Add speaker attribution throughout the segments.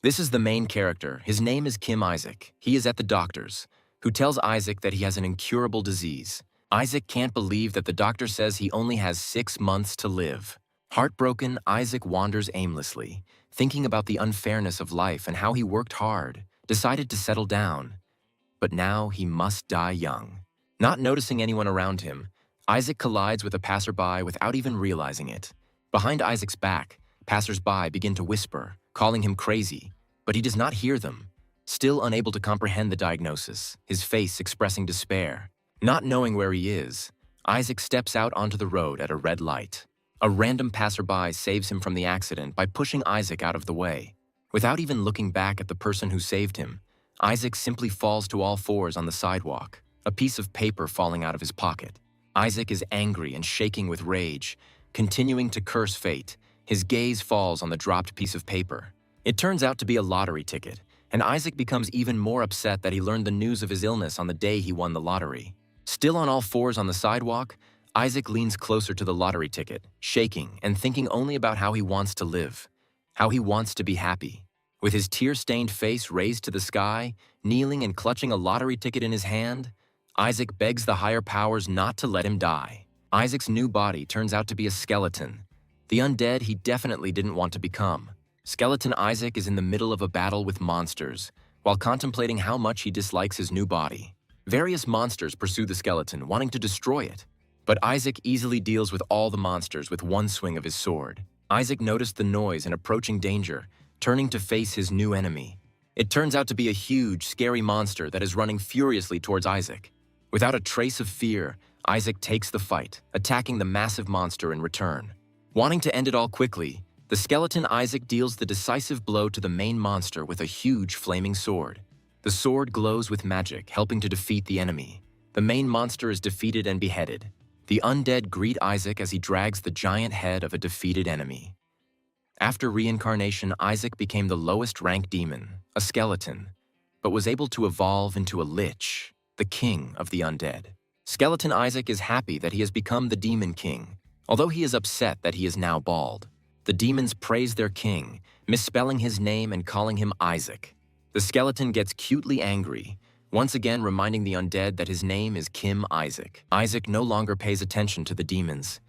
Speaker 1: This is the main character. His name is Kim Isaac. He is at the doctor's, who tells Isaac that he has an incurable disease. Isaac can't believe that the doctor says he only has 6 months to live. Heartbroken, Isaac wanders aimlessly, thinking about the unfairness of life and how he worked hard, decided to settle down. But now he must die young. Not noticing anyone around him, Isaac collides with a passerby without even realizing it. Behind Isaac's back, passers-by begin to whisper, calling him crazy, but he does not hear them. Still unable to comprehend the diagnosis, his face expressing despair. Not knowing where he is, Isaac steps out onto the road at a red light. A random passerby saves him from the accident by pushing Isaac out of the way. Without even looking back at the person who saved him, Isaac simply falls to all fours on the sidewalk, a piece of paper falling out of his pocket. Isaac is angry and shaking with rage, continuing to curse fate. His gaze falls on the dropped piece of paper. It turns out to be a lottery ticket, and Isaac becomes even more upset that he learned the news of his illness on the day he won the lottery. Still on all fours on the sidewalk, Isaac leans closer to the lottery ticket, shaking and thinking only about how he wants to live, how he wants to be happy. With his tear-stained face raised to the sky, kneeling and clutching a lottery ticket in his hand, Isaac begs the higher powers not to let him die. Isaac's new body turns out to be a skeleton, the undead he definitely didn't want to become. Skeleton Isaac is in the middle of a battle with monsters, while contemplating how much he dislikes his new body. Various monsters pursue the skeleton, wanting to destroy it. But Isaac easily deals with all the monsters with one swing of his sword. Isaac noticed the noise and approaching danger, turning to face his new enemy. It turns out to be a huge, scary monster that is running furiously towards Isaac. Without a trace of fear, Isaac takes the fight, attacking the massive monster in return. Wanting to end it all quickly, the skeleton Isaac deals the decisive blow to the main monster with a huge flaming sword. The sword glows with magic, helping to defeat the enemy. The main monster is defeated and beheaded. The undead greet Isaac as he drags the giant head of a defeated enemy. After reincarnation, Isaac became the lowest ranked demon, a skeleton, but was able to evolve into a lich, the king of the undead. Skeleton Isaac is happy that he has become the demon king, although he is upset that he is now bald. The demons praise their king, misspelling his name and calling him Isaac. The skeleton gets cutely angry, once again reminding the undead that his name is Kim Isaac. Isaac no longer pays attention to the demons.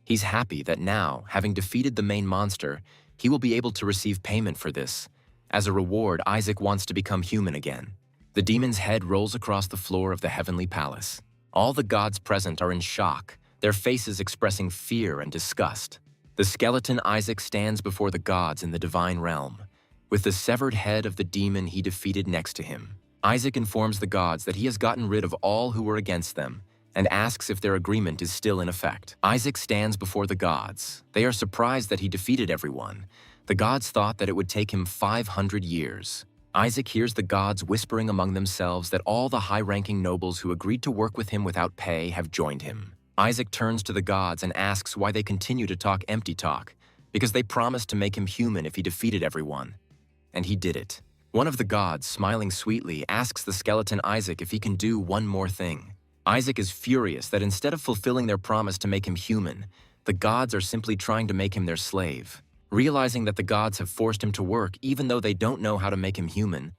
Speaker 1: He's happy that now, having defeated the main monster, he will be able to receive payment for this. As a reward, Isaac wants to become human again. The demon's head rolls across the floor of the heavenly palace. All the gods present are in shock, their faces expressing fear and disgust. The skeleton Isaac stands before the gods in the divine realm, with the severed head of the demon he defeated next to him. Isaac informs the gods that he has gotten rid of all who were against them, and asks if their agreement is still in effect. Isaac stands before the gods. They are surprised that he defeated everyone. The gods thought that it would take him 500 years. Isaac hears the gods whispering among themselves that all the high-ranking nobles who agreed to work with him without pay have joined him. Isaac turns to the gods and asks why they continue to talk empty talk, because they promised to make him human if he defeated everyone. And he did it. One of the gods, smiling sweetly, asks the skeleton Isaac if he can do one more thing. Isaac is furious that instead of fulfilling their promise to make him human, the gods are simply trying to make him their slave. Realizing that the gods have forced him to work even though they don't know how to make him human,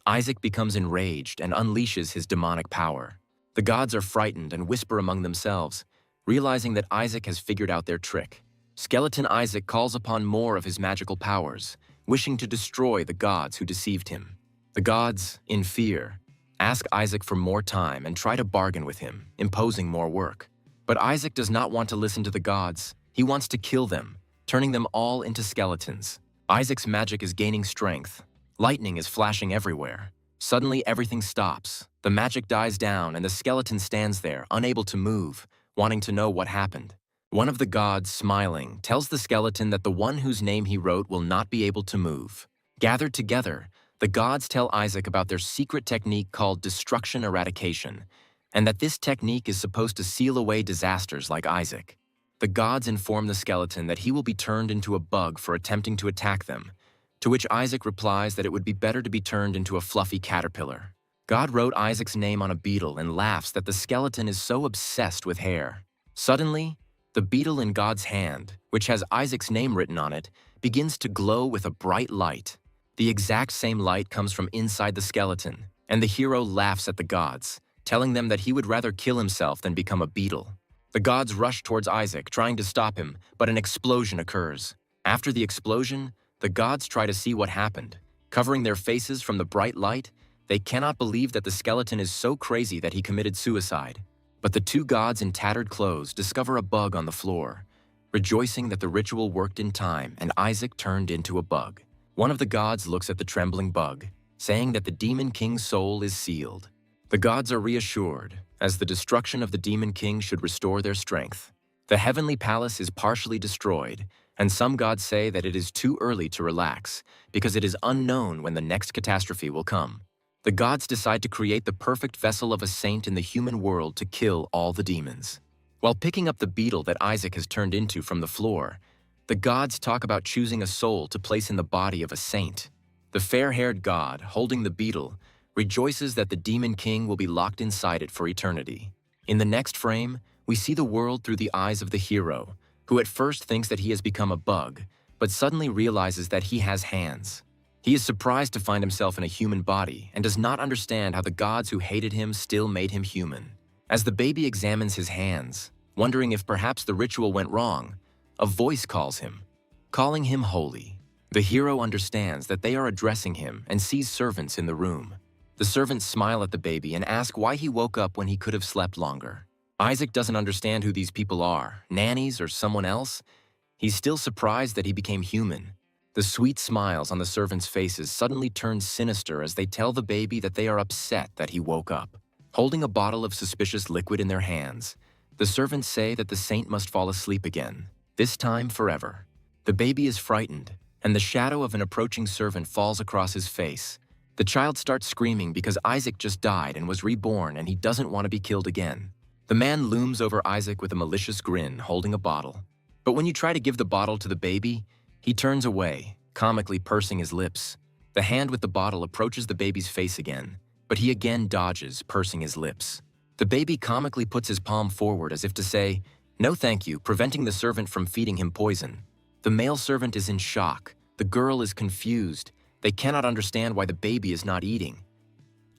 Speaker 1: Isaac becomes enraged and unleashes his demonic power. The gods are frightened and whisper among themselves, realizing that Isaac has figured out their trick. Skeleton Isaac calls upon more of his magical powers, wishing to destroy the gods who deceived him. The gods, in fear, ask Isaac for more time and try to bargain with him, imposing more work. But Isaac does not want to listen to the gods. He wants to kill them, turning them all into skeletons. Isaac's magic is gaining strength. Lightning is flashing everywhere. Suddenly, everything stops. The magic dies down and the skeleton stands there, unable to move, wanting to know what happened. One of the gods, smiling, tells the skeleton that the one whose name he wrote will not be able to move. Gathered together, the gods tell Isaac about their secret technique called destruction eradication, and that this technique is supposed to seal away disasters like Isaac. The gods inform the skeleton that he will be turned into a bug for attempting to attack them, to which Isaac replies that it would be better to be turned into a fluffy caterpillar. God wrote Isaac's name on a beetle and laughs that the skeleton is so obsessed with hair. Suddenly, the beetle in God's hand, which has Isaac's name written on it, begins to glow with a bright light. The exact same light comes from inside the skeleton, and the hero laughs at the gods, telling them that he would rather kill himself than become a beetle. The gods rush towards Isaac, trying to stop him, but an explosion occurs. After the explosion, the gods try to see what happened. Covering their faces from the bright light, they cannot believe that the skeleton is so crazy that he committed suicide. But the two gods in tattered clothes discover a bug on the floor, rejoicing that the ritual worked in time and Isaac turned into a bug. One of the gods looks at the trembling bug, saying that the Demon King's soul is sealed. The gods are reassured, as the destruction of the Demon King should restore their strength. The heavenly palace is partially destroyed, and some gods say that it is too early to relax, because it is unknown when the next catastrophe will come. The gods decide to create the perfect vessel of a saint in the human world to kill all the demons. While picking up the beetle that Isaac has turned into from the floor, the gods talk about choosing a soul to place in the body of a saint. The fair-haired god, holding the beetle, rejoices that the Demon King will be locked inside it for eternity. In the next frame, we see the world through the eyes of the hero, who at first thinks that he has become a bug, but suddenly realizes that he has hands. He is surprised to find himself in a human body and does not understand how the gods who hated him still made him human. As the baby examines his hands, wondering if perhaps the ritual went wrong, a voice calls him, calling him holy. The hero understands that they are addressing him and sees servants in the room. The servants smile at the baby and ask why he woke up when he could have slept longer. Isaac doesn't understand who these people are, nannies or someone else. He's still surprised that he became human. The sweet smiles on the servants' faces suddenly turn sinister as they tell the baby that they are upset that he woke up. Holding a bottle of suspicious liquid in their hands, the servants say that the saint must fall asleep again, this time forever. The baby is frightened, and the shadow of an approaching servant falls across his face. The child starts screaming because Isaac just died and was reborn and he doesn't want to be killed again. The man looms over Isaac with a malicious grin, holding a bottle. But when you try to give the bottle to the baby, he turns away, comically pursing his lips. The hand with the bottle approaches the baby's face again, but he again dodges, pursing his lips. The baby comically puts his palm forward as if to say, "No thank you," preventing the servant from feeding him poison. The male servant is in shock. The girl is confused. They cannot understand why the baby is not eating.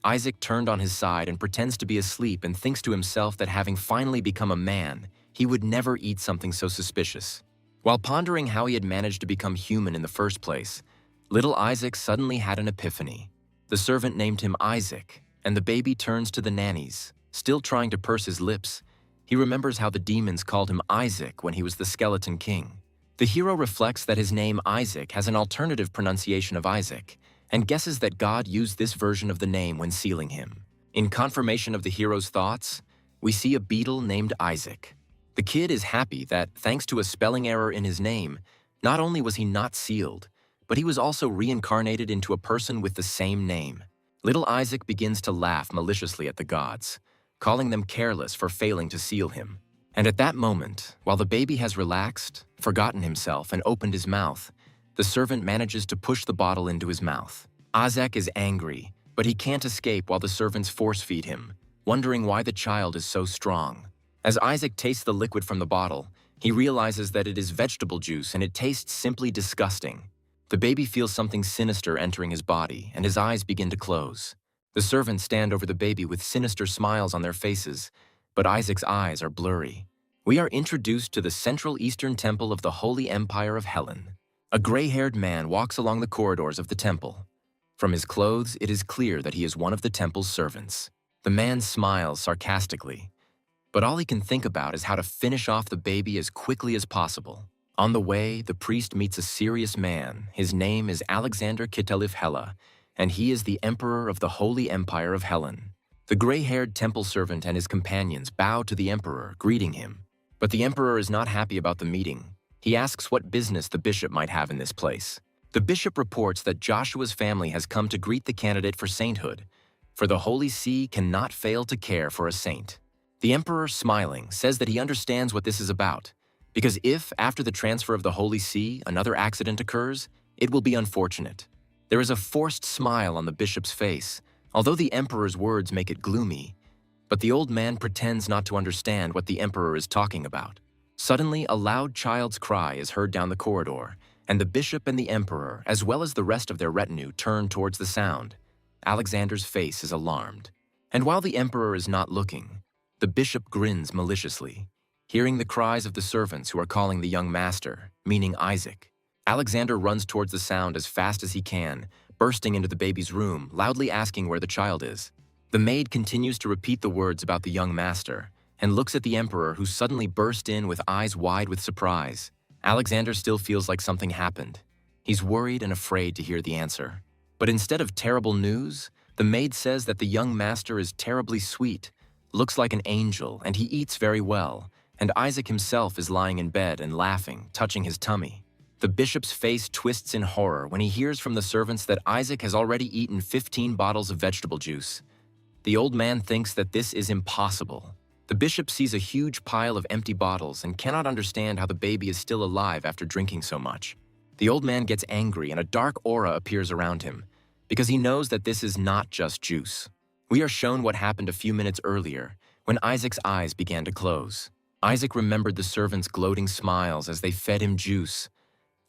Speaker 1: Isaac turned on his side and pretends to be asleep and thinks to himself that having finally become a man, he would never eat something so suspicious. While pondering how he had managed to become human in the first place, little Isaac suddenly had an epiphany. The servant named him Isaac, and the baby turns to the nannies. Still trying to purse his lips, he remembers how the demons called him Isaac when he was the Skeleton King. The hero reflects that his name Isaac has an alternative pronunciation of Isaac, and guesses that God used this version of the name when sealing him. In confirmation of the hero's thoughts, we see a beetle named Isaac. The kid is happy that, thanks to a spelling error in his name, not only was he not sealed, but he was also reincarnated into a person with the same name. Little Isaac begins to laugh maliciously at the gods, calling them careless for failing to seal him. And at that moment, while the baby has relaxed, forgotten himself, and opened his mouth, the servant manages to push the bottle into his mouth. Isaac is angry, but he can't escape while the servants force-feed him, wondering why the child is so strong. As Isaac tastes the liquid from the bottle, he realizes that it is vegetable juice and it tastes simply disgusting. The baby feels something sinister entering his body, and his eyes begin to close. The servants stand over the baby with sinister smiles on their faces, but Isaac's eyes are blurry. We are introduced to the Central Eastern Temple of the Holy Empire of Helen. A gray-haired man walks along the corridors of the temple. From his clothes, it is clear that he is one of the temple's servants. The man smiles sarcastically, but all he can think about is how to finish off the baby as quickly as possible. On the way, the priest meets a serious man. His name is Alexander Kitalif Hela, and he is the emperor of the Holy Empire of Helen. The gray-haired temple servant and his companions bow to the emperor, greeting him. But the emperor is not happy about the meeting. He asks what business the bishop might have in this place. The bishop reports that Joshua's family has come to greet the candidate for sainthood, for the Holy See cannot fail to care for a saint. The emperor, smiling, says that he understands what this is about, because if, after the transfer of the Holy See, another accident occurs, it will be unfortunate. There is a forced smile on the bishop's face, although the emperor's words make it gloomy, but the old man pretends not to understand what the emperor is talking about. Suddenly, a loud child's cry is heard down the corridor, and the bishop and the emperor, as well as the rest of their retinue, turn towards the sound. Alexander's face is alarmed. And while the emperor is not looking, the bishop grins maliciously, hearing the cries of the servants who are calling the young master, meaning Isaac. Alexander runs towards the sound as fast as he can, bursting into the baby's room, loudly asking where the child is. The maid continues to repeat the words about the young master, and looks at the emperor, who suddenly burst in with eyes wide with surprise. Alexander still feels like something happened. He's worried and afraid to hear the answer. But instead of terrible news, the maid says that the young master is terribly sweet, looks like an angel, and he eats very well, and Isaac himself is lying in bed and laughing, touching his tummy. The bishop's face twists in horror when he hears from the servants that Isaac has already eaten 15 bottles of vegetable juice. The old man thinks that this is impossible. The bishop sees a huge pile of empty bottles and cannot understand how the baby is still alive after drinking so much. The old man gets angry and a dark aura appears around him, because he knows that this is not just juice. We are shown what happened a few minutes earlier, when Isaac's eyes began to close. Isaac remembered the servants' gloating smiles as they fed him juice,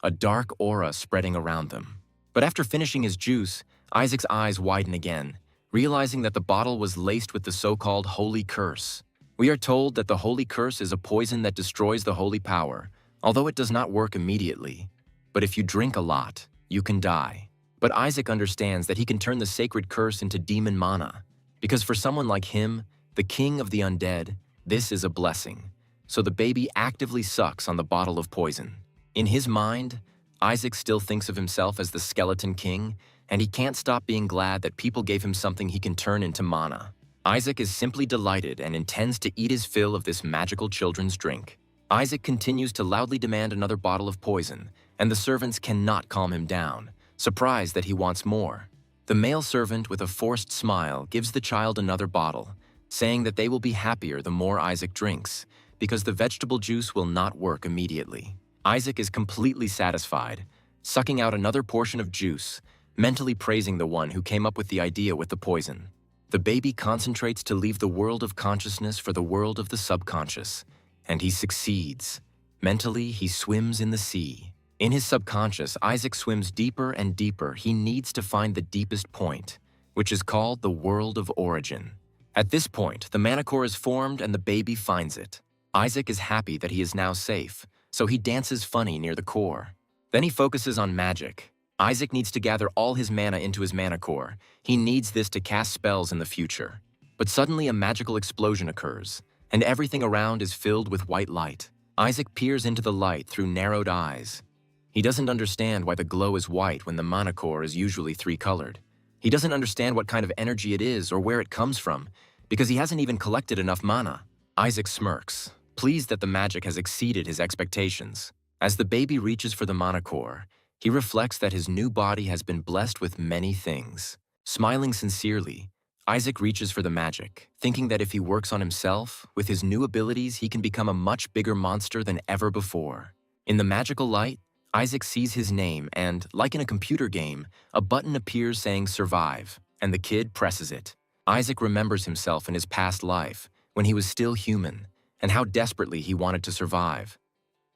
Speaker 1: a dark aura spreading around them. But after finishing his juice, Isaac's eyes widen again, realizing that the bottle was laced with the so-called holy curse. We are told that the holy curse is a poison that destroys the holy power, although it does not work immediately. But if you drink a lot, you can die. But Isaac understands that he can turn the sacred curse into demon mana, because for someone like him, the king of the undead, this is a blessing. So the baby actively sucks on the bottle of poison. In his mind, Isaac still thinks of himself as the skeleton king, and he can't stop being glad that people gave him something he can turn into mana. Isaac is simply delighted and intends to eat his fill of this magical children's drink. Isaac continues to loudly demand another bottle of poison, and the servants cannot calm him down, surprised that he wants more. The male servant, with a forced smile, gives the child another bottle, saying that they will be happier the more Isaac drinks, because the vegetable juice will not work immediately. Isaac is completely satisfied, sucking out another portion of juice, mentally praising the one who came up with the idea with the poison. The baby concentrates to leave the world of consciousness for the world of the subconscious, and he succeeds. Mentally, he swims in the sea. In his subconscious, Isaac swims deeper and deeper. He needs to find the deepest point, which is called the world of origin. At this point, the manicore is formed and the baby finds it. Isaac is happy that he is now safe, so he dances funny near the core. Then he focuses on magic. Isaac needs to gather all his mana into his mana core. He needs this to cast spells in the future. But suddenly a magical explosion occurs, and everything around is filled with white light. Isaac peers into the light through narrowed eyes. He doesn't understand why the glow is white when the mana core is usually three-colored. He doesn't understand what kind of energy it is or where it comes from, because he hasn't even collected enough mana. Isaac smirks, pleased that the magic has exceeded his expectations. As the baby reaches for the mana core, he reflects that his new body has been blessed with many things. Smiling sincerely, Isaac reaches for the magic, thinking that if he works on himself, with his new abilities he can become a much bigger monster than ever before. In the magical light, Isaac sees his name and, like in a computer game, a button appears saying survive, and the kid presses it. Isaac remembers himself in his past life, when he was still human, and how desperately he wanted to survive.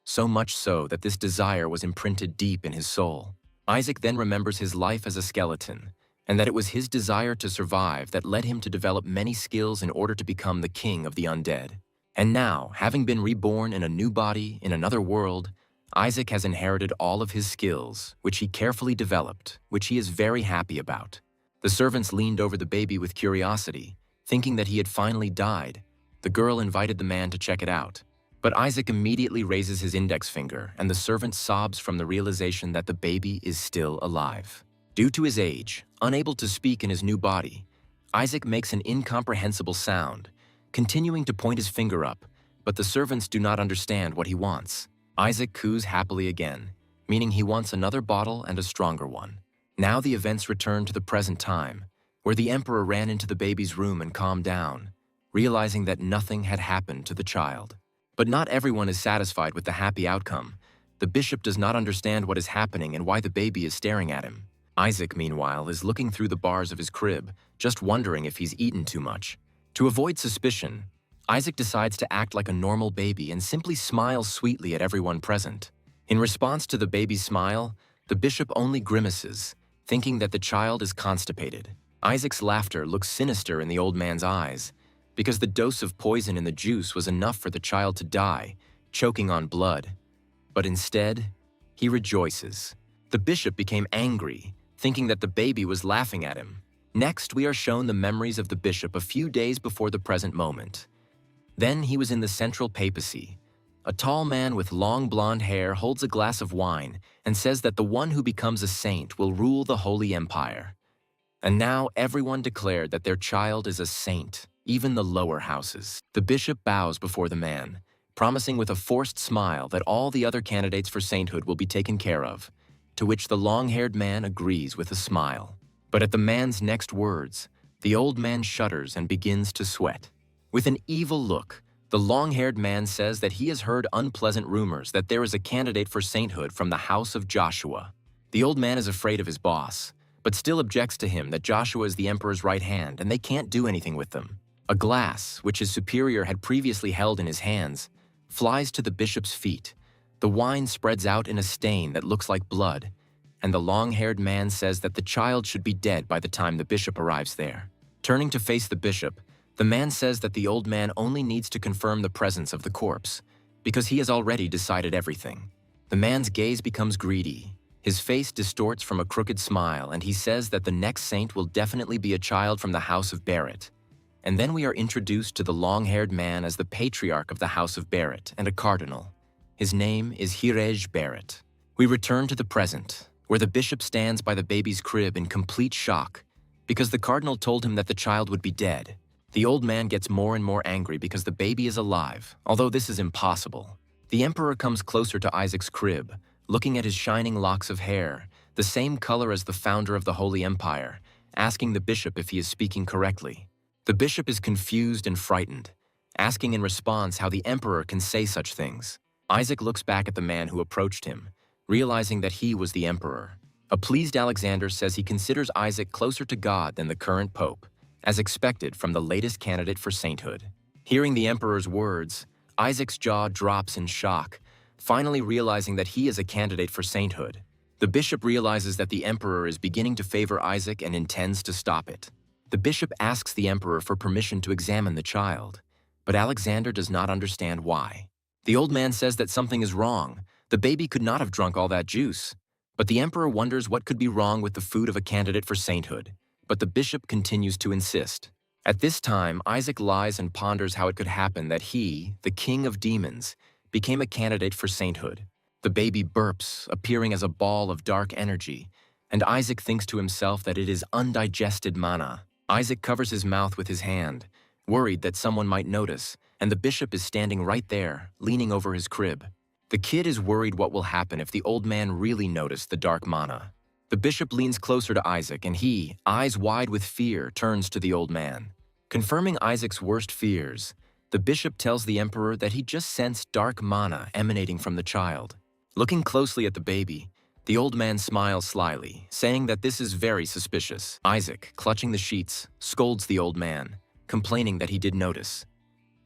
Speaker 1: So much so that this desire was imprinted deep in his soul. Isaac then remembers his life as a skeleton, and that it was his desire to survive that led him to develop many skills in order to become the king of the undead. And now, having been reborn in a new body, in another world, Isaac has inherited all of his skills, which he carefully developed, which he is very happy about. The servants leaned over the baby with curiosity, thinking that he had finally died. The girl invited the man to check it out. But Isaac immediately raises his index finger, and the servant sobs from the realization that the baby is still alive. Due to his age, unable to speak in his new body, Isaac makes an incomprehensible sound, continuing to point his finger up, but the servants do not understand what he wants. Isaac coos happily again, meaning he wants another bottle and a stronger one. Now the events return to the present time, where the emperor ran into the baby's room and calmed down, realizing that nothing had happened to the child. But not everyone is satisfied with the happy outcome. The bishop does not understand what is happening and why the baby is staring at him. Isaac, meanwhile, is looking through the bars of his crib, just wondering if he's eaten too much. To avoid suspicion, Isaac decides to act like a normal baby and simply smiles sweetly at everyone present. In response to the baby's smile, the bishop only grimaces, thinking that the child is constipated. Isaac's laughter looks sinister in the old man's eyes, because the dose of poison in the juice was enough for the child to die, choking on blood. But instead, he rejoices. The bishop became angry, thinking that the baby was laughing at him. Next, we are shown the memories of the bishop a few days before the present moment. Then he was in the central papacy. A tall man with long blonde hair holds a glass of wine and says that the one who becomes a saint will rule the Holy Empire. And now everyone declared that their child is a saint, even the lower houses. The bishop bows before the man, promising with a forced smile that all the other candidates for sainthood will be taken care of, to which the long-haired man agrees with a smile. But at the man's next words, the old man shudders and begins to sweat. With an evil look, the long-haired man says that he has heard unpleasant rumors that there is a candidate for sainthood from the house of Joshua. The old man is afraid of his boss, but still objects to him that Joshua is the emperor's right hand and they can't do anything with them. A glass, which his superior had previously held in his hands, flies to the bishop's feet. The wine spreads out in a stain that looks like blood, and the long-haired man says that the child should be dead by the time the bishop arrives there. Turning to face the bishop, the man says that the old man only needs to confirm the presence of the corpse, because he has already decided everything. The man's gaze becomes greedy. His face distorts from a crooked smile, and he says that the next saint will definitely be a child from the house of Barrett. And then we are introduced to the long-haired man as the patriarch of the house of Barrett and a cardinal. His name is Hirej Barrett. We return to the present, where the bishop stands by the baby's crib in complete shock, because the cardinal told him that the child would be dead. The old man gets more and more angry because the baby is alive, although this is impossible. The emperor comes closer to Isaac's crib, looking at his shining locks of hair, the same color as the founder of the Holy Empire, asking the bishop if he is speaking correctly. The bishop is confused and frightened, asking in response how the emperor can say such things. Isaac looks back at the man who approached him, realizing that he was the emperor. A pleased Alexander says he considers Isaac closer to God than the current pope, as expected from the latest candidate for sainthood. Hearing the emperor's words, Isaac's jaw drops in shock, finally realizing that he is a candidate for sainthood. The bishop realizes that the emperor is beginning to favor Isaac and intends to stop it. The bishop asks the emperor for permission to examine the child, but Alexander does not understand why. The old man says that something is wrong. The baby could not have drunk all that juice. But the emperor wonders what could be wrong with the food of a candidate for sainthood. But the bishop continues to insist. At this time, Isaac lies and ponders how it could happen that he, the king of demons, became a candidate for sainthood. The baby burps, appearing as a ball of dark energy, and Isaac thinks to himself that it is undigested mana. Isaac covers his mouth with his hand, worried that someone might notice, and the bishop is standing right there, leaning over his crib. The kid is worried what will happen if the old man really noticed the dark mana. The bishop leans closer to Isaac, and he, eyes wide with fear, turns to the old man. Confirming Isaac's worst fears, the bishop tells the emperor that he just sensed dark mana emanating from the child. Looking closely at the baby, the old man smiles slyly, saying that this is very suspicious. Isaac, clutching the sheets, scolds the old man, complaining that he did notice.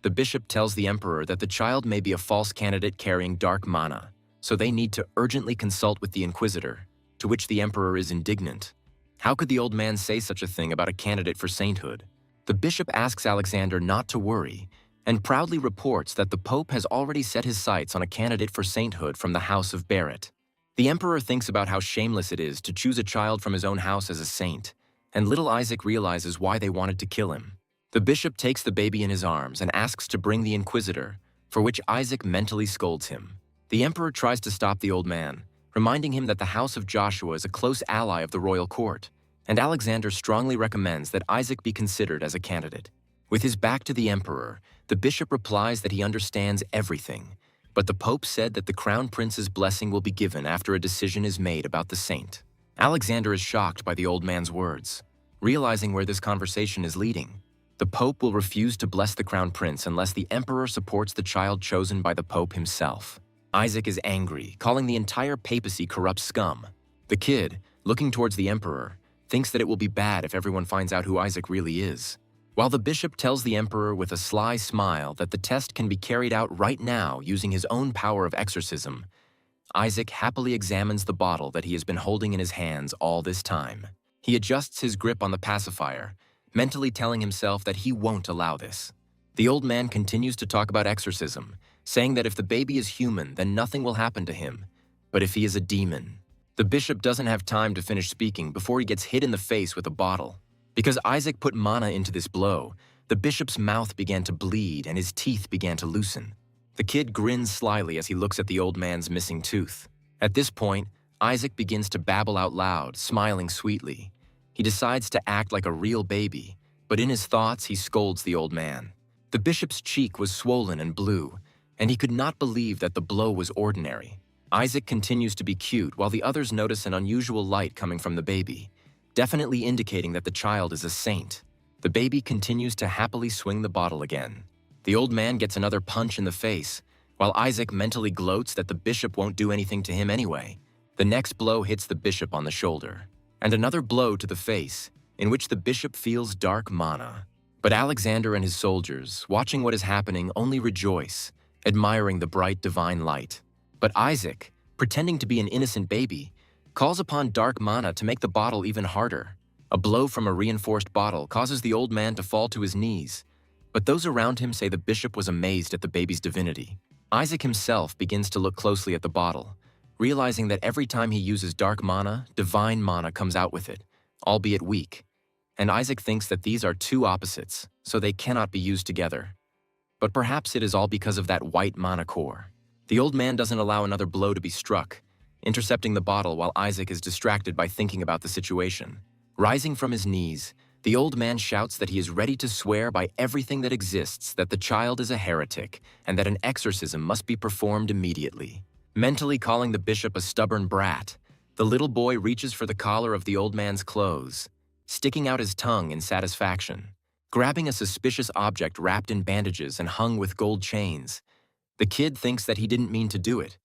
Speaker 1: The bishop tells the emperor that the child may be a false candidate carrying dark mana, so they need to urgently consult with the inquisitor, to which the emperor is indignant. How could the old man say such a thing about a candidate for sainthood? The bishop asks Alexander not to worry, and proudly reports that the pope has already set his sights on a candidate for sainthood from the house of Barrett. The emperor thinks about how shameless it is to choose a child from his own house as a saint, and little Isaac realizes why they wanted to kill him. The bishop takes the baby in his arms and asks to bring the inquisitor, for which Isaac mentally scolds him. The emperor tries to stop the old man, reminding him that the house of Joshua is a close ally of the royal court, and Alexander strongly recommends that Isaac be considered as a candidate. With his back to the emperor, the bishop replies that he understands everything, but the pope said that the crown prince's blessing will be given after a decision is made about the saint. Alexander is shocked by the old man's words. Realizing where this conversation is leading, the pope will refuse to bless the crown prince unless the emperor supports the child chosen by the pope himself. Isaac is angry, calling the entire papacy corrupt scum. The kid, looking towards the emperor, thinks that it will be bad if everyone finds out who Isaac really is. While the bishop tells the emperor with a sly smile that the test can be carried out right now using his own power of exorcism, Isaac happily examines the bottle that he has been holding in his hands all this time. He adjusts his grip on the pacifier, mentally telling himself that he won't allow this. The old man continues to talk about exorcism, saying that if the baby is human, then nothing will happen to him. But if he is a demon... The bishop doesn't have time to finish speaking before he gets hit in the face with a bottle. Because Isaac put mana into this blow, the bishop's mouth began to bleed and his teeth began to loosen. The kid grins slyly as he looks at the old man's missing tooth. At this point, Isaac begins to babble out loud, smiling sweetly. He decides to act like a real baby, but in his thoughts he scolds the old man. The bishop's cheek was swollen and blue, and he could not believe that the blow was ordinary. Isaac continues to be cute while the others notice an unusual light coming from the baby, definitely indicating that the child is a saint. The baby continues to happily swing the bottle again. The old man gets another punch in the face, while Isaac mentally gloats that the bishop won't do anything to him anyway. The next blow hits the bishop on the shoulder, and another blow to the face, in which the bishop feels dark mana. But Alexander and his soldiers, watching what is happening, only rejoice, admiring the bright divine light. But Isaac, pretending to be an innocent baby, calls upon dark mana to make the bottle even harder. A blow from a reinforced bottle causes the old man to fall to his knees, but those around him say the bishop was amazed at the baby's divinity. Isaac himself begins to look closely at the bottle, realizing that every time he uses dark mana, divine mana comes out with it, albeit weak. And Isaac thinks that these are two opposites, so they cannot be used together. But perhaps it is all because of that white mana core. The old man doesn't allow another blow to be struck, intercepting the bottle while Isaac is distracted by thinking about the situation. Rising from his knees, the old man shouts that he is ready to swear by everything that exists that the child is a heretic and that an exorcism must be performed immediately. Mentally calling the bishop a stubborn brat, the little boy reaches for the collar of the old man's clothes, sticking out his tongue in satisfaction. Grabbing a suspicious object wrapped in bandages and hung with gold chains, the kid thinks that he didn't mean to do it,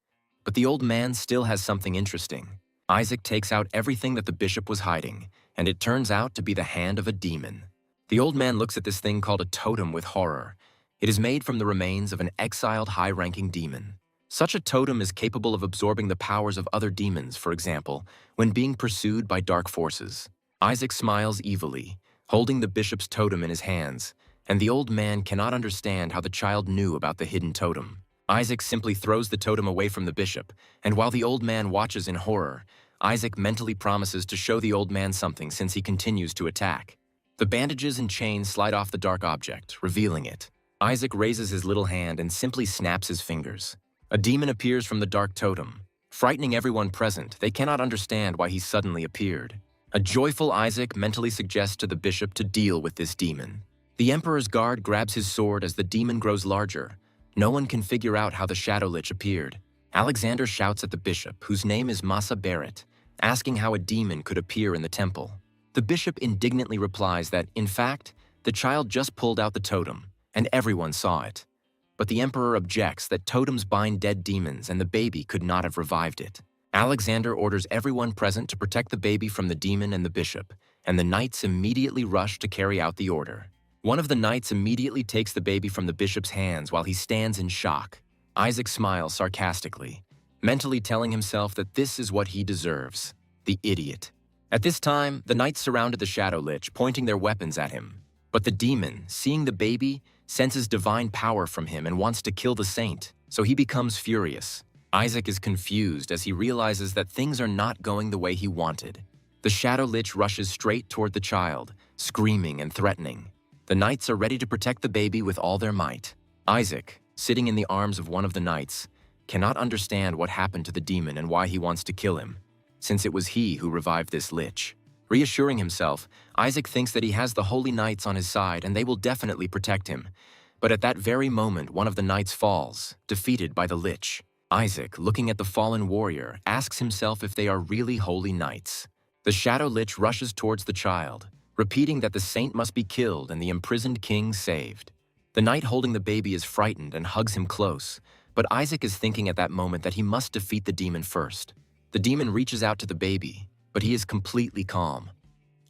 Speaker 1: but the old man still has something interesting. Isaac takes out everything that the bishop was hiding, and it turns out to be the hand of a demon. The old man looks at this thing called a totem with horror. It is made from the remains of an exiled high-ranking demon. Such a totem is capable of absorbing the powers of other demons, for example, when being pursued by dark forces. Isaac smiles evilly, holding the bishop's totem in his hands, and the old man cannot understand how the child knew about the hidden totem. Isaac simply throws the totem away from the bishop, and while the old man watches in horror, Isaac mentally promises to show the old man something since he continues to attack. The bandages and chains slide off the dark object, revealing it. Isaac raises his little hand and simply snaps his fingers. A demon appears from the dark totem. Frightening everyone present, they cannot understand why he suddenly appeared. A joyful Isaac mentally suggests to the bishop to deal with this demon. The Emperor's guard grabs his sword as the demon grows larger. No one can figure out how the Shadow Lich appeared. Alexander shouts at the bishop, whose name is Masa Barrett, asking how a demon could appear in the temple. The bishop indignantly replies that, in fact, the child just pulled out the totem, and everyone saw it. But the Emperor objects that totems bind dead demons and the baby could not have revived it. Alexander orders everyone present to protect the baby from the demon and the bishop, and the knights immediately rush to carry out the order. One of the knights immediately takes the baby from the bishop's hands while he stands in shock. Isaac smiles sarcastically, mentally telling himself that this is what he deserves. The idiot. At this time, the knights surrounded the Shadow Lich, pointing their weapons at him. But the demon, seeing the baby, senses divine power from him and wants to kill the saint, so he becomes furious. Isaac is confused as he realizes that things are not going the way he wanted. The Shadow Lich rushes straight toward the child, screaming and threatening. The knights are ready to protect the baby with all their might. Isaac, sitting in the arms of one of the knights, cannot understand what happened to the demon and why he wants to kill him, since it was he who revived this lich. Reassuring himself, Isaac thinks that he has the holy knights on his side and they will definitely protect him. But at that very moment, one of the knights falls, defeated by the lich. Isaac, looking at the fallen warrior, asks himself if they are really holy knights. The Shadow Lich rushes towards the child, repeating that the saint must be killed and the imprisoned king saved. The knight holding the baby is frightened and hugs him close, but Isaac is thinking at that moment that he must defeat the demon first. The demon reaches out to the baby, but he is completely calm.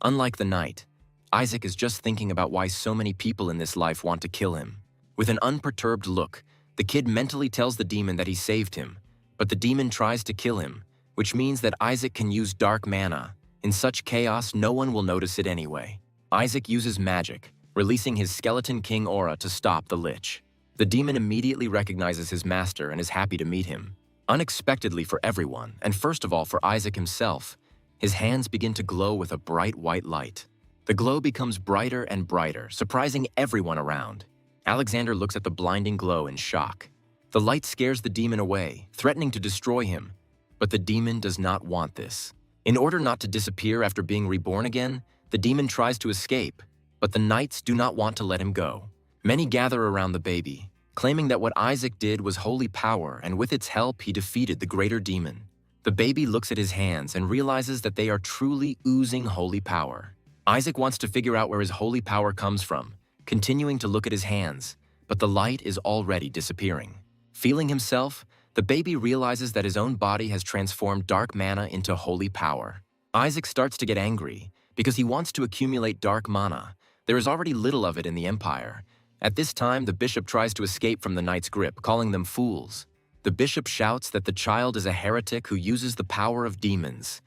Speaker 1: Unlike the knight, Isaac is just thinking about why so many people in this life want to kill him. With an unperturbed look, the kid mentally tells the demon that he saved him, but the demon tries to kill him, which means that Isaac can use dark mana. In such chaos, no one will notice it anyway. Isaac uses magic, releasing his Skeleton King aura to stop the lich. The demon immediately recognizes his master and is happy to meet him. Unexpectedly for everyone, and first of all for Isaac himself, his hands begin to glow with a bright white light. The glow becomes brighter and brighter, surprising everyone around. Alexander looks at the blinding glow in shock. The light scares the demon away, threatening to destroy him. But the demon does not want this. In order not to disappear after being reborn again, the demon tries to escape, but the knights do not want to let him go. Many gather around the baby, claiming that what Isaac did was holy power, and with its help he defeated the greater demon. The baby looks at his hands and realizes that they are truly oozing holy power. Isaac wants to figure out where his holy power comes from, continuing to look at his hands, but the light is already disappearing. Feeling himself, the baby realizes that his own body has transformed dark mana into holy power. Isaac starts to get angry because he wants to accumulate dark mana. There is already little of it in the Empire. At this time, the bishop tries to escape from the knight's grip, calling them fools. The bishop shouts that the child is a heretic who uses the power of demons.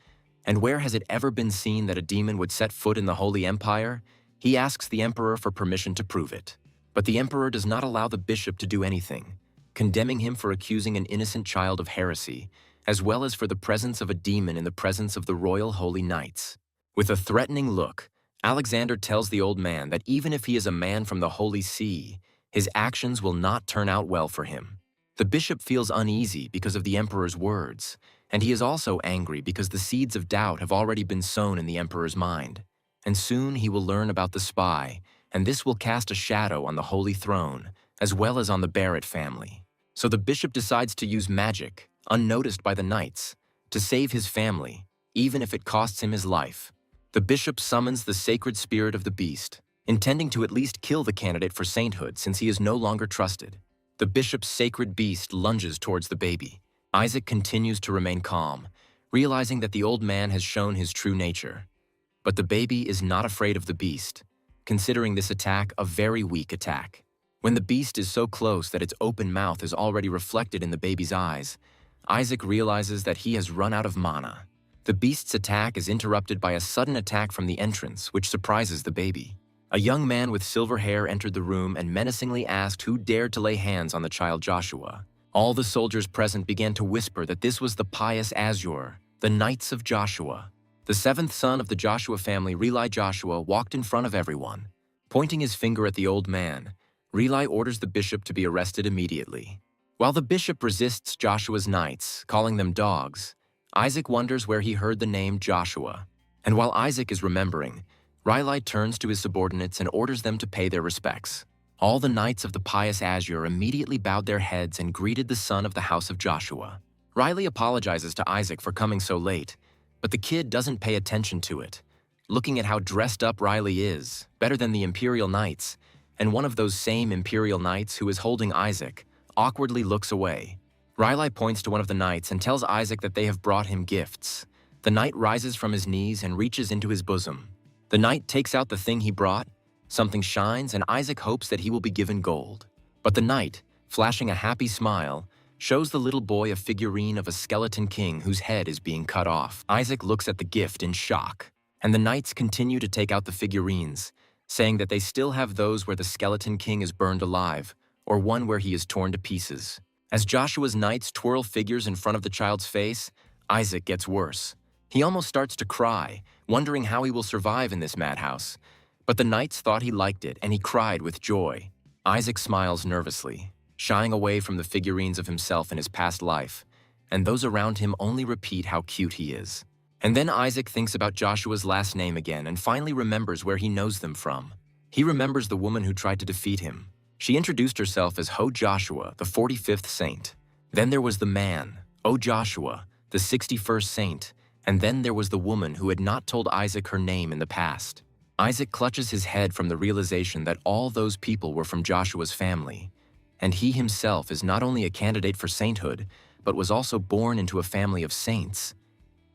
Speaker 1: And where has it ever been seen that a demon would set foot in the Holy Empire? He asks the emperor for permission to prove it. But the emperor does not allow the bishop to do anything, condemning him for accusing an innocent child of heresy, as well as for the presence of a demon in the presence of the royal holy knights. With a threatening look, Alexander tells the old man that even if he is a man from the Holy See, his actions will not turn out well for him. The bishop feels uneasy because of the emperor's words, and he is also angry because the seeds of doubt have already been sown in the emperor's mind. And soon he will learn about the spy, and this will cast a shadow on the Holy Throne, as well as on the Barrett family. So the bishop decides to use magic, unnoticed by the knights, to save his family, even if it costs him his life. The bishop summons the sacred spirit of the beast, intending to at least kill the candidate for sainthood since he is no longer trusted. The bishop's sacred beast lunges towards the baby. Isaac continues to remain calm, realizing that the old man has shown his true nature. But the baby is not afraid of the beast, considering this attack a very weak attack. When the beast is so close that its open mouth is already reflected in the baby's eyes, Isaac realizes that he has run out of mana. The beast's attack is interrupted by a sudden attack from the entrance, which surprises the baby. A young man with silver hair entered the room and menacingly asked who dared to lay hands on the child Joshua. All the soldiers present began to whisper that this was the pious Azure, the Knights of Joshua. The seventh son of the Joshua family, Reli Joshua, walked in front of everyone. Pointing his finger at the old man, Reli orders the bishop to be arrested immediately. While the bishop resists Joshua's knights, calling them dogs, Isaac wonders where he heard the name Joshua. And while Isaac is remembering, Reli turns to his subordinates and orders them to pay their respects. All the knights of the pious Azure immediately bowed their heads and greeted the son of the house of Joshua. Reli apologizes to Isaac for coming so late, but the kid doesn't pay attention to it. Looking at how dressed up Reli is, better than the Imperial Knights, and one of those same Imperial Knights who is holding Isaac, awkwardly looks away. Reli points to one of the knights and tells Isaac that they have brought him gifts. The knight rises from his knees and reaches into his bosom. The knight takes out the thing he brought, something shines, and Isaac hopes that he will be given gold. But the knight, flashing a happy smile, shows the little boy a figurine of a skeleton king whose head is being cut off. Isaac looks at the gift in shock, and the knights continue to take out the figurines, saying that they still have those where the skeleton king is burned alive, or one where he is torn to pieces. As Joshua's knights twirl figures in front of the child's face, Isaac gets worse. He almost starts to cry, wondering how he will survive in this madhouse. But the knights thought he liked it, and he cried with joy. Isaac smiles nervously, shying away from the figurines of himself in his past life, and those around him only repeat how cute he is. And then Isaac thinks about Joshua's last name again and finally remembers where he knows them from. He remembers the woman who tried to defeat him. She introduced herself as Ho Joshua, the 45th saint. Then there was the man, O Joshua, the 61st saint, and then there was the woman who had not told Isaac her name in the past. Isaac clutches his head from the realization that all those people were from Joshua's family, and he himself is not only a candidate for sainthood, but was also born into a family of saints.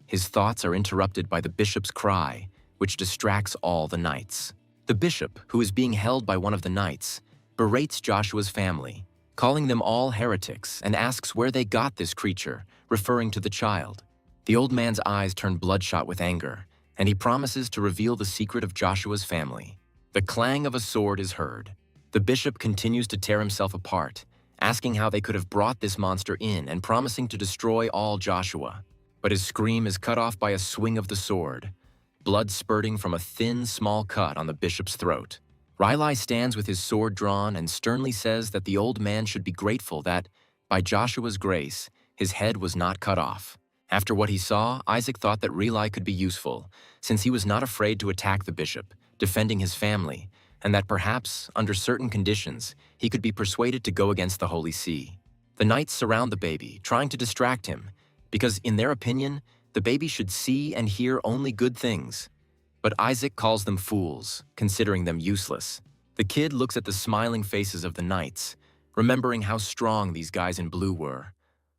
Speaker 1: His thoughts are interrupted by the bishop's cry, which distracts all the knights. The bishop, who is being held by one of the knights, berates Joshua's family, calling them all heretics, and asks where they got this creature, referring to the child. The old man's eyes turn bloodshot with anger, and he promises to reveal the secret of Joshua's family. The clang of a sword is heard. The bishop continues to tear himself apart, asking how they could have brought this monster in and promising to destroy all Joshua. But his scream is cut off by a swing of the sword, blood spurting from a thin, small cut on the bishop's throat. Riley stands with his sword drawn and sternly says that the old man should be grateful that, by Joshua's grace, his head was not cut off. After what he saw, Isaac thought that Riley could be useful, since he was not afraid to attack the bishop, defending his family, and that perhaps, under certain conditions, he could be persuaded to go against the Holy See. The knights surround the baby, trying to distract him, because, in their opinion, the baby should see and hear only good things. But Isaac calls them fools, considering them useless. The kid looks at the smiling faces of the knights, remembering how strong these guys in blue were.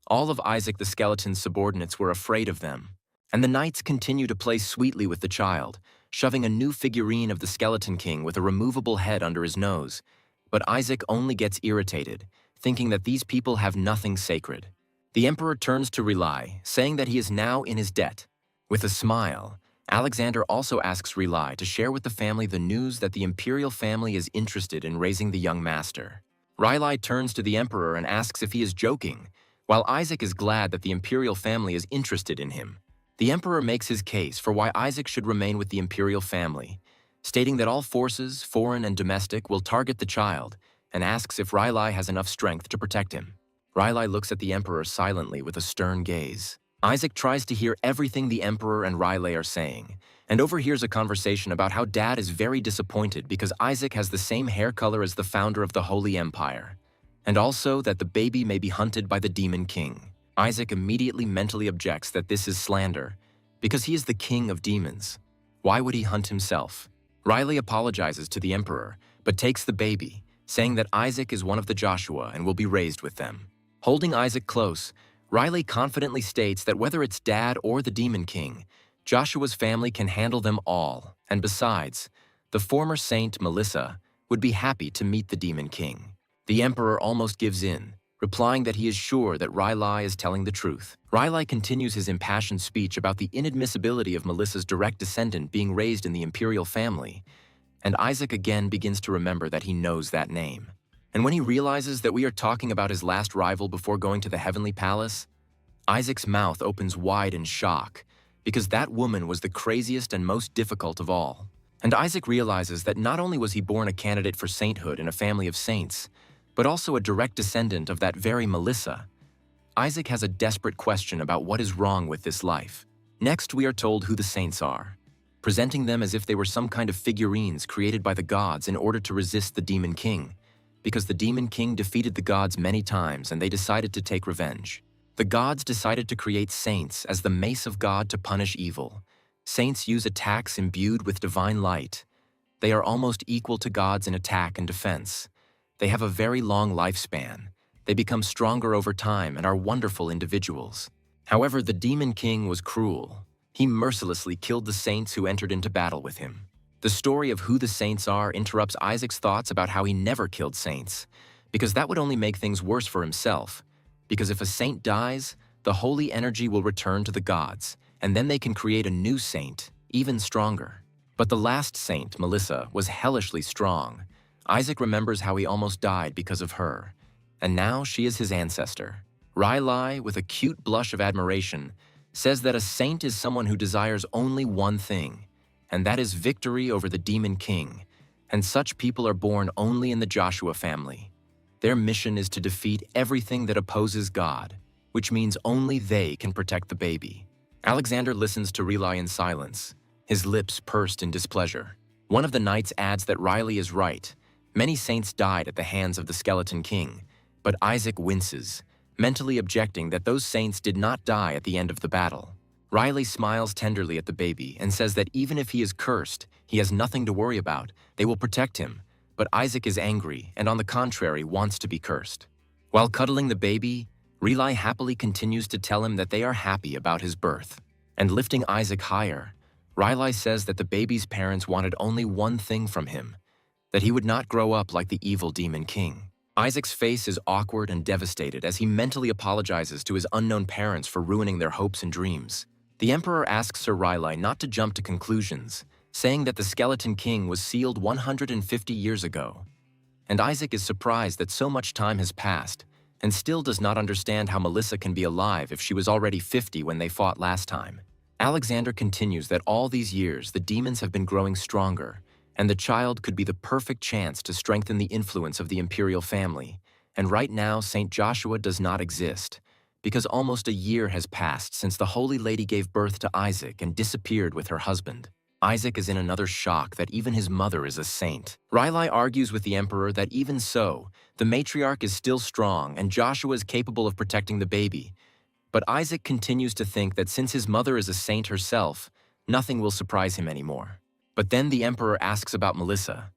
Speaker 1: All of Isaac the skeleton's subordinates were afraid of them. And the knights continue to play sweetly with the child, shoving a new figurine of the Skeleton King with a removable head under his nose. But Isaac only gets irritated, thinking that these people have nothing sacred. The emperor turns to Riley, saying that he is now in his debt. With a smile, Alexander also asks Riley to share with the family the news that the imperial family is interested in raising the young master. Riley turns to the emperor and asks if he is joking, while Isaac is glad that the imperial family is interested in him. The emperor makes his case for why Isaac should remain with the imperial family, stating that all forces, foreign and domestic, will target the child, and asks if Riley has enough strength to protect him. Riley looks at the emperor silently with a stern gaze. Isaac tries to hear everything the emperor and Riley are saying, and overhears a conversation about how Dad is very disappointed because Isaac has the same hair color as the founder of the Holy Empire, and also that the baby may be hunted by the Demon King. Isaac immediately mentally objects that this is slander, because he is the king of demons. Why would he hunt himself? Riley apologizes to the emperor, but takes the baby, saying that Isaac is one of the Joshua and will be raised with them. Holding Isaac close, Riley confidently states that whether it's Dad or the Demon King, Joshua's family can handle them all, and besides, the former saint, Melissa, would be happy to meet the Demon King. The emperor almost gives in, replying that he is sure that Riley is telling the truth. Riley continues his impassioned speech about the inadmissibility of Melissa's direct descendant being raised in the imperial family, and Isaac again begins to remember that he knows that name. And when he realizes that we are talking about his last rival before going to the heavenly palace, Isaac's mouth opens wide in shock, because that woman was the craziest and most difficult of all. And Isaac realizes that not only was he born a candidate for sainthood in a family of saints, but also a direct descendant of that very Melissa. Isaac has a desperate question about what is wrong with this life. Next, we are told who the saints are, presenting them as if they were some kind of figurines created by the gods in order to resist the Demon King, because the Demon King defeated the gods many times and they decided to take revenge. The gods decided to create saints as the mace of God to punish evil. Saints use attacks imbued with divine light. They are almost equal to gods in attack and defense. They have a very long lifespan. They become stronger over time and are wonderful individuals. However, the Demon King was cruel. He mercilessly killed the saints who entered into battle with him. The story of who the saints are interrupts Isaac's thoughts about how he never killed saints, because that would only make things worse for himself. Because if a saint dies, the holy energy will return to the gods, and then they can create a new saint, even stronger. But the last saint, Melissa, was hellishly strong. Isaac remembers how he almost died because of her, and now she is his ancestor. Riley, with a cute blush of admiration, says that a saint is someone who desires only one thing, and that is victory over the Demon King, and such people are born only in the Joshua family. Their mission is to defeat everything that opposes God, which means only they can protect the baby. Alexander listens to Riley in silence, his lips pursed in displeasure. One of the knights adds that Riley is right. Many saints died at the hands of the Skeleton King, but Isaac winces, mentally objecting that those saints did not die at the end of the battle. Riley smiles tenderly at the baby and says that even if he is cursed, he has nothing to worry about. They will protect him, but Isaac is angry and on the contrary wants to be cursed. While cuddling the baby, Riley happily continues to tell him that they are happy about his birth. And lifting Isaac higher, Riley says that the baby's parents wanted only one thing from him, that he would not grow up like the evil Demon King. Isaac's face is awkward and devastated as he mentally apologizes to his unknown parents for ruining their hopes and dreams. The Emperor asks Sir Riley not to jump to conclusions, saying that the Skeleton King was sealed 150 years ago. And Isaac is surprised that so much time has passed, and still does not understand how Melissa can be alive if she was already 50 when they fought last time. Alexander continues that all these years the demons have been growing stronger, and the child could be the perfect chance to strengthen the influence of the imperial family. And right now, Saint Joshua does not exist, because almost a year has passed since the Holy Lady gave birth to Isaac and disappeared with her husband. Isaac is in another shock that even his mother is a saint. Riley argues with the Emperor that even so, the matriarch is still strong and Joshua is capable of protecting the baby. But Isaac continues to think that since his mother is a saint herself, nothing will surprise him anymore. But then the Emperor asks about Melissa.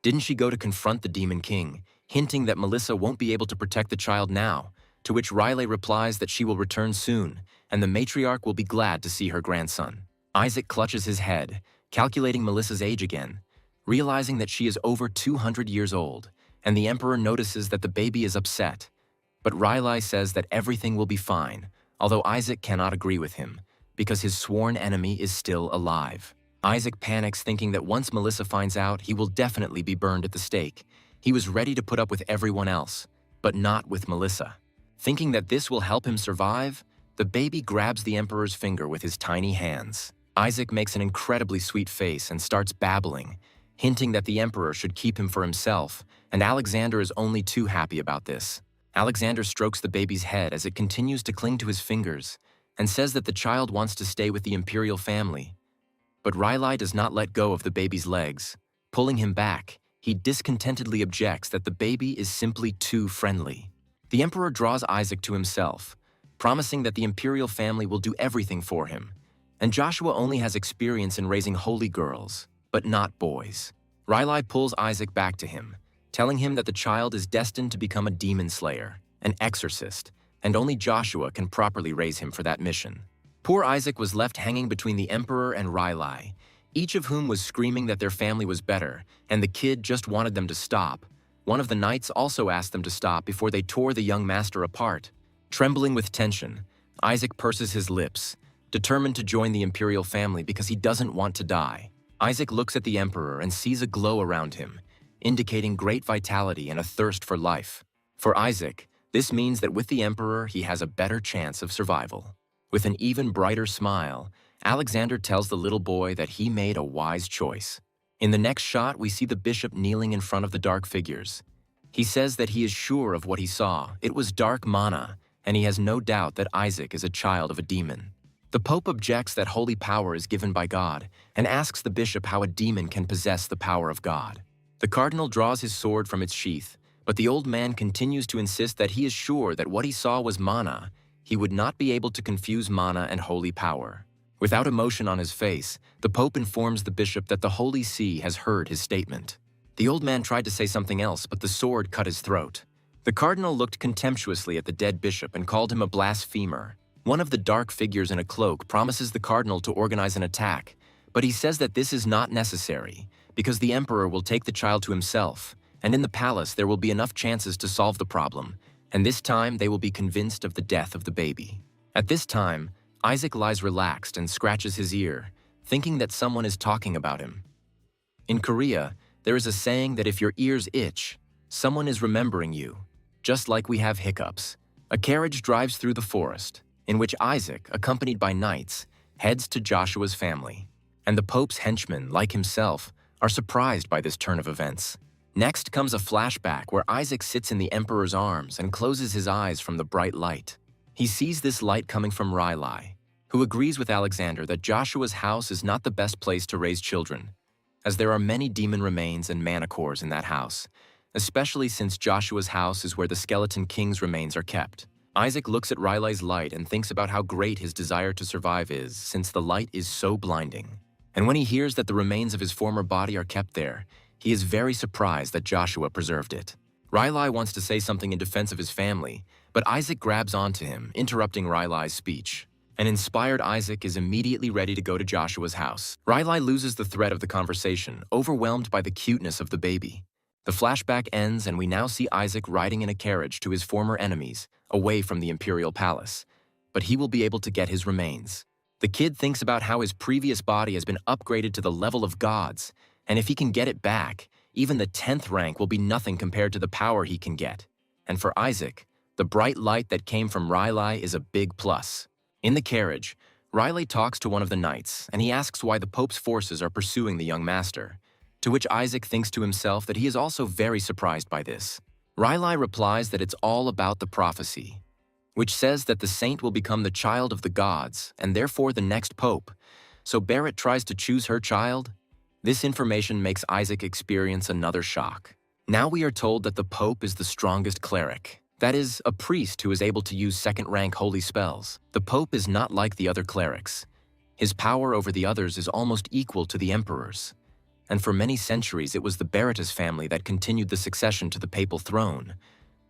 Speaker 1: Didn't she go to confront the Demon King, hinting that Melissa won't be able to protect the child now, to which Riley replies that she will return soon, and the matriarch will be glad to see her grandson. Isaac clutches his head, calculating Melissa's age again, realizing that she is over 200 years old, and the Emperor notices that the baby is upset. But Riley says that everything will be fine, although Isaac cannot agree with him, because his sworn enemy is still alive. Isaac panics, thinking that once Melissa finds out, he will definitely be burned at the stake. He was ready to put up with everyone else, but not with Melissa. Thinking that this will help him survive, the baby grabs the Emperor's finger with his tiny hands. Isaac makes an incredibly sweet face and starts babbling, hinting that the Emperor should keep him for himself, and Alexander is only too happy about this. Alexander strokes the baby's head as it continues to cling to his fingers, and says that the child wants to stay with the imperial family. But Riley does not let go of the baby's legs. Pulling him back, he discontentedly objects that the baby is simply too friendly. The Emperor draws Isaac to himself, promising that the imperial family will do everything for him, and Joshua only has experience in raising holy girls, but not boys. Riley pulls Isaac back to him, telling him that the child is destined to become a demon slayer, an exorcist, and only Joshua can properly raise him for that mission. Poor Isaac was left hanging between the Emperor and Riley, each of whom was screaming that their family was better, and the kid just wanted them to stop. One of the knights also asked them to stop before they tore the young master apart. Trembling with tension, Isaac purses his lips, determined to join the imperial family because he doesn't want to die. Isaac looks at the Emperor and sees a glow around him, indicating great vitality and a thirst for life. For Isaac, this means that with the Emperor, he has a better chance of survival. With an even brighter smile, Alexander tells the little boy that he made a wise choice. In the next shot, we see the bishop kneeling in front of the dark figures. He says that he is sure of what he saw. It was dark mana, and he has no doubt that Isaac is a child of a demon. The Pope objects that holy power is given by God and asks the bishop how a demon can possess the power of God. The cardinal draws his sword from its sheath, but the old man continues to insist that he is sure that what he saw was mana. He would not be able to confuse mana and holy power. Without emotion on his face, the Pope informs the bishop that the Holy See has heard his statement. The old man tried to say something else, but the sword cut his throat. The cardinal looked contemptuously at the dead bishop and called him a blasphemer. One of the dark figures in a cloak promises the cardinal to organize an attack, but he says that this is not necessary, because the Emperor will take the child to himself, and in the palace there will be enough chances to solve the problem, and this time they will be convinced of the death of the baby. At this time, Isaac lies relaxed and scratches his ear, thinking that someone is talking about him. In Korea, there is a saying that if your ears itch, someone is remembering you, just like we have hiccups. A carriage drives through the forest, in which Isaac, accompanied by knights, heads to Joshua's family, and the Pope's henchmen, like himself, are surprised by this turn of events. Next comes a flashback where Isaac sits in the Emperor's arms and closes his eyes from the bright light. He sees this light coming from Riley, who agrees with Alexander that Joshua's house is not the best place to raise children, as there are many demon remains and manacores in that house, especially since Joshua's house is where the Skeleton King's remains are kept. Isaac looks at Riley's light and thinks about how great his desire to survive is, since the light is so blinding. And when he hears that the remains of his former body are kept there, he is very surprised that Joshua preserved it. Riley wants to say something in defense of his family, but Isaac grabs onto him, interrupting Riley's speech. An inspired Isaac is immediately ready to go to Joshua's house. Riley loses the thread of the conversation, overwhelmed by the cuteness of the baby. The flashback ends and we now see Isaac riding in a carriage to his former enemies, away from the Imperial Palace. But he will be able to get his remains. The kid thinks about how his previous body has been upgraded to the level of gods, and if he can get it back, even the 10th rank will be nothing compared to the power he can get. And for Isaac, the bright light that came from Relic is a big plus. In the carriage, Relic talks to one of the knights, and he asks why the Pope's forces are pursuing the young master, to which Isaac thinks to himself that he is also very surprised by this. Relic replies that it's all about the prophecy, which says that the saint will become the child of the gods and therefore the next pope. So Barrett tries to choose her child. This information makes Isaac experience another shock. Now we are told that the pope is the strongest cleric. That is, a priest who is able to use second-rank holy spells. The pope is not like the other clerics. His power over the others is almost equal to the emperor's. And for many centuries it was the Barrettas family that continued the succession to the papal throne.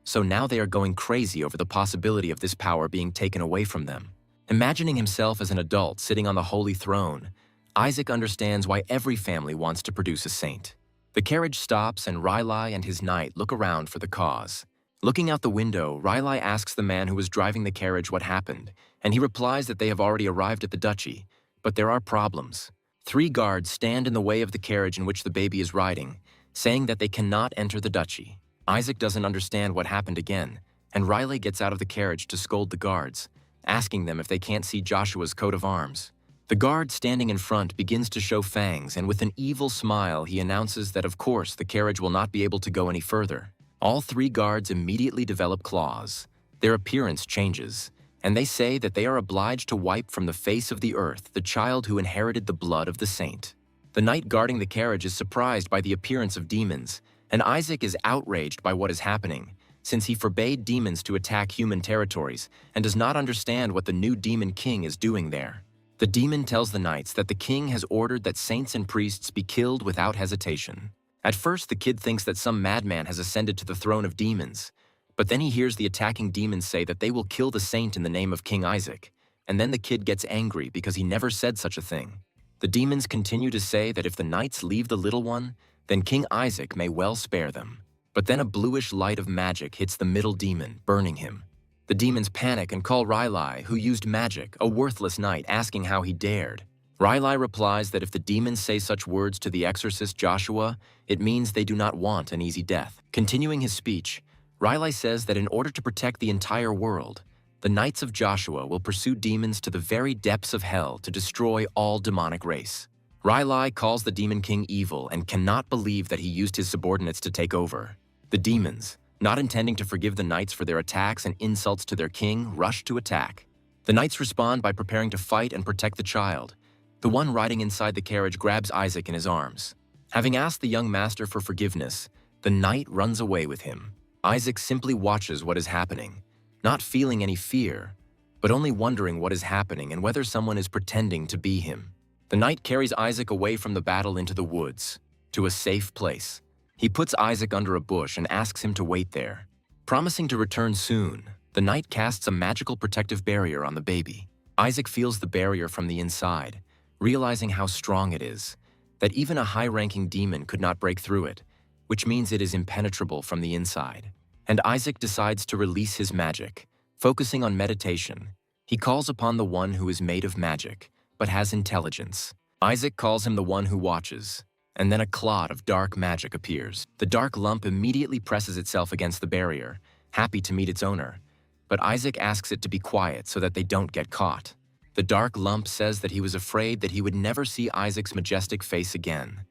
Speaker 1: So now they are going crazy over the possibility of this power being taken away from them. Imagining himself as an adult sitting on the holy throne, Isaac understands why every family wants to produce a saint. The carriage stops and Relic and his knight look around for the cause. Looking out the window, Relic asks the man who was driving the carriage what happened, and he replies that they have already arrived at the duchy, but there are problems. 3 guards stand in the way of the carriage in which the baby is riding, saying that they cannot enter the duchy. Isaac doesn't understand what happened again, and Relic gets out of the carriage to scold the guards, asking them if they can't see Joshua's coat of arms. The guard standing in front begins to show fangs, and with an evil smile he announces that of course the carriage will not be able to go any further. All 3 guards immediately develop claws. Their appearance changes, and they say that they are obliged to wipe from the face of the earth the child who inherited the blood of the saint. The knight guarding the carriage is surprised by the appearance of demons, and Isaac is outraged by what is happening, since he forbade demons to attack human territories and does not understand what the new demon king is doing there. The demon tells the knights that the king has ordered that saints and priests be killed without hesitation. At first, the kid thinks that some madman has ascended to the throne of demons, but then he hears the attacking demons say that they will kill the saint in the name of King Isaac, and then the kid gets angry because he never said such a thing. The demons continue to say that if the knights leave the little one, then King Isaac may well spare them. But then a bluish light of magic hits the middle demon, burning him. The demons panic and call Relic, who used magic, a worthless knight, asking how he dared. Relic replies that if the demons say such words to the exorcist Joshua, it means they do not want an easy death. Continuing his speech, Relic says that in order to protect the entire world, the Knights of Joshua will pursue demons to the very depths of hell to destroy all demonic race. Relic calls the Demon King evil and cannot believe that he used his subordinates to take over. The demons, not intending to forgive the knights for their attacks and insults to their king, rush to attack. The knights respond by preparing to fight and protect the child. The one riding inside the carriage grabs Isaac in his arms. Having asked the young master for forgiveness, the knight runs away with him. Isaac simply watches what is happening, not feeling any fear, but only wondering what is happening and whether someone is pretending to be him. The knight carries Isaac away from the battle into the woods, to a safe place. He puts Isaac under a bush and asks him to wait there. Promising to return soon, the knight casts a magical protective barrier on the baby. Isaac feels the barrier from the inside, realizing how strong it is, that even a high-ranking demon could not break through it, which means it is impenetrable from the inside. And Isaac decides to release his magic. Focusing on meditation, he calls upon the one who is made of magic, but has intelligence. Isaac calls him the one who watches, and then a clot of dark magic appears. The dark lump immediately presses itself against the barrier, happy to meet its owner, but Isaac asks it to be quiet so that they don't get caught. The dark lump says that he was afraid that he would never see Isaac's majestic face again,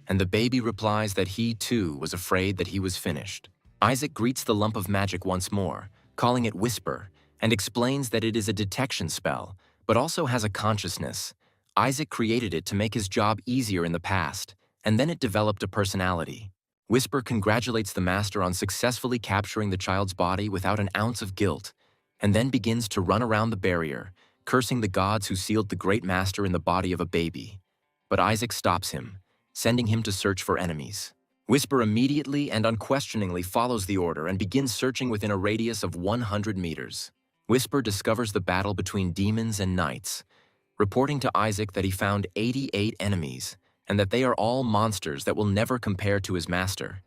Speaker 1: and the baby replies that he too was afraid that he was finished. Isaac greets the lump of magic once more, calling it Whisper, and explains that it is a detection spell, but also has a consciousness. Isaac created it to make his job easier in the past, and then it developed a personality. Whisper congratulates the master on successfully capturing the child's body without an ounce of guilt, and then begins to run around the barrier, cursing the gods who sealed the great master in the body of a baby. But Isaac stops him, sending him to search for enemies. Whisper immediately and unquestioningly follows the order and begins searching within a radius of 100 meters. Whisper discovers the battle between demons and knights, reporting to Isaac that he found 88 enemies and that they are all monsters that will never compare to his master.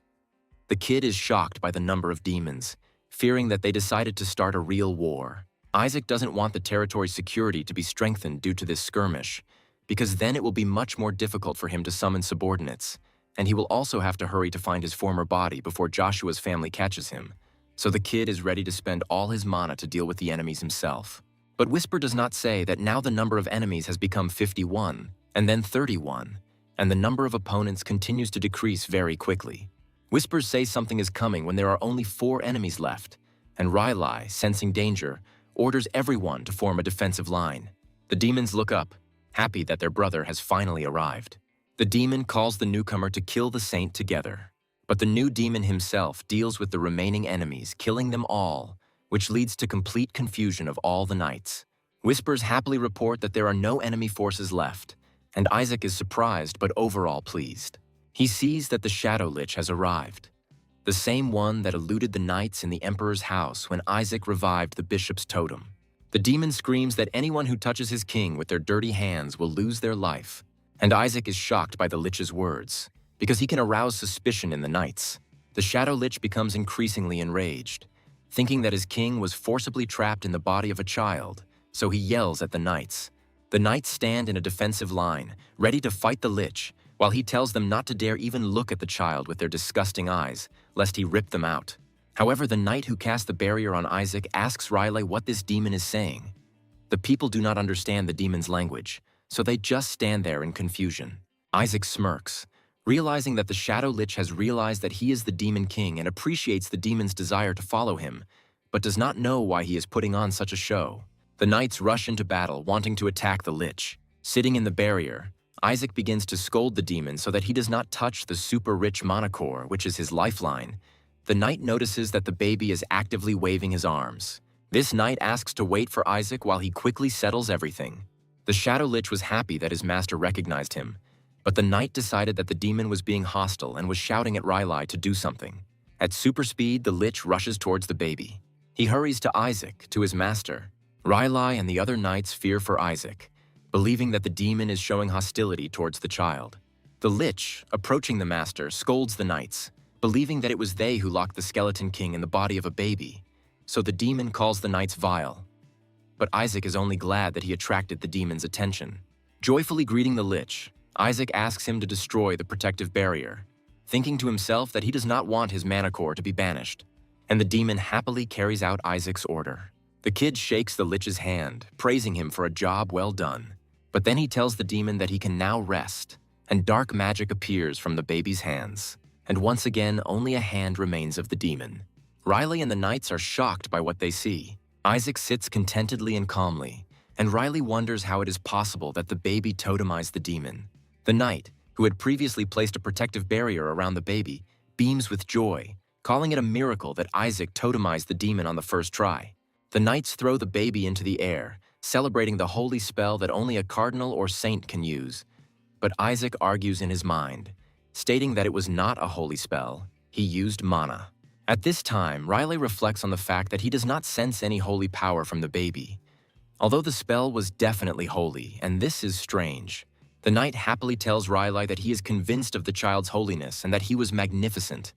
Speaker 1: The kid is shocked by the number of demons, fearing that they decided to start a real war. Isaac doesn't want the territory's security to be strengthened due to this skirmish, because then it will be much more difficult for him to summon subordinates, and he will also have to hurry to find his former body before Joshua's family catches him. So the kid is ready to spend all his mana to deal with the enemies himself. But Whisper does not say that now the number of enemies has become 51, and then 31, and the number of opponents continues to decrease very quickly. Whispers say something is coming when there are only 4 enemies left, and Relic, sensing danger, orders everyone to form a defensive line. The demons look up, happy that their brother has finally arrived. The demon calls the newcomer to kill the saint together. But the new demon himself deals with the remaining enemies, killing them all, which leads to complete confusion of all the knights. Whispers happily report that there are no enemy forces left, and Isaac is surprised but overall pleased. He sees that the Shadow Lich has arrived, the same one that eluded the knights in the Emperor's house when Isaac revived the bishop's totem. The demon screams that anyone who touches his king with their dirty hands will lose their life, and Isaac is shocked by the Lich's words, because he can arouse suspicion in the knights. The Shadow Lich becomes increasingly enraged, thinking that his king was forcibly trapped in the body of a child, so he yells at the knights. The knights stand in a defensive line, ready to fight the Lich, while he tells them not to dare even look at the child with their disgusting eyes, lest he rip them out. However, the knight who cast the barrier on Isaac asks Relic what this demon is saying. The people do not understand the demon's language, so they just stand there in confusion. Isaac smirks, realizing that the Shadow Lich has realized that he is the Demon King and appreciates the demon's desire to follow him, but does not know why he is putting on such a show. The knights rush into battle, wanting to attack the Lich. Sitting in the barrier, Isaac begins to scold the demon so that he does not touch the super-rich mana core, which is his lifeline. The knight notices that the baby is actively waving his arms. This knight asks to wait for Isaac while he quickly settles everything. The Shadow Lich was happy that his master recognized him, but the knight decided that the demon was being hostile and was shouting at Relic to do something. At super speed, the Lich rushes towards the baby. He hurries to Isaac, to his master. Relic and the other knights fear for Isaac, believing that the demon is showing hostility towards the child. The Lich, approaching the master, scolds the knights, believing that it was they who locked the Skeleton King in the body of a baby, so the demon calls the knights vile. But Isaac is only glad that he attracted the demon's attention. Joyfully greeting the Lich, Isaac asks him to destroy the protective barrier, thinking to himself that he does not want his mana core to be banished, and the demon happily carries out Isaac's order. The kid shakes the Lich's hand, praising him for a job well done. But then he tells the demon that he can now rest, and dark magic appears from the baby's hands. And once again, only a hand remains of the demon. Riley and the knights are shocked by what they see. Isaac sits contentedly and calmly, and Riley wonders how it is possible that the baby totemized the demon. The knight, who had previously placed a protective barrier around the baby, beams with joy, calling it a miracle that Isaac totemized the demon on the first try. The knights throw the baby into the air, celebrating the holy spell that only a cardinal or saint can use. But Isaac argues in his mind, stating that it was not a holy spell. He used mana. At this time, Riley reflects on the fact that he does not sense any holy power from the baby, although the spell was definitely holy, and this is strange. The knight happily tells Riley that he is convinced of the child's holiness and that he was magnificent.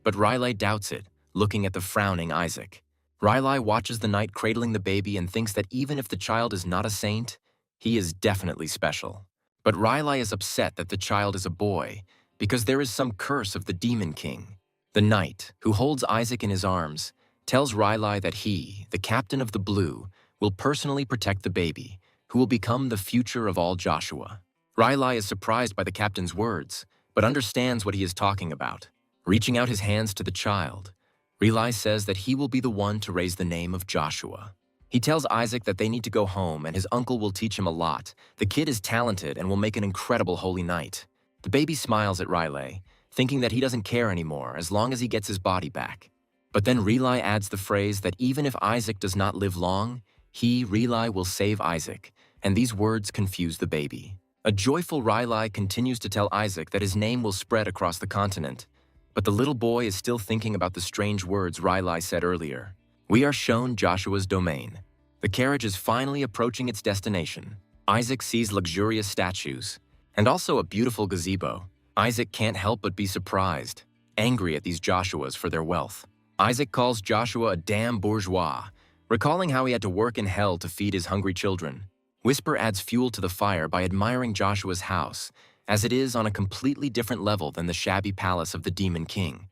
Speaker 1: But Riley doubts it, looking at the frowning Isaac. Riley watches the knight cradling the baby and thinks that even if the child is not a saint, he is definitely special. But Riley is upset that the child is a boy, because there is some curse of the Demon King. The knight, who holds Isaac in his arms, tells Riley that he, the captain of the Blue, will personally protect the baby, who will become the future of all Joshua. Riley is surprised by the captain's words, but understands what he is talking about. Reaching out his hands to the child, Riley says that he will be the one to raise the name of Joshua. He tells Isaac that they need to go home and his uncle will teach him a lot. The kid is talented and will make an incredible holy knight. The baby smiles at Riley, thinking that he doesn't care anymore as long as he gets his body back. But then Riley adds the phrase that even if Isaac does not live long, he, Riley, will save Isaac, and these words confuse the baby. A joyful Riley continues to tell Isaac that his name will spread across the continent, but the little boy is still thinking about the strange words Riley said earlier. We are shown Joshua's domain. The carriage is finally approaching its destination. Isaac sees luxurious statues, and also a beautiful gazebo. Isaac can't help but be surprised. angry at these Joshuas for their wealth. Isaac calls Joshua a damn bourgeois, recalling how he had to work in hell to feed his hungry children. Whisper adds fuel to the fire by admiring Joshua's house, as it is on a completely different level than the shabby palace of the Demon King,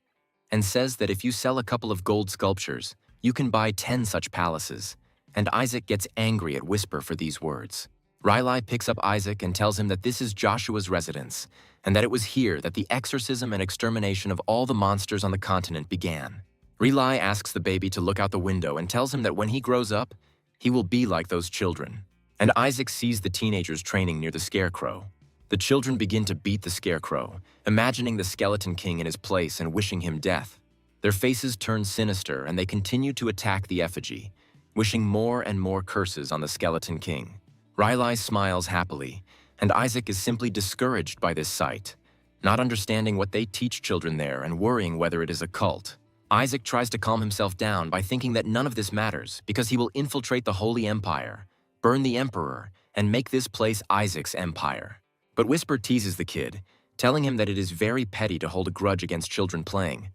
Speaker 1: and says that if you sell a couple of gold sculptures, you can buy 10 such palaces, and Isaac gets angry at Whisper for these words. Relic picks up Isaac and tells him that this is Joshua's residence, and that it was here that the exorcism and extermination of all the monsters on the continent began. Relic asks the baby to look out the window and tells him that when he grows up, he will be like those children. And Isaac sees the teenagers training near the Scarecrow. The children begin to beat the Scarecrow, imagining the Skeleton King in his place and wishing him death. Their faces turn sinister and they continue to attack the effigy, wishing more and more curses on the Skeleton King. Relic smiles happily, and Isaac is simply discouraged by this sight, not understanding what they teach children there and worrying whether it is a cult. Isaac tries to calm himself down by thinking that none of this matters because he will infiltrate the Holy Empire, burn the Emperor, and make this place Isaac's empire. But Whisper teases the kid, telling him that it is very petty to hold a grudge against children playing.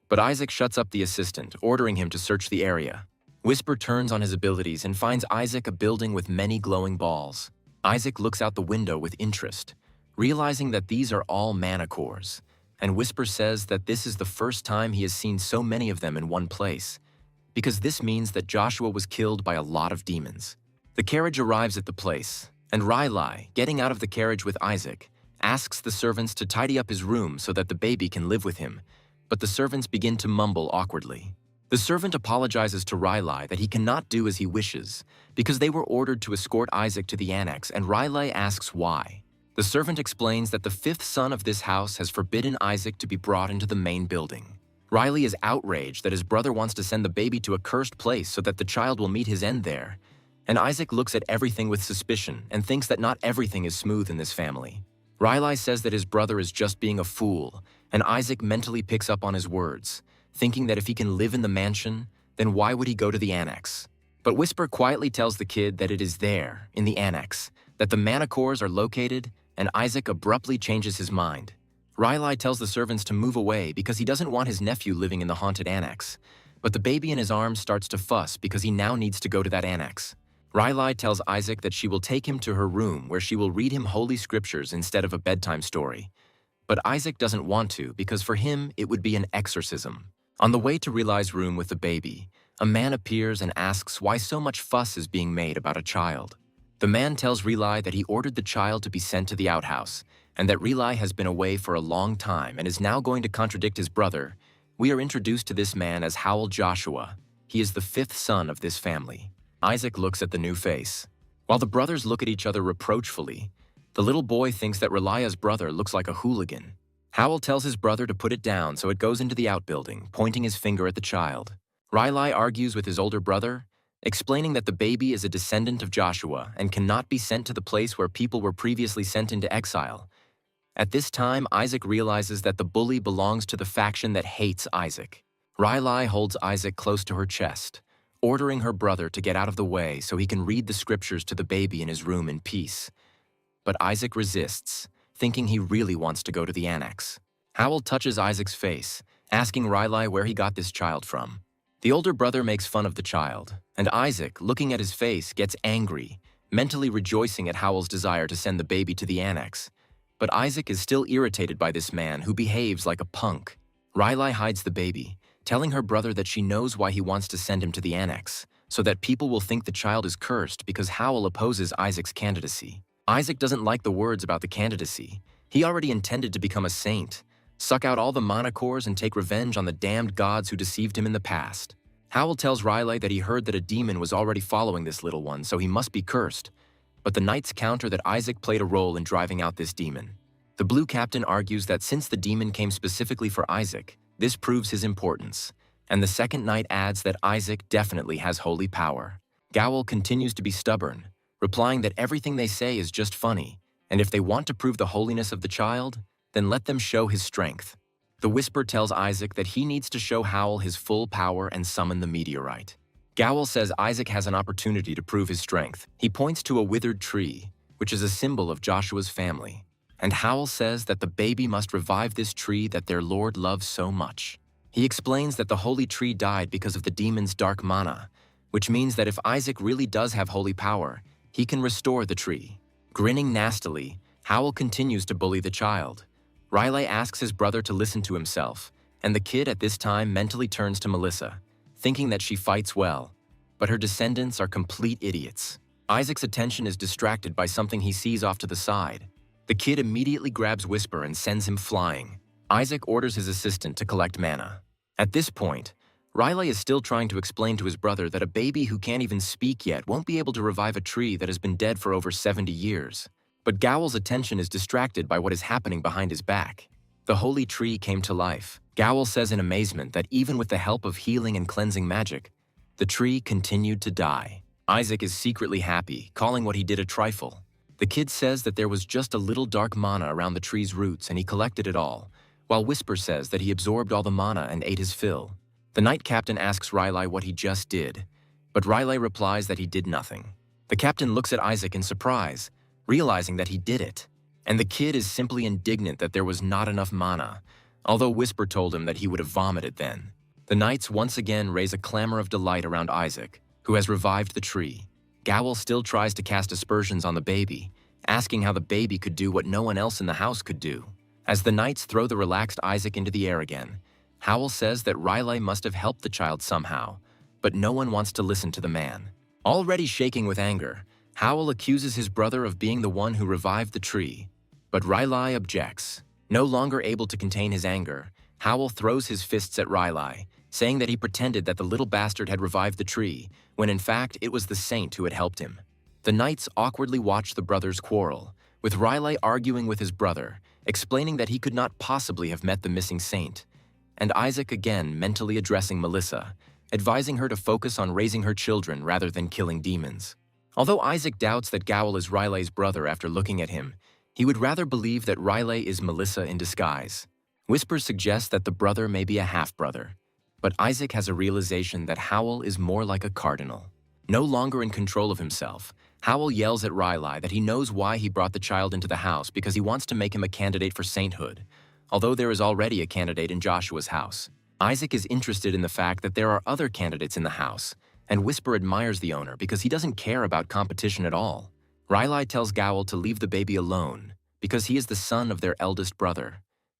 Speaker 1: But Isaac shuts up the assistant, ordering him to search the area. Whisper turns on his abilities and finds Isaac a building with many glowing balls. Isaac looks out the window with interest, realizing that these are all mana cores, and Whisper says that this is the first time he has seen so many of them in one place, because this means that Joshua was killed by a lot of demons. The carriage arrives at the place, and Relic, getting out of the carriage with Isaac, asks the servants to tidy up his room so that the baby can live with him, but the servants begin to mumble awkwardly. The servant apologizes to Relic that he cannot do as he wishes, because they were ordered to escort Isaac to the annex, and Relic asks why. The servant explains that the fifth son of this house has forbidden Isaac to be brought into the main building. Relic is outraged that his brother wants to send the baby to a cursed place so that the child will meet his end there, and Isaac looks at everything with suspicion and thinks that not everything is smooth in this family. Relic says that his brother is just being a fool, and Isaac mentally picks up on his words, thinking that if he can live in the mansion, then why would he go to the annex? But Whisper quietly tells the kid that it is there, in the annex, that the mana cores are located, and Isaac abruptly changes his mind. Relic tells the servants to move away because he doesn't want his nephew living in the haunted annex, but the baby in his arms starts to fuss because he now needs to go to that annex. Relic tells Isaac that she will take him to her room where she will read him holy scriptures instead of a bedtime story. But Isaac doesn't want to because for him it would be an exorcism. On the way to Relic's room with the baby, a man appears and asks why so much fuss is being made about a child. The man tells Relic that he ordered the child to be sent to the outhouse, and that Relic has been away for a long time and is now going to contradict his brother. We are introduced to this man as Howl Joshua. He is the fifth son of this family. Isaac looks at the new face. While the brothers look at each other reproachfully, the little boy thinks that Relia's brother looks like a hooligan. Howl tells his brother to put it down so it goes into the outbuilding, pointing his finger at the child. Relic argues with his older brother, explaining that the baby is a descendant of Joshua and cannot be sent to the place where people were previously sent into exile. At this time, Isaac realizes that the bully belongs to the faction that hates Isaac. Relic holds Isaac close to her chest, ordering her brother to get out of the way so he can read the scriptures to the baby in his room in peace. But Isaac resists, thinking he really wants to go to the annex. Howl touches Isaac's face, asking Relic where he got this child from. The older brother makes fun of the child, and Isaac, looking at his face, gets angry, mentally rejoicing at Howl's desire to send the baby to the annex. But Isaac is still irritated by this man who behaves like a punk. Relic hides the baby, telling her brother that she knows why he wants to send him to the annex, so that people will think the child is cursed because Howl opposes Isaac's candidacy. Isaac doesn't like the words about the candidacy. He already intended to become a saint, suck out all the mana cores and take revenge on the damned gods who deceived him in the past. Howl tells Relic that he heard that a demon was already following this little one, so he must be cursed. But the knights counter that Isaac played a role in driving out this demon. The blue captain argues that since the demon came specifically for Isaac, this proves his importance. And the second knight adds that Isaac definitely has holy power. Gowl continues to be stubborn, replying that everything they say is just funny, and if they want to prove the holiness of the child, then let them show his strength. The Whisper tells Isaac that he needs to show Howl his full power and summon the meteorite. Gowl says Isaac has an opportunity to prove his strength. He points to a withered tree, which is a symbol of Joshua's family. and Howl says that the baby must revive this tree that their lord loves so much. He explains that the holy tree died because of the demon's dark mana, which means that if Isaac really does have holy power, he can restore the tree. Grinning nastily, Howl continues to bully the child. Riley asks his brother to listen to himself, and the kid at this time mentally turns to Melissa, thinking that she fights well, but her descendants are complete idiots. Isaac's attention is distracted by something he sees off to the side. The kid immediately grabs Whisper and sends him flying. Isaac orders his assistant to collect mana. At this point, Riley is still trying to explain to his brother that a baby who can't even speak yet won't be able to revive a tree that has been dead for over 70 years. But Gowl's attention is distracted by what is happening behind his back. The holy tree came to life. Gowl says in amazement that even with the help of healing and cleansing magic, the tree continued to die. Isaac is secretly happy, calling what he did a trifle. The kid says that there was just a little dark mana around the tree's roots and he collected it all, while Whisper says that he absorbed all the mana and ate his fill. The Knight Captain asks Riley what he just did, but Riley replies that he did nothing. The captain looks at Isaac in surprise, realizing that he did it, and the kid is simply indignant that there was not enough mana, although Whisper told him that he would have vomited then. The knights once again raise a clamor of delight around Isaac, who has revived the tree. Gowl still tries to cast aspersions on the baby, asking how the baby could do what no one else in the house could do. As the knights throw the relaxed Isaac into the air again, Howl says that Riley must have helped the child somehow, but no one wants to listen to the man. Already shaking with anger, Howl accuses his brother of being the one who revived the tree, but Riley objects. No longer able to contain his anger, Howl throws his fists at Riley, saying that he pretended that the little bastard had revived the tree, when in fact it was the saint who had helped him. The knights awkwardly watch the brothers quarrel, with Riley arguing with his brother, explaining that he could not possibly have met the missing saint, and Isaac again mentally addressing Melissa, advising her to focus on raising her children rather than killing demons. Although Isaac doubts that Gowl is Riley's brother after looking at him, he would rather believe that Riley is Melissa in disguise. Whisper suggests that the brother may be a half-brother, but Isaac has a realization that Howl is more like a cardinal. No longer in control of himself, Howl yells at Riley that he knows why he brought the child into the house because he wants to make him a candidate for sainthood, although there is already a candidate in Joshua's house. Isaac is interested in the fact that there are other candidates in the house, and Whisper admires the owner because he doesn't care about competition at all. Riley tells Gowl to leave the baby alone because he is the son of their eldest brother,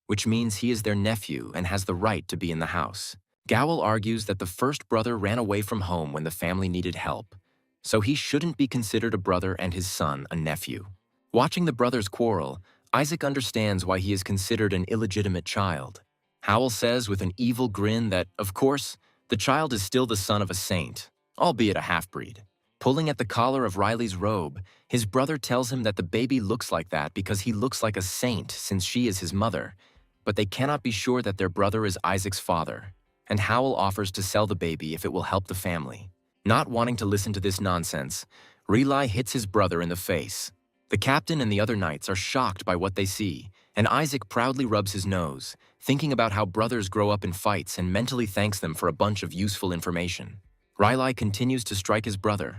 Speaker 1: which means he is their nephew and has the right to be in the house. Gowl argues that the first brother ran away from home when the family needed help, so he shouldn't be considered a brother and his son a nephew. Watching the brothers quarrel, Isaac understands why he is considered an illegitimate child. Howl says with an evil grin that, of course, the child is still the son of a saint, albeit a half-breed. Pulling at the collar of Riley's robe, his brother tells him that the baby looks like that because he looks like a saint since she is his mother, but they cannot be sure that their brother is Isaac's father, and Howl offers to sell the baby if it will help the family. Not wanting to listen to this nonsense, Riley hits his brother in the face. The captain and the other knights are shocked by what they see, and Isaac proudly rubs his nose, thinking about how brothers grow up in fights and mentally thanks them for a bunch of useful information. Riley continues to strike his brother.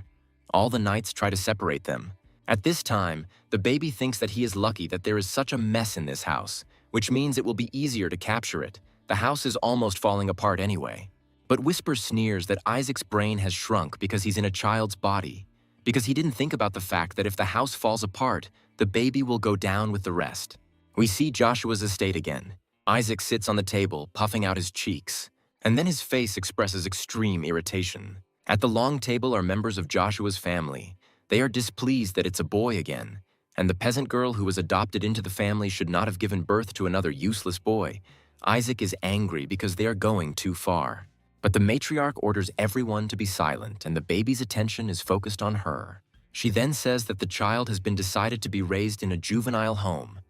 Speaker 1: All the knights try to separate them. At this time, the baby thinks that he is lucky that there is such a mess in this house, which means it will be easier to capture it. The house is almost falling apart anyway. But Whisper sneers that Isaac's brain has shrunk because he's in a child's body, because he didn't think about the fact that if the house falls apart, the baby will go down with the rest. We see Joshua's estate again. Isaac sits on the table, puffing out his cheeks, and then his face expresses extreme irritation. At the long table are members of Joshua's family. They are displeased that it's a boy again, and the peasant girl who was adopted into the family should not have given birth to another useless boy. Isaac is angry because they are going too far. But the matriarch orders everyone to be silent, and the baby's attention is focused on her. She then says that the child has been decided to be raised in a juvenile home,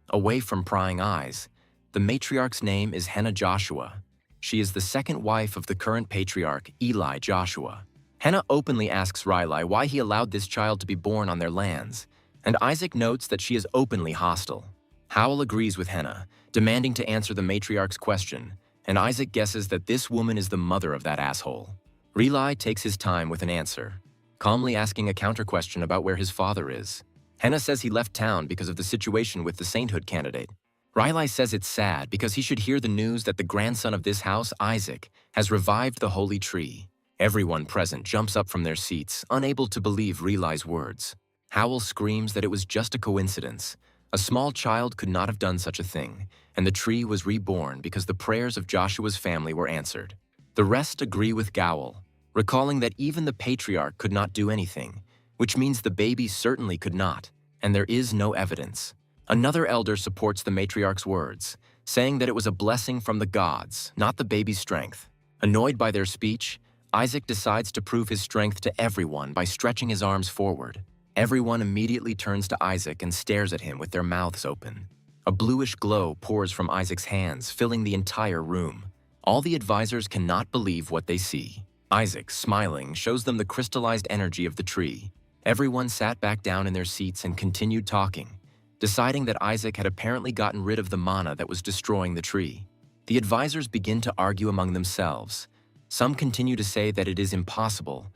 Speaker 1: away from prying eyes. The matriarch's name is Henna Joshua. She is the second wife of the current patriarch, Eli Joshua. Henna openly asks Riley why he allowed this child to be born on their lands, and Isaac notes that she is openly hostile. Howl agrees with Henna, demanding to answer the matriarch's question, and Isaac guesses that this woman is the mother of that asshole. Riley takes his time with an answer, calmly asking a counter-question about where his father is. Henna says he left town because of the situation with the sainthood candidate. Riley says it's sad because he should hear the news that the grandson of this house, Isaac, has revived the holy tree. Everyone present jumps up from their seats, unable to believe Riley's words. Howell screams that it was just a coincidence. A small child could not have done such a thing, and the tree was reborn because the prayers of Joshua's family were answered. The rest agree with Gowell, recalling that even the patriarch could not do anything, which means the baby certainly could not, and there is no evidence. Another elder supports the matriarch's words, saying that it was a blessing from the gods, not the baby's strength. Annoyed by their speech, Isaac decides to prove his strength to everyone by stretching his arms forward. Everyone immediately turns to Isaac and stares at him with their mouths open. A bluish glow pours from Isaac's hands, filling the entire room. All the advisors cannot believe what they see. Isaac, smiling, shows them the crystallized energy of the tree. Everyone sat back down in their seats and continued talking, deciding that Isaac had apparently gotten rid of the mana that was destroying the tree. The advisors begin to argue among themselves. Some continue to say that it is impossible,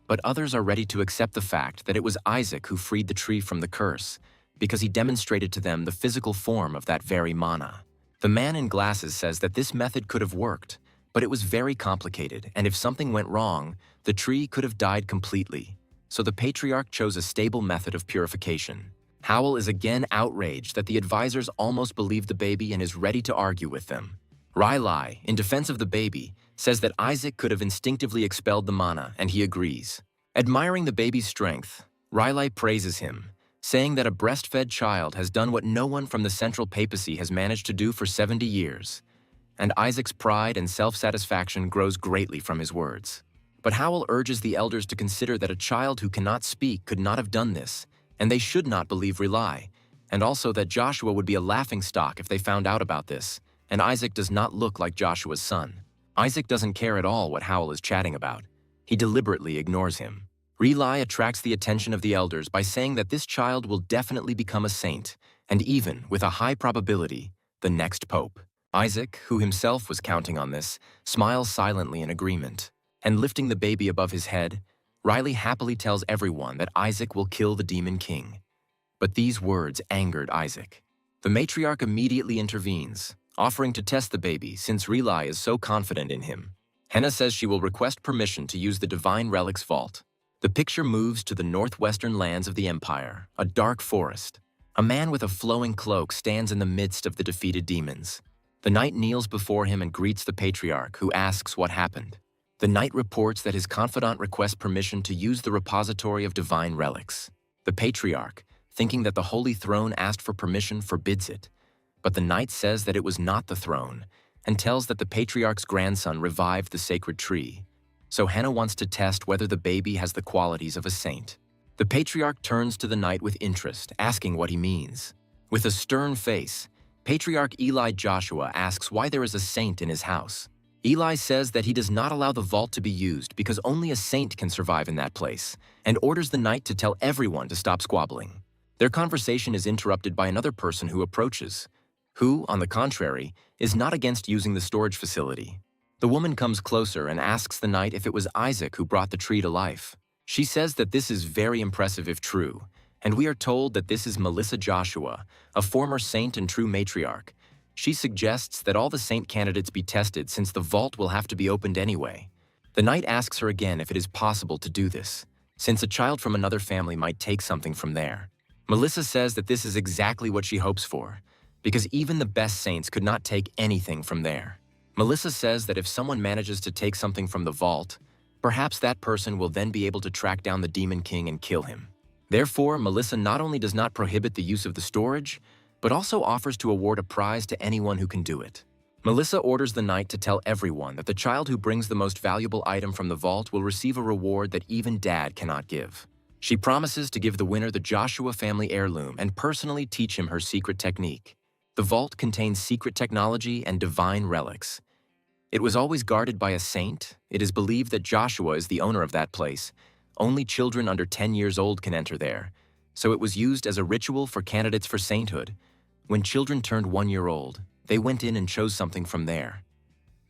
Speaker 1: but others are ready to accept the fact that it was Isaac who freed the tree from the curse, because he demonstrated to them the physical form of that very mana. The man in glasses says that this method could have worked, but it was very complicated, and if something went wrong, the tree could have died completely. So the patriarch chose a stable method of purification. Howell is again outraged that the advisors almost believe the baby and is ready to argue with them. Riley, in defense of the baby, says that Isaac could have instinctively expelled the mana, and he agrees. Admiring the baby's strength, Riley praises him, saying that a breastfed child has done what no one from the central papacy has managed to do for 70 years. And Isaac's pride and self-satisfaction grows greatly from his words. But Howell urges the elders to consider that a child who cannot speak could not have done this, and they should not believe Riley, and also that Joshua would be a laughingstock if they found out about this, and Isaac does not look like Joshua's son. Isaac doesn't care at all what Howell is chatting about. He deliberately ignores him. Riley attracts the attention of the elders by saying that this child will definitely become a saint, and even, with a high probability, the next pope. Isaac, who himself was counting on this, smiles silently in agreement. And lifting the baby above his head, Riley happily tells everyone that Isaac will kill the demon king. But these words angered Isaac. The matriarch immediately intervenes, offering to test the baby since Riley is so confident in him. Henna says she will request permission to use the divine relic's vault. The picture moves to the northwestern lands of the empire, a dark forest. A man with a flowing cloak stands in the midst of the defeated demons. The knight kneels before him and greets the patriarch, who asks what happened. The knight reports that his confidant requests permission to use the repository of divine relics. The patriarch, thinking that the Holy Throne asked for permission, forbids it. But the knight says that it was not the throne, and tells that the patriarch's grandson revived the sacred tree. So Henna wants to test whether the baby has the qualities of a saint. The patriarch turns to the knight with interest, asking what he means. With a stern face, Patriarch Eli Joshua asks why there is a saint in his house. Eli says that he does not allow the vault to be used because only a saint can survive in that place, and orders the knight to tell everyone to stop squabbling. Their conversation is interrupted by another person who approaches, who, on the contrary, is not against using the storage facility. The woman comes closer and asks the knight if it was Isaac who brought the tree to life. She says that this is very impressive if true, and we are told that this is Melissa Joshua, a former saint and true matriarch. She suggests that all the saint candidates be tested since the vault will have to be opened anyway. The knight asks her again if it is possible to do this, since a child from another family might take something from there. Melissa says that this is exactly what she hopes for, because even the best saints could not take anything from there. Melissa says that if someone manages to take something from the vault, perhaps that person will then be able to track down the Demon King and kill him. Therefore, Melissa not only does not prohibit the use of the storage, but also offers to award a prize to anyone who can do it. Melissa orders the knight to tell everyone that the child who brings the most valuable item from the vault will receive a reward that even Dad cannot give. She promises to give the winner the Joshua family heirloom and personally teach him her secret technique. The vault contains secret technology and divine relics. It was always guarded by a saint. It is believed that Joshua is the owner of that place. Only children under 10 years old can enter there, so it was used as a ritual for candidates for sainthood. When children turned 1 year old, they went in and chose something from there.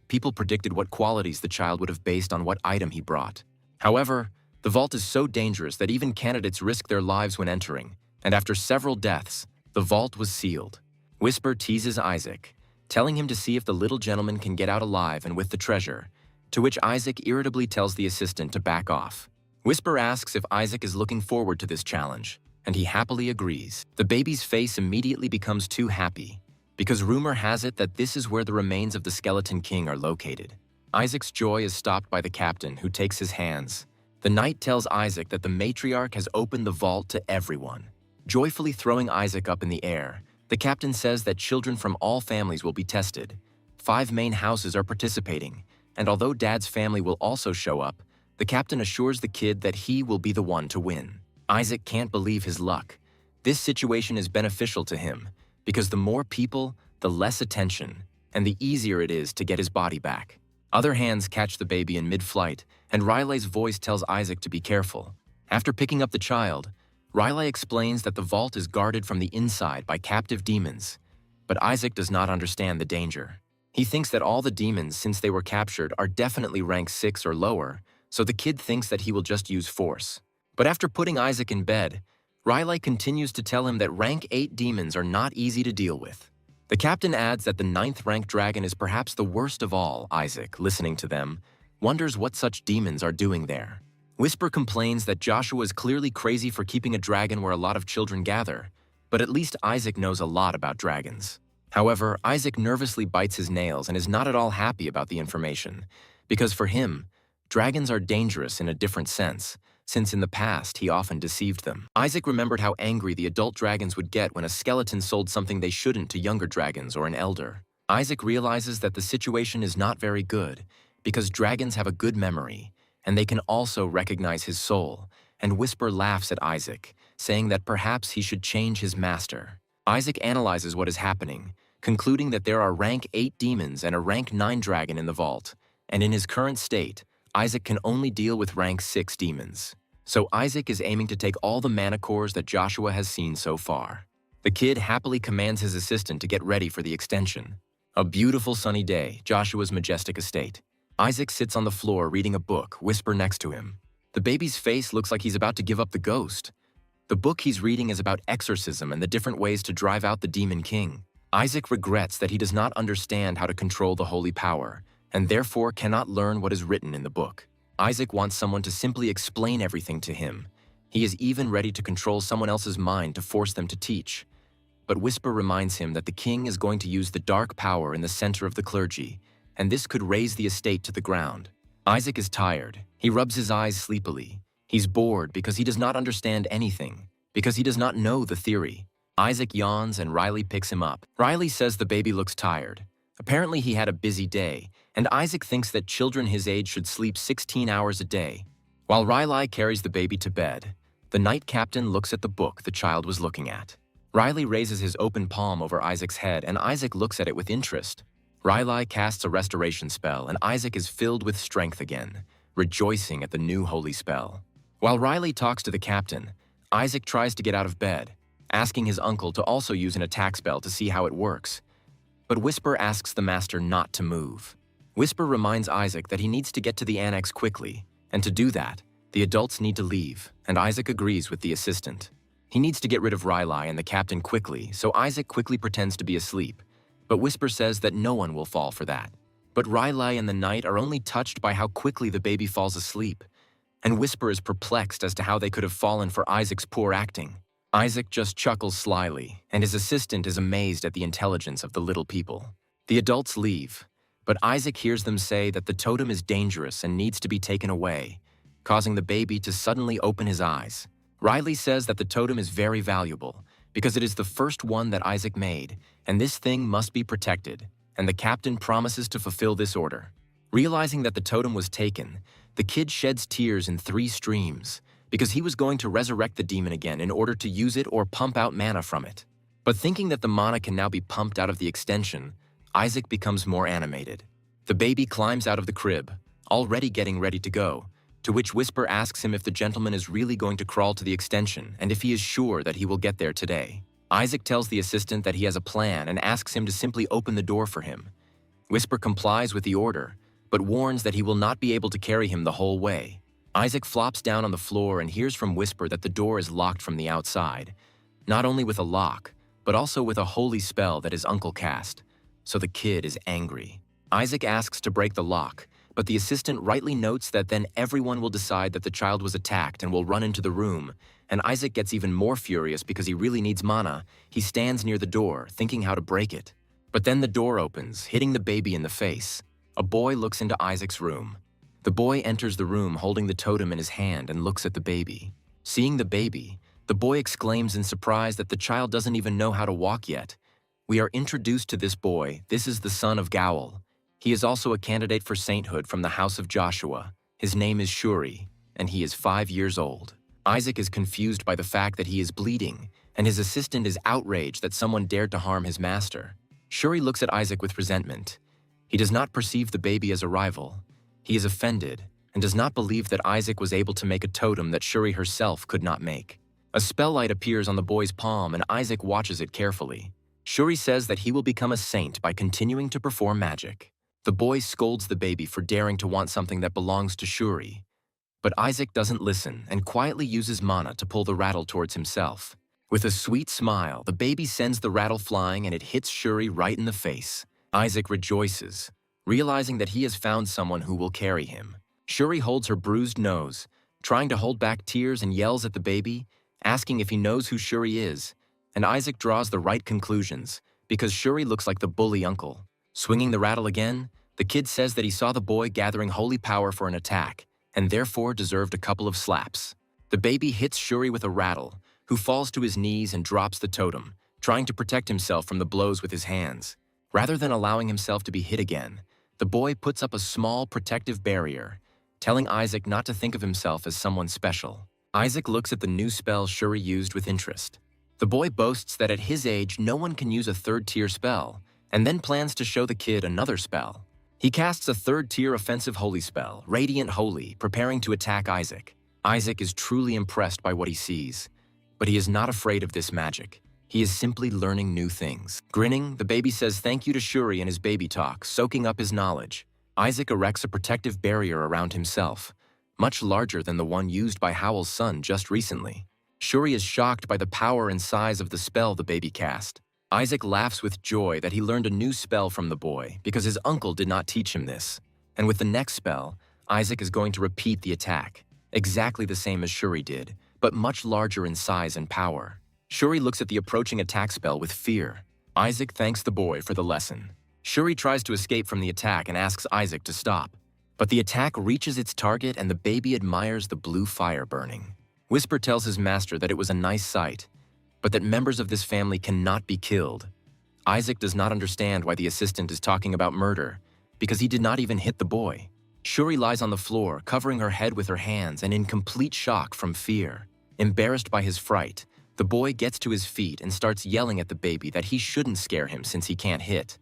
Speaker 1: People predicted what qualities the child would have based on what item he brought. However, the vault is so dangerous that even candidates risk their lives when entering, and after several deaths, the vault was sealed. Whisper teases Isaac, telling him to see if the little gentleman can get out alive and with the treasure, to which Isaac irritably tells the assistant to back off. Whisper asks if Isaac is looking forward to this challenge, and he happily agrees. The baby's face immediately becomes too happy, because rumor has it that this is where the remains of the Skeleton King are located. Isaac's joy is stopped by the captain, who takes his hands. The knight tells Isaac that the matriarch has opened the vault to everyone. Joyfully throwing Isaac up in the air, the captain says that children from all families will be tested. 5 main houses are participating, and although Dad's family will also show up, the captain assures the kid that he will be the one to win. Isaac can't believe his luck. This situation is beneficial to him, because the more people, the less attention, and the easier it is to get his body back. Other hands catch the baby in mid-flight, and Riley's voice tells Isaac to be careful. After picking up the child, Riley explains that the vault is guarded from the inside by captive demons, but Isaac does not understand the danger. He thinks that all the demons, since they were captured, are definitely rank 6 or lower, so the kid thinks that he will just use force. But after putting Isaac in bed, Riley continues to tell him that rank 8 demons are not easy to deal with. The captain adds that the 9th rank dragon is perhaps the worst of all. Isaac, listening to them, wonders what such demons are doing there. Whisper complains that Joshua is clearly crazy for keeping a dragon where a lot of children gather, but at least Isaac knows a lot about dragons. However, Isaac nervously bites his nails and is not at all happy about the information, because for him, dragons are dangerous in a different sense, since in the past he often deceived them. Isaac remembered how angry the adult dragons would get when a skeleton sold something they shouldn't to younger dragons or an elder. Isaac realizes that the situation is not very good, because dragons have a good memory, and they can also recognize his soul, and Whisper laughs at Isaac, saying that perhaps he should change his master. Isaac analyzes what is happening, concluding that there are rank 8 demons and a rank 9 dragon in the vault, and in his current state, Isaac can only deal with rank 6 demons. So Isaac is aiming to take all the mana cores that Joshua has seen so far. The kid happily commands his assistant to get ready for the extension. A beautiful sunny day, Joshua's majestic estate. Isaac sits on the floor reading a book, Whisper next to him. The baby's face looks like he's about to give up the ghost. The book he's reading is about exorcism and the different ways to drive out the demon king. Isaac regrets that he does not understand how to control the holy power, and therefore cannot learn what is written in the book. Isaac wants someone to simply explain everything to him. He is even ready to control someone else's mind to force them to teach. But Whisper reminds him that the king is going to use the dark power in the center of the clergy, and this could raise the estate to the ground. Isaac is tired. He rubs his eyes sleepily. He's bored because he does not understand anything, because he does not know the theory. Isaac yawns and Riley picks him up. Riley says the baby looks tired. Apparently he had a busy day, and Isaac thinks that children his age should sleep 16 hours a day. While Riley carries the baby to bed, the knight captain looks at the book the child was looking at. Riley raises his open palm over Isaac's head, and Isaac looks at it with interest. Riley casts a restoration spell, and Isaac is filled with strength again, rejoicing at the new holy spell. While Riley talks to the captain, Isaac tries to get out of bed, asking his uncle to also use an attack spell to see how it works. But Whisper asks the master not to move. Whisper reminds Isaac that he needs to get to the annex quickly, and to do that, the adults need to leave, and Isaac agrees with the assistant. He needs to get rid of Riley and the captain quickly, so Isaac quickly pretends to be asleep, but Whisper says that no one will fall for that. But Riley and the knight are only touched by how quickly the baby falls asleep, and Whisper is perplexed as to how they could have fallen for Isaac's poor acting. Isaac just chuckles slyly, and his assistant is amazed at the intelligence of the little people. The adults leave, but Isaac hears them say that the totem is dangerous and needs to be taken away, causing the baby to suddenly open his eyes. Riley says that the totem is very valuable, because it is the first one that Isaac made, and this thing must be protected, and the captain promises to fulfill this order. Realizing that the totem was taken, the kid sheds tears in 3 streams, because he was going to resurrect the demon again in order to use it or pump out mana from it. But thinking that the mana can now be pumped out of the extension, Isaac becomes more animated. The baby climbs out of the crib, already getting ready to go, to which Whisper asks him if the gentleman is really going to crawl to the extension and if he is sure that he will get there today. Isaac tells the assistant that he has a plan and asks him to simply open the door for him. Whisper complies with the order, but warns that he will not be able to carry him the whole way. Isaac flops down on the floor and hears from Whisper that the door is locked from the outside, not only with a lock, but also with a holy spell that his uncle cast. So the kid is angry. Isaac asks to break the lock, but the assistant rightly notes that then everyone will decide that the child was attacked and will run into the room, and Isaac gets even more furious because he really needs mana. He stands near the door, thinking how to break it. But then the door opens, hitting the baby in the face. A boy looks into Isaac's room. The boy enters the room holding the totem in his hand and looks at the baby. Seeing the baby, the boy exclaims in surprise that the child doesn't even know how to walk yet. We are introduced to this boy. This is the son of Gaul. He is also a candidate for sainthood from the house of Joshua. His name is Shuri, and he is 5 years old. Isaac is confused by the fact that he is bleeding, and his assistant is outraged that someone dared to harm his master. Shuri looks at Isaac with resentment. He does not perceive the baby as a rival. He is offended and does not believe that Isaac was able to make a totem that Shuri herself could not make. A spell light appears on the boy's palm and Isaac watches it carefully. Shuri says that he will become a saint by continuing to perform magic. The boy scolds the baby for daring to want something that belongs to Shuri. But Isaac doesn't listen and quietly uses mana to pull the rattle towards himself. With a sweet smile, the baby sends the rattle flying and it hits Shuri right in the face. Isaac rejoices, realizing that he has found someone who will carry him. Shuri holds her bruised nose, trying to hold back tears, and yells at the baby, asking if he knows who Shuri is. And Isaac draws the right conclusions, because Shuri looks like the bully uncle. Swinging the rattle again, the kid says that he saw the boy gathering holy power for an attack, and therefore deserved a couple of slaps. The baby hits Shuri with a rattle, who falls to his knees and drops the totem, trying to protect himself from the blows with his hands. Rather than allowing himself to be hit again, the boy puts up a small protective barrier, telling Isaac not to think of himself as someone special. Isaac looks at the new spell Shuri used with interest. The boy boasts that at his age no one can use a third-tier spell, and then plans to show the kid another spell. He casts a third-tier offensive holy spell, Radiant Holy, preparing to attack Isaac. Isaac is truly impressed by what he sees, but he is not afraid of this magic. He is simply learning new things. Grinning, the baby says thank you to Shuri in his baby talk, soaking up his knowledge. Isaac erects a protective barrier around himself, much larger than the one used by Howl's son just recently. Shuri is shocked by the power and size of the spell the baby cast. Isaac laughs with joy that he learned a new spell from the boy because his uncle did not teach him this. And with the next spell, Isaac is going to repeat the attack, exactly the same as Shuri did, but much larger in size and power. Shuri looks at the approaching attack spell with fear. Isaac thanks the boy for the lesson. Shuri tries to escape from the attack and asks Isaac to stop. But the attack reaches its target and the baby admires the blue fire burning. Whisper tells his master that it was a nice sight, but that members of this family cannot be killed. Isaac does not understand why the assistant is talking about murder, because he did not even hit the boy. Shuri lies on the floor, covering her head with her hands and in complete shock from fear. Embarrassed by his fright, the boy gets to his feet and starts yelling at the baby that he shouldn't scare him since he can't hit.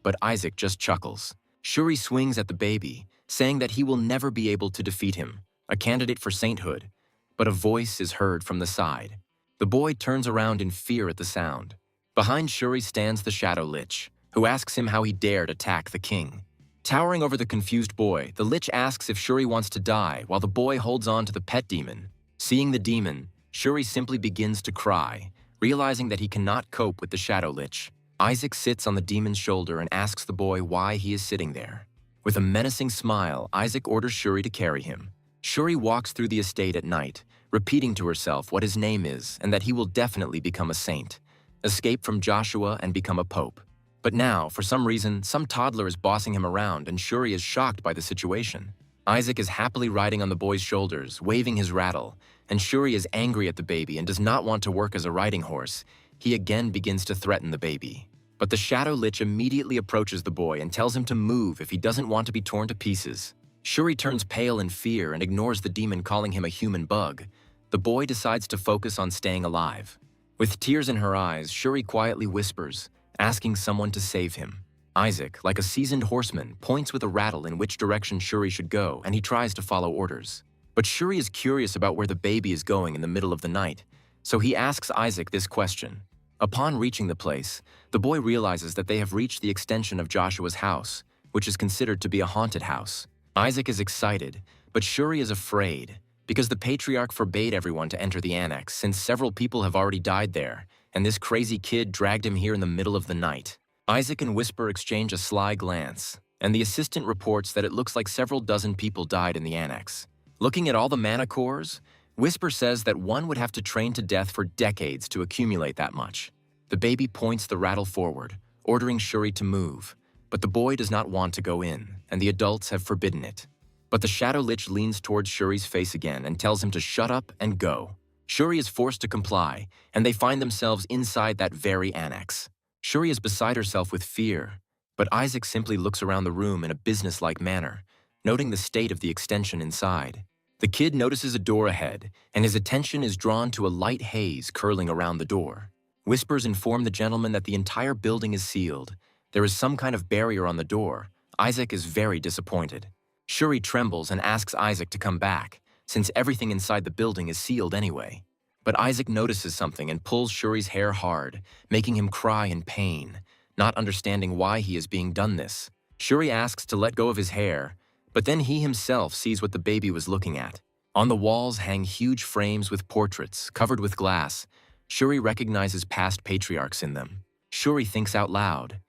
Speaker 1: But Isaac just chuckles. Shuri swings at the baby, saying that he will never be able to defeat him, a candidate for sainthood. But a voice is heard from the side. The boy turns around in fear at the sound. Behind Shuri stands the Shadow Lich, who asks him how he dared attack the king. Towering over the confused boy, the Lich asks if Shuri wants to die while the boy holds on to the pet demon. Seeing the demon, Shuri simply begins to cry, realizing that he cannot cope with the Shadow Lich. Isaac sits on the demon's shoulder and asks the boy why he is sitting there. With a menacing smile, Isaac orders Shuri to carry him. Shuri walks through the estate at night, repeating to herself what his name is and that he will definitely become a saint, escape from Joshua and become a pope. But now, for some reason, some toddler is bossing him around and Shuri is shocked by the situation. Isaac is happily riding on the boy's shoulders, waving his rattle, and Shuri is angry at the baby and does not want to work as a riding horse. He again begins to threaten the baby. But the Shadow Lich immediately approaches the boy and tells him to move if he doesn't want to be torn to pieces. Shuri turns pale in fear and ignores the demon calling him a human bug. The boy decides to focus on staying alive. With tears in her eyes, Shuri quietly whispers, asking someone to save him. Isaac, like a seasoned horseman, points with a rattle in which direction Shuri should go, and he tries to follow orders. But Shuri is curious about where the baby is going in the middle of the night, so he asks Isaac this question. Upon reaching the place, the boy realizes that they have reached the extension of Joshua's house, which is considered to be a haunted house. Isaac is excited, but Shuri is afraid, because the patriarch forbade everyone to enter the annex since several people have already died there, and this crazy kid dragged him here in the middle of the night. Isaac and Whisper exchange a sly glance, and the assistant reports that it looks like several dozen people died in the annex. Looking at all the mana cores, Whisper says that one would have to train to death for decades to accumulate that much. The baby points the rattle forward, ordering Shuri to move, but the boy does not want to go in, and the adults have forbidden it. But the Shadow Lich leans towards Shuri's face again and tells him to shut up and go. Shuri is forced to comply, and they find themselves inside that very annex. Shuri is beside herself with fear, but Isaac simply looks around the room in a businesslike manner, noting the state of the extension inside. The kid notices a door ahead, and his attention is drawn to a light haze curling around the door. Whispers inform the gentleman that the entire building is sealed. There is some kind of barrier on the door. Isaac is very disappointed. Shuri trembles and asks Isaac to come back, since everything inside the building is sealed anyway. But Isaac notices something and pulls Shuri's hair hard, making him cry in pain, not understanding why he is being done this. Shuri asks to let go of his hair, but then he himself sees what the baby was looking at. On the walls hang huge frames with portraits covered with glass. Shuri recognizes past patriarchs in them. Shuri thinks out loud,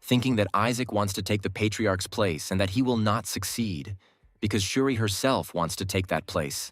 Speaker 1: thinking that Isaac wants to take the patriarch's place and that he will not succeed, because Shuri herself wants to take that place.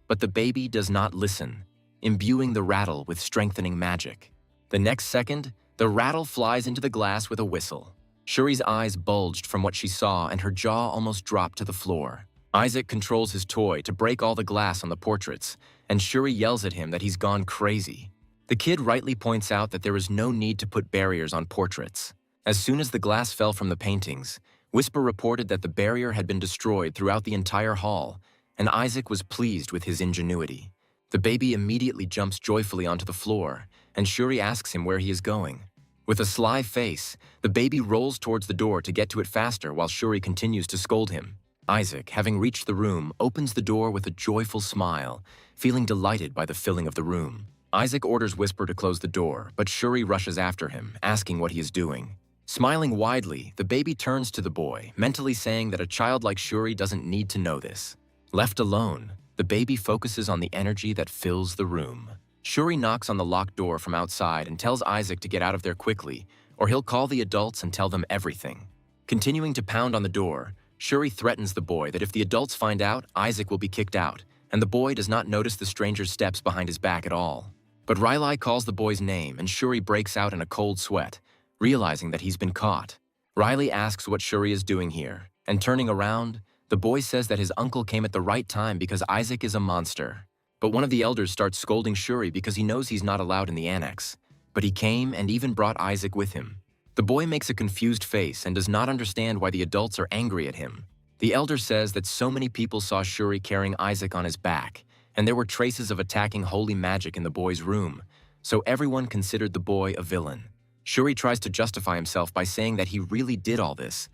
Speaker 1: But the baby does not listen, imbuing the rattle with strengthening magic. The next second, the rattle flies into the glass with a whistle. Shuri's eyes bulged from what she saw and her jaw almost dropped to the floor. Isaac controls his toy to break all the glass on the portraits, and Shuri yells at him that he's gone crazy. The kid rightly points out that there is no need to put barriers on portraits. As soon as the glass fell from the paintings, Whisper reported that the barrier had been destroyed throughout the entire hall, and Isaac was pleased with his ingenuity. The baby immediately jumps joyfully onto the floor, and Shuri asks him where he is going. With a sly face, the baby rolls towards the door to get to it faster while Shuri continues to scold him. Isaac, having reached the room, opens the door with a joyful smile, feeling delighted by the filling of the room. Isaac orders Whisper to close the door, but Shuri rushes after him, asking what he is doing. Smiling widely, the baby turns to the boy, mentally saying that a child like Shuri doesn't need to know this. Left alone, the baby focuses on the energy that fills the room. Shuri knocks on the locked door from outside and tells Isaac to get out of there quickly, or he'll call the adults and tell them everything. Continuing to pound on the door, Shuri threatens the boy that if the adults find out, Isaac will be kicked out, and the boy does not notice the stranger's steps behind his back at all. But Relic calls the boy's name, and Shuri breaks out in a cold sweat, realizing that he's been caught. Riley asks what Shuri is doing here, and turning around, the boy says that his uncle came at the right time because Isaac is a monster. But one of the elders starts scolding Shuri because he knows he's not allowed in the annex. But he came and even brought Isaac with him. The boy makes a confused face and does not understand why the adults are angry at him. The elder says that so many people saw Shuri carrying Isaac on his back, and there were traces of attacking holy magic in the boy's room, so everyone considered the boy a villain. Shuri tries to justify himself by saying that he really did all this,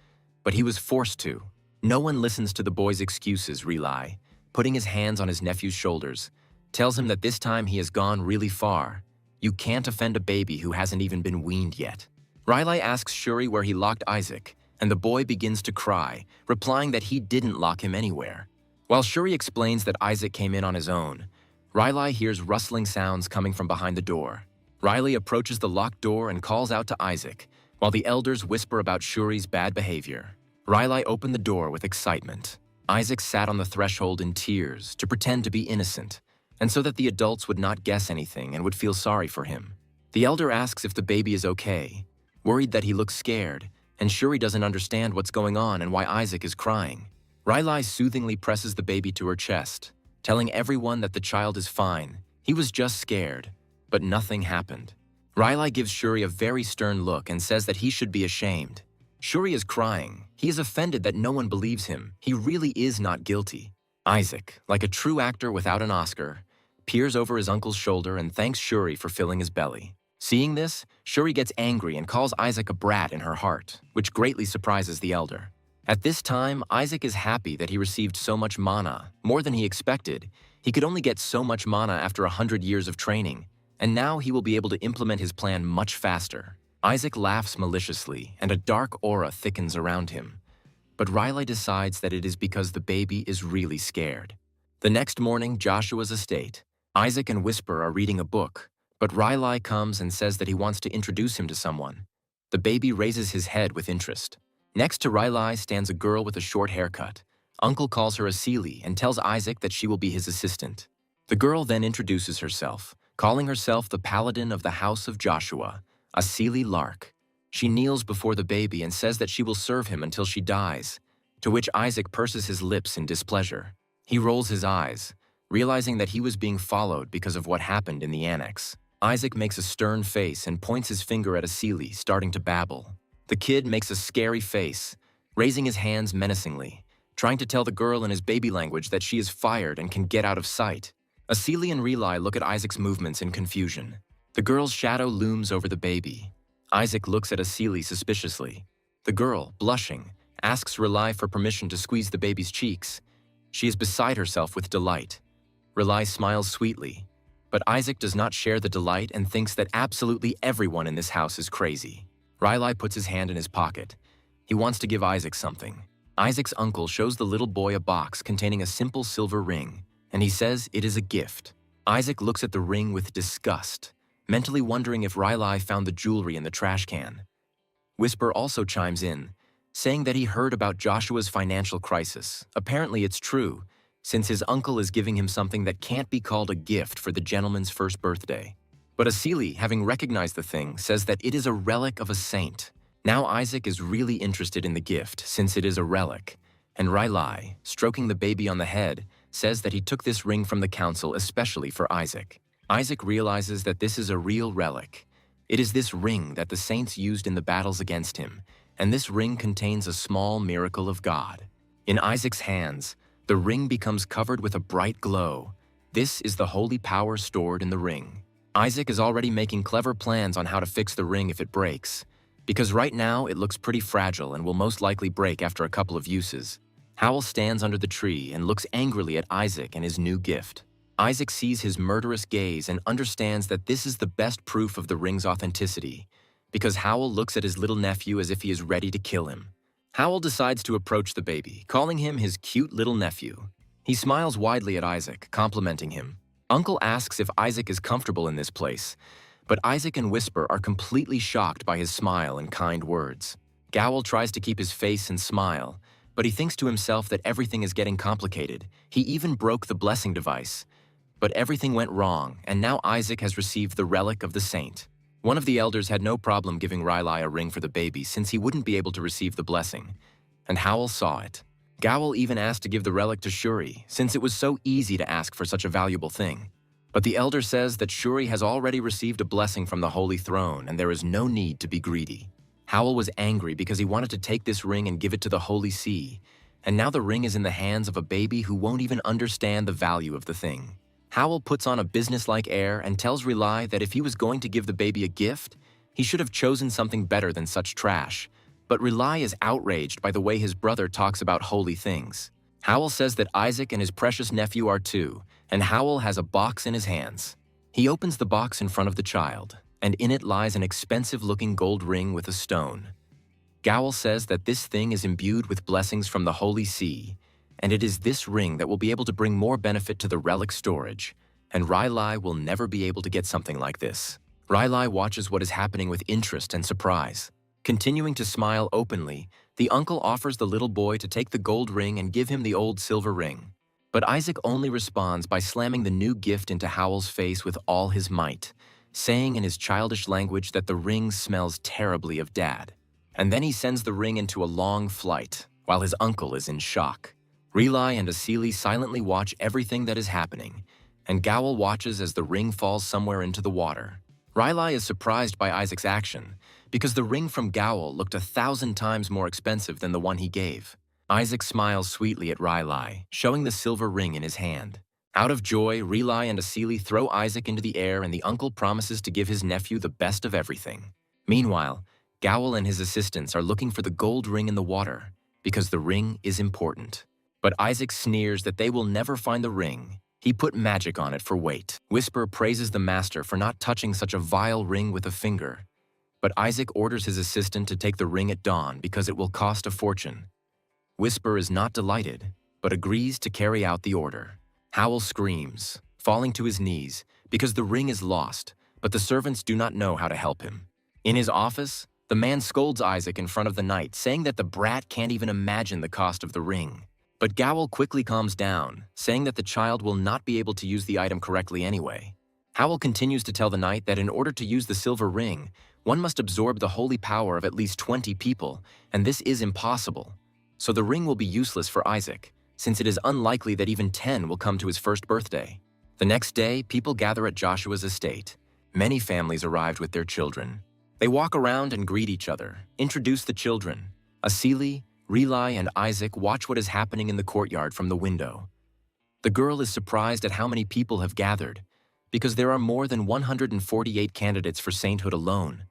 Speaker 1: but he was forced to. No one listens to the boy's excuses, Rely, putting his hands on his nephew's shoulders, tells him that this time he has gone really far. You can't offend a baby who hasn't even been weaned yet. Riley asks Shuri where he locked Isaac, and the boy begins to cry, replying that he didn't lock him anywhere. While Shuri explains that Isaac came in on his own, Riley hears rustling sounds coming from behind the door. Riley approaches the locked door and calls out to Isaac, while the elders whisper about Shuri's bad behavior. Riley opened the door with excitement. Isaac sat on the threshold in tears to pretend to be innocent, and so that the adults would not guess anything and would feel sorry for him. The elder asks if the baby is okay, worried that he looks scared, and Shuri doesn't understand what's going on and why Isaac is crying. Riley soothingly presses the baby to her chest, telling everyone that the child is fine. He was just scared, but nothing happened. Riley gives Shuri a very stern look and says that he should be ashamed. Shuri is crying. He is offended that no one believes him. He really is not guilty. Isaac, like a true actor without an Oscar, peers over his uncle's shoulder and thanks Shuri for filling his belly. Seeing this, Shuri gets angry and calls Isaac a brat in her heart, which greatly surprises the elder. At this time, Isaac is happy that he received so much mana, more than he expected. He could only get so much mana after 100 years of training, and now he will be able to implement his plan much faster. Isaac laughs maliciously, and a dark aura thickens around him. But Riley decides that it is because the baby is really scared. The next morning, Joshua's estate. Isaac and Whisper are reading a book, but Riley comes and says that he wants to introduce him to someone. The baby raises his head with interest. Next to Riley stands a girl with a short haircut. Uncle calls her a Seelie and tells Isaac that she will be his assistant. The girl then introduces herself, calling herself the paladin of the house of Joshua, a Seelie Lark. She kneels before the baby and says that she will serve him until she dies, to which Isaac purses his lips in displeasure. He rolls his eyes, realizing that he was being followed because of what happened in the annex. Isaac makes a stern face and points his finger at a Seelie, starting to babble. The kid makes a scary face, raising his hands menacingly, trying to tell the girl in his baby language that she is fired and can get out of sight. A Seelie and Relai look at Isaac's movements in confusion. The girl's shadow looms over the baby. Isaac looks at a Seelie suspiciously. The girl, blushing, asks Relai for permission to squeeze the baby's cheeks. She is beside herself with delight. Relai smiles sweetly, but Isaac does not share the delight and thinks that absolutely everyone in this house is crazy. Relai puts his hand in his pocket. He wants to give Isaac something. Isaac's uncle shows the little boy a box containing a simple silver ring, and he says it is a gift. Isaac looks at the ring with disgust, mentally wondering if Relai found the jewelry in the trash can. Whisper also chimes in, saying that he heard about Joshua's financial crisis. Apparently it's true, since his uncle is giving him something that can't be called a gift for the gentleman's first birthday. But a Seelie, having recognized the thing, says that it is a relic of a saint. Now Isaac is really interested in the gift, since it is a relic, and Relai, stroking the baby on the head, says that he took this ring from the council especially for Isaac. Isaac realizes that this is a real relic. It is this ring that the saints used in the battles against him, and this ring contains a small miracle of God. In Isaac's hands, the ring becomes covered with a bright glow. This is the holy power stored in the ring. Isaac is already making clever plans on how to fix the ring if it breaks, because right now it looks pretty fragile and will most likely break after a couple of uses. Howl stands under the tree and looks angrily at Isaac and his new gift. Isaac sees his murderous gaze and understands that this is the best proof of the ring's authenticity, because Howl looks at his little nephew as if he is ready to kill him. Howl decides to approach the baby, calling him his cute little nephew. He smiles widely at Isaac, complimenting him. Uncle asks if Isaac is comfortable in this place, but Isaac and Whisper are completely shocked by his smile and kind words. Gowl tries to keep his face and smile, but he thinks to himself that everything is getting complicated. He even broke the blessing device. But everything went wrong, and now Isaac has received the relic of the saint. One of the elders had no problem giving Relai a ring for the baby since he wouldn't be able to receive the blessing, and Howl saw it. Gowl even asked to give the relic to Shuri, since it was so easy to ask for such a valuable thing. But the elder says that Shuri has already received a blessing from the Holy Throne, and there is no need to be greedy. Howl was angry because he wanted to take this ring and give it to the Holy See, and now the ring is in the hands of a baby who won't even understand the value of the thing. Howl puts on a businesslike air and tells Relai that if he was going to give the baby a gift, he should have chosen something better than such trash. But Relai is outraged by the way his brother talks about holy things. Howl says that Isaac and his precious nephew are too, and Howl has a box in his hands. He opens the box in front of the child, and in it lies an expensive-looking gold ring with a stone. Gowl says that this thing is imbued with blessings from the Holy See, and it is this ring that will be able to bring more benefit to the relic storage, and Relai will never be able to get something like this. Relai watches what is happening with interest and surprise. Continuing to smile openly, the uncle offers the little boy to take the gold ring and give him the old silver ring. But Isaac only responds by slamming the new gift into Howl's face with all his might, saying in his childish language that the ring smells terribly of Dad. And then he sends the ring into a long flight, while his uncle is in shock. Relai and Asili silently watch everything that is happening, and Gowl watches as the ring falls somewhere into the water. Relai is surprised by Isaac's action, because the ring from Gowl looked 1,000 times more expensive than the one he gave. Isaac smiles sweetly at Relai, showing the silver ring in his hand. Out of joy, Relai and Asili throw Isaac into the air, and the uncle promises to give his nephew the best of everything. Meanwhile, Gowl and his assistants are looking for the gold ring in the water, because the ring is important. But Isaac sneers that they will never find the ring. He put magic on it for weight. Whisper praises the master for not touching such a vile ring with a finger. But Isaac orders his assistant to take the ring at dawn because it will cost a fortune. Whisper is not delighted, but agrees to carry out the order. Howell screams, falling to his knees, because the ring is lost, but the servants do not know how to help him. In his office, the man scolds Isaac in front of the knight, saying that the brat can't even imagine the cost of the ring. But Gowell quickly calms down, saying that the child will not be able to use the item correctly anyway. Howell continues to tell the knight that in order to use the silver ring, one must absorb the holy power of at least 20 people, and this is impossible. So the ring will be useless for Isaac, since it is unlikely that even 10 will come to his first birthday. The next day, people gather at Joshua's estate. Many families arrived with their children. They walk around and greet each other, introduce the children. Asili, Rely, and Isaac watch what is happening in the courtyard from the window. The girl is surprised at how many people have gathered, because there are more than 148 candidates for sainthood alone.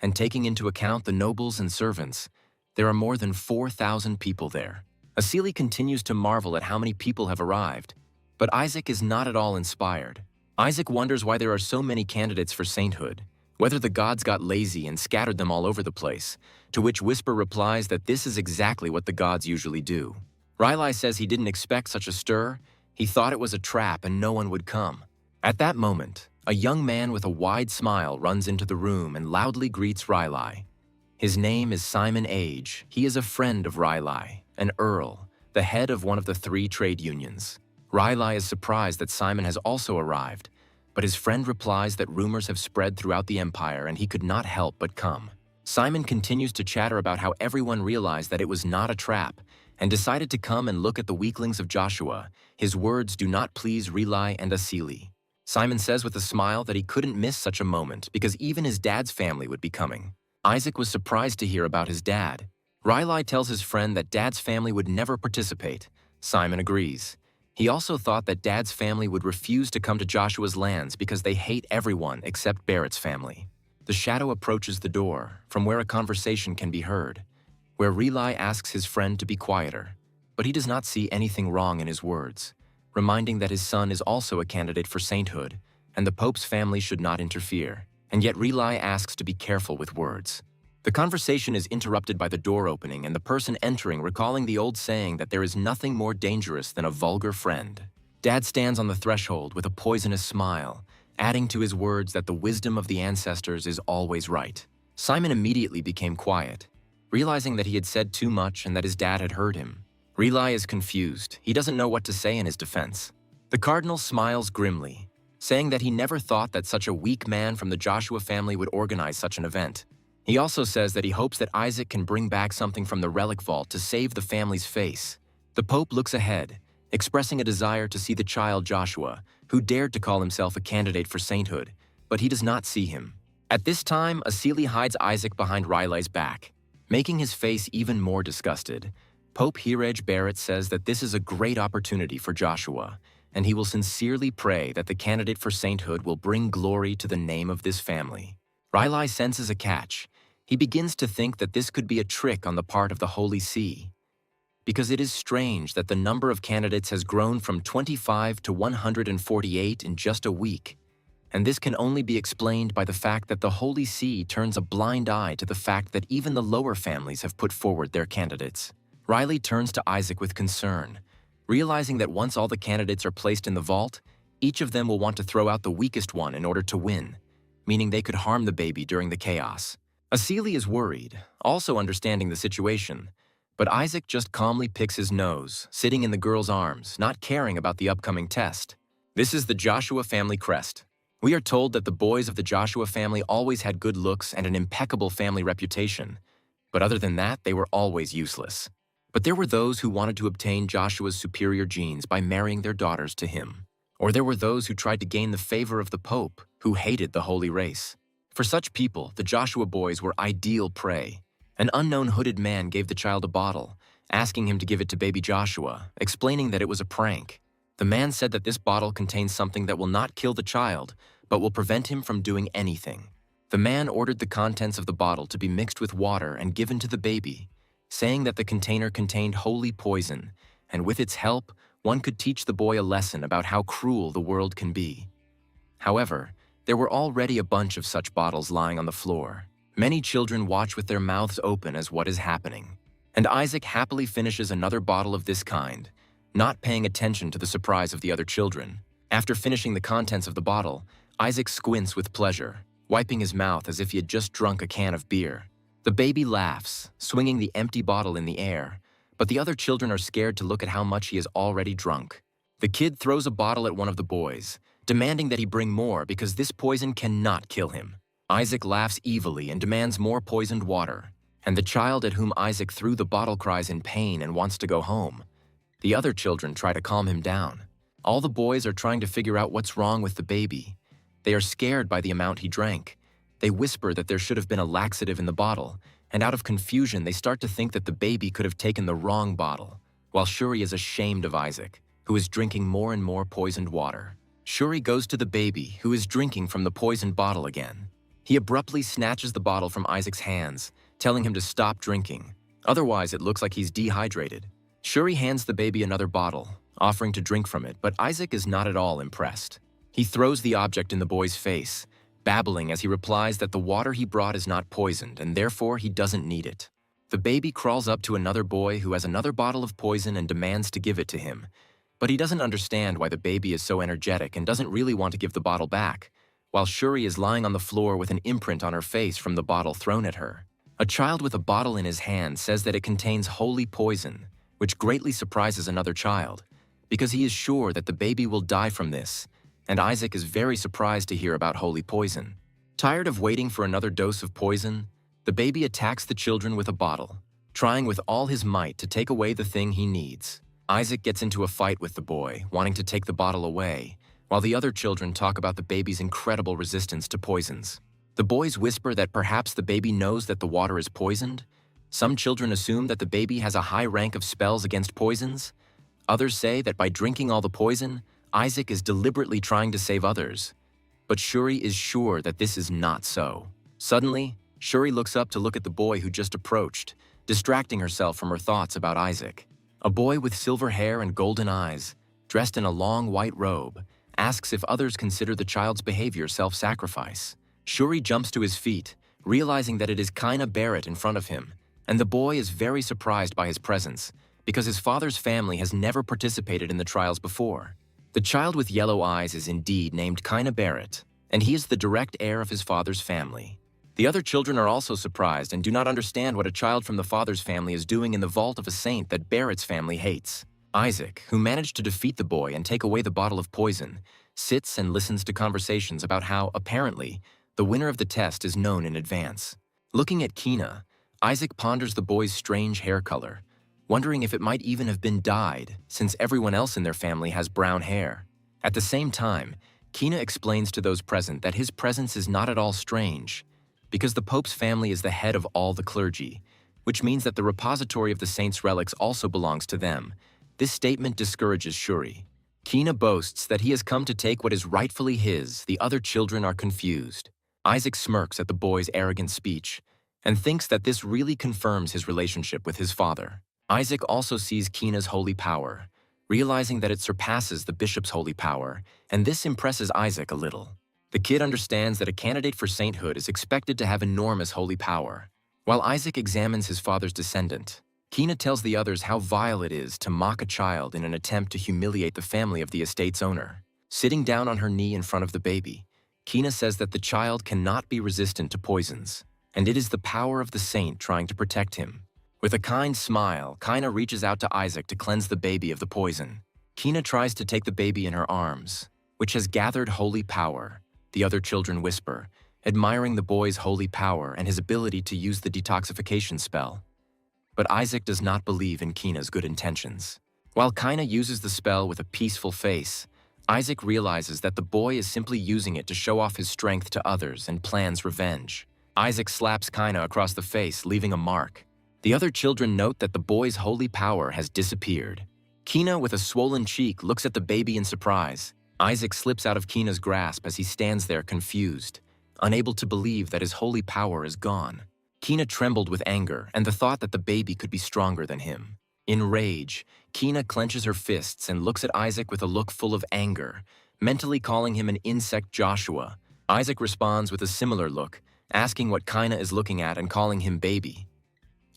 Speaker 1: And taking into account the nobles and servants, there are more than 4,000 people there. Asili continues to marvel at how many people have arrived, but Isaac is not at all inspired. Isaac wonders why there are so many candidates for sainthood, whether the gods got lazy and scattered them all over the place, to which Whisper replies that this is exactly what the gods usually do. Rylai says he didn't expect such a stir, he thought it was a trap and no one would come. At that moment, a young man with a wide smile runs into the room and loudly greets Rylai. His name is Simon Age. He is a friend of Rylai, an earl, the head of one of the 3 trade unions. Rylai is surprised that Simon has also arrived, but his friend replies that rumors have spread throughout the empire and he could not help but come. Simon continues to chatter about how everyone realized that it was not a trap and decided to come and look at the weaklings of Joshua. His words do not please Rely and Asili. Simon says with a smile that he couldn't miss such a moment because even his dad's family would be coming. Isaac was surprised to hear about his dad. Rylai tells his friend that dad's family would never participate. Simon agrees. He also thought that dad's family would refuse to come to Joshua's lands because they hate everyone except Barrett's family. The shadow approaches the door, from where a conversation can be heard, where Rely asks his friend to be quieter, but he does not see anything wrong in his words, reminding that his son is also a candidate for sainthood, and the Pope's family should not interfere. And yet Rely asks to be careful with words. The conversation is interrupted by the door opening and the person entering recalling the old saying that there is nothing more dangerous than a vulgar friend. Dad stands on the threshold with a poisonous smile, adding to his words that the wisdom of the ancestors is always right. Simon immediately became quiet, realizing that he had said too much and that his dad had heard him. Rely is confused. He doesn't know what to say in his defense. The cardinal smiles grimly, saying that he never thought that such a weak man from the Joshua family would organize such an event. He also says that he hopes that Isaac can bring back something from the relic vault to save the family's face. The Pope looks ahead, expressing a desire to see the child Joshua, who dared to call himself a candidate for sainthood, but he does not see him. At this time, Asili hides Isaac behind Rylai's back, making his face even more disgusted. Pope Hirej Barrett says that this is a great opportunity for Joshua, and he will sincerely pray that the candidate for sainthood will bring glory to the name of this family. Rylai senses a catch. He begins to think that this could be a trick on the part of the Holy See, because it is strange that the number of candidates has grown from 25 to 148 in just a week, and this can only be explained by the fact that the Holy See turns a blind eye to the fact that even the lower families have put forward their candidates. Riley turns to Isaac with concern, realizing that once all the candidates are placed in the vault, each of them will want to throw out the weakest one in order to win, meaning they could harm the baby during the chaos. Asili is worried, also understanding the situation, but Isaac just calmly picks his nose, sitting in the girl's arms, not caring about the upcoming test. This is the Joshua family crest. We are told that the boys of the Joshua family always had good looks and an impeccable family reputation, but other than that, they were always useless. But there were those who wanted to obtain Joshua's superior genes by marrying their daughters to him. Or there were those who tried to gain the favor of the Pope, who hated the holy race. For such people, the Joshua boys were ideal prey. An unknown hooded man gave the child a bottle, asking him to give it to baby Joshua, explaining that it was a prank. The man said that this bottle contains something that will not kill the child, but will prevent him from doing anything. The man ordered the contents of the bottle to be mixed with water and given to the baby, saying that the container contained holy poison, and with its help, one could teach the boy a lesson about how cruel the world can be. However, there were already a bunch of such bottles lying on the floor. Many children watch with their mouths open as what is happening. And Isaac happily finishes another bottle of this kind, not paying attention to the surprise of the other children. After finishing the contents of the bottle, Isaac squints with pleasure, wiping his mouth as if he had just drunk a can of beer. The baby laughs, swinging the empty bottle in the air, but the other children are scared to look at how much he has already drunk. The kid throws a bottle at one of the boys, demanding that he bring more because this poison cannot kill him. Isaac laughs evilly and demands more poisoned water, and the child at whom Isaac threw the bottle cries in pain and wants to go home. The other children try to calm him down. All the boys are trying to figure out what's wrong with the baby. They are scared by the amount he drank. They whisper that there should have been a laxative in the bottle, and out of confusion they start to think that the baby could have taken the wrong bottle, while Shuri is ashamed of Isaac, who is drinking more and more poisoned water. Shuri goes to the baby, who is drinking from the poisoned bottle again. He abruptly snatches the bottle from Isaac's hands, telling him to stop drinking. Otherwise, it looks like he's dehydrated. Shuri hands the baby another bottle, offering to drink from it, but Isaac is not at all impressed. He throws the object in the boy's face, babbling as he replies that the water he brought is not poisoned and therefore he doesn't need it. The baby crawls up to another boy who has another bottle of poison and demands to give it to him, but he doesn't understand why the baby is so energetic and doesn't really want to give the bottle back, while Shuri is lying on the floor with an imprint on her face from the bottle thrown at her. A child with a bottle in his hand says that it contains holy poison, which greatly surprises another child, because he is sure that the baby will die from this, and Isaac is very surprised to hear about holy poison. Tired of waiting for another dose of poison, the baby attacks the children with a bottle, trying with all his might to take away the thing he needs. Isaac gets into a fight with the boy, wanting to take the bottle away, while the other children talk about the baby's incredible resistance to poisons. The boys whisper that perhaps the baby knows that the water is poisoned. Some children assume that the baby has a high rank of spells against poisons. Others say that by drinking all the poison, Isaac is deliberately trying to save others. But Shuri is sure that this is not so. Suddenly, Shuri looks up to look at the boy who just approached, distracting herself from her thoughts about Isaac. A boy with silver hair and golden eyes, dressed in a long white robe, asks if others consider the child's behavior self-sacrifice. Shuri jumps to his feet, realizing that it is Kaina Barrett in front of him, and the boy is very surprised by his presence, because his father's family has never participated in the trials before. The child with yellow eyes is indeed named Kaina Barrett, and he is the direct heir of his father's family. The other children are also surprised and do not understand what a child from the father's family is doing in the vault of a saint that Barrett's family hates. Isaac, who managed to defeat the boy and take away the bottle of poison, sits and listens to conversations about how, apparently, the winner of the test is known in advance. Looking at Kina, Isaac ponders the boy's strange hair color, wondering if it might even have been dyed, since everyone else in their family has brown hair. At the same time, Kina explains to those present that his presence is not at all strange, because the Pope's family is the head of all the clergy, which means that the repository of the saints' relics also belongs to them. This statement discourages Shuri. Kina boasts that he has come to take what is rightfully his. The other children are confused. Isaac smirks at the boy's arrogant speech and thinks that this really confirms his relationship with his father. Isaac also sees Kina's holy power, realizing that it surpasses the bishop's holy power, and this impresses Isaac a little. The kid understands that a candidate for sainthood is expected to have enormous holy power. While Isaac examines his father's descendant, Kina tells the others how vile it is to mock a child in an attempt to humiliate the family of the estate's owner. Sitting down on her knee in front of the baby, Kina says that the child cannot be resistant to poisons, and it is the power of the saint trying to protect him. With a kind smile, Kina reaches out to Isaac to cleanse the baby of the poison. Kina tries to take the baby in her arms, which has gathered holy power, the other children whisper, admiring the boy's holy power and his ability to use the detoxification spell. But Isaac does not believe in Kina's good intentions. While Kina uses the spell with a peaceful face, Isaac realizes that the boy is simply using it to show off his strength to others and plans revenge. Isaac slaps Kina across the face, leaving a mark. The other children note that the boy's holy power has disappeared. Kina, with a swollen cheek, looks at the baby in surprise. Isaac slips out of Kina's grasp as he stands there confused, unable to believe that his holy power is gone. Kina trembled with anger and the thought that the baby could be stronger than him. In rage, Kina clenches her fists and looks at Isaac with a look full of anger, mentally calling him an insect Joshua. Isaac responds with a similar look, asking what Kina is looking at and calling him baby.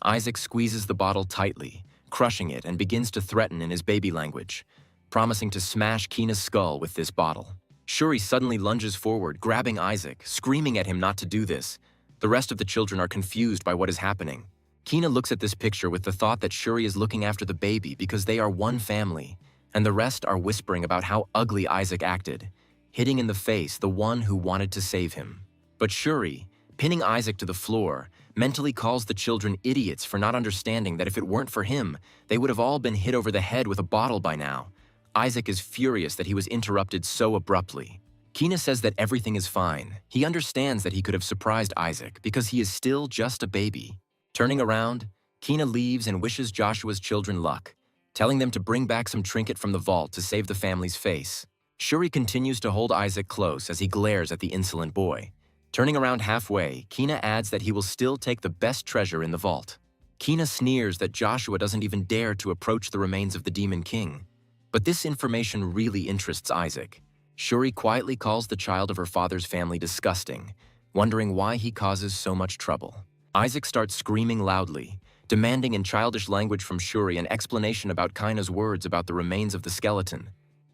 Speaker 1: Isaac squeezes the bottle tightly, crushing it and begins to threaten in his baby language, promising to smash Kina's skull with this bottle. Shuri suddenly lunges forward, grabbing Isaac, screaming at him not to do this. The rest of the children are confused by what is happening. Kina looks at this picture with the thought that Shuri is looking after the baby because they are one family, and the rest are whispering about how ugly Isaac acted, hitting in the face the one who wanted to save him. But Shuri, pinning Isaac to the floor, mentally calls the children idiots for not understanding that if it weren't for him, they would have all been hit over the head with a bottle by now. Isaac is furious that he was interrupted so abruptly. Kina says that everything is fine. He understands that he could have surprised Isaac because he is still just a baby. Turning around, Kina leaves and wishes Joshua's children luck, telling them to bring back some trinket from the vault to save the family's face. Shuri continues to hold Isaac close as he glares at the insolent boy. Turning around halfway, Kina adds that he will still take the best treasure in the vault. Kina sneers that Joshua doesn't even dare to approach the remains of the Demon King. But this information really interests Isaac. Shuri quietly calls the child of her father's family disgusting, wondering why he causes so much trouble. Isaac starts screaming loudly, demanding in childish language from Shuri an explanation about Kina's words about the remains of the skeleton.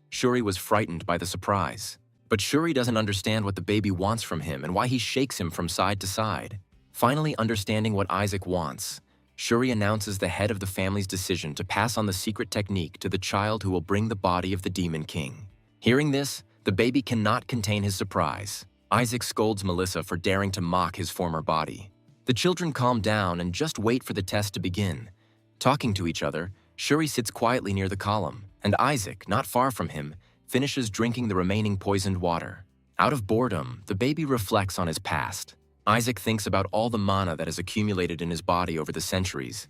Speaker 1: Shuri was frightened by the surprise. But Shuri doesn't understand what the baby wants from him and why he shakes him from side to side. Finally understanding what Isaac wants, Shuri announces the head of the family's decision to pass on the secret technique to the child who will bring the body of the Demon King. Hearing this, the baby cannot contain his surprise. Isaac scolds Melissa for daring to mock his former body. The children calm down and just wait for the test to begin. Talking to each other, Shuri sits quietly near the column, and Isaac, not far from him, finishes drinking the remaining poisoned water. Out of boredom, the baby reflects on his past. Isaac thinks about all the mana that has accumulated in his body over the centuries,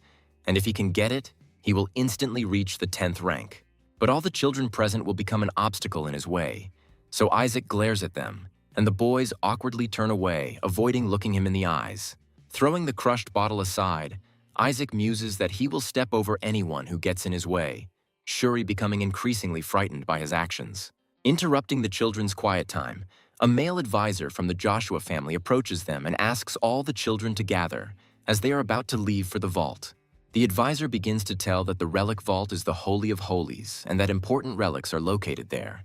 Speaker 1: and if he can get it, he will instantly reach the 10th rank. But all the children present will become an obstacle in his way, so Isaac glares at them, and the boys awkwardly turn away, avoiding looking him in the eyes. Throwing the crushed bottle aside, Isaac muses that he will step over anyone who gets in his way, Shuri becoming increasingly frightened by his actions. Interrupting the children's quiet time, a male advisor from the Joshua family approaches them and asks all the children to gather, as they are about to leave for the vault. The advisor begins to tell that the relic vault is the Holy of Holies and that important relics are located there.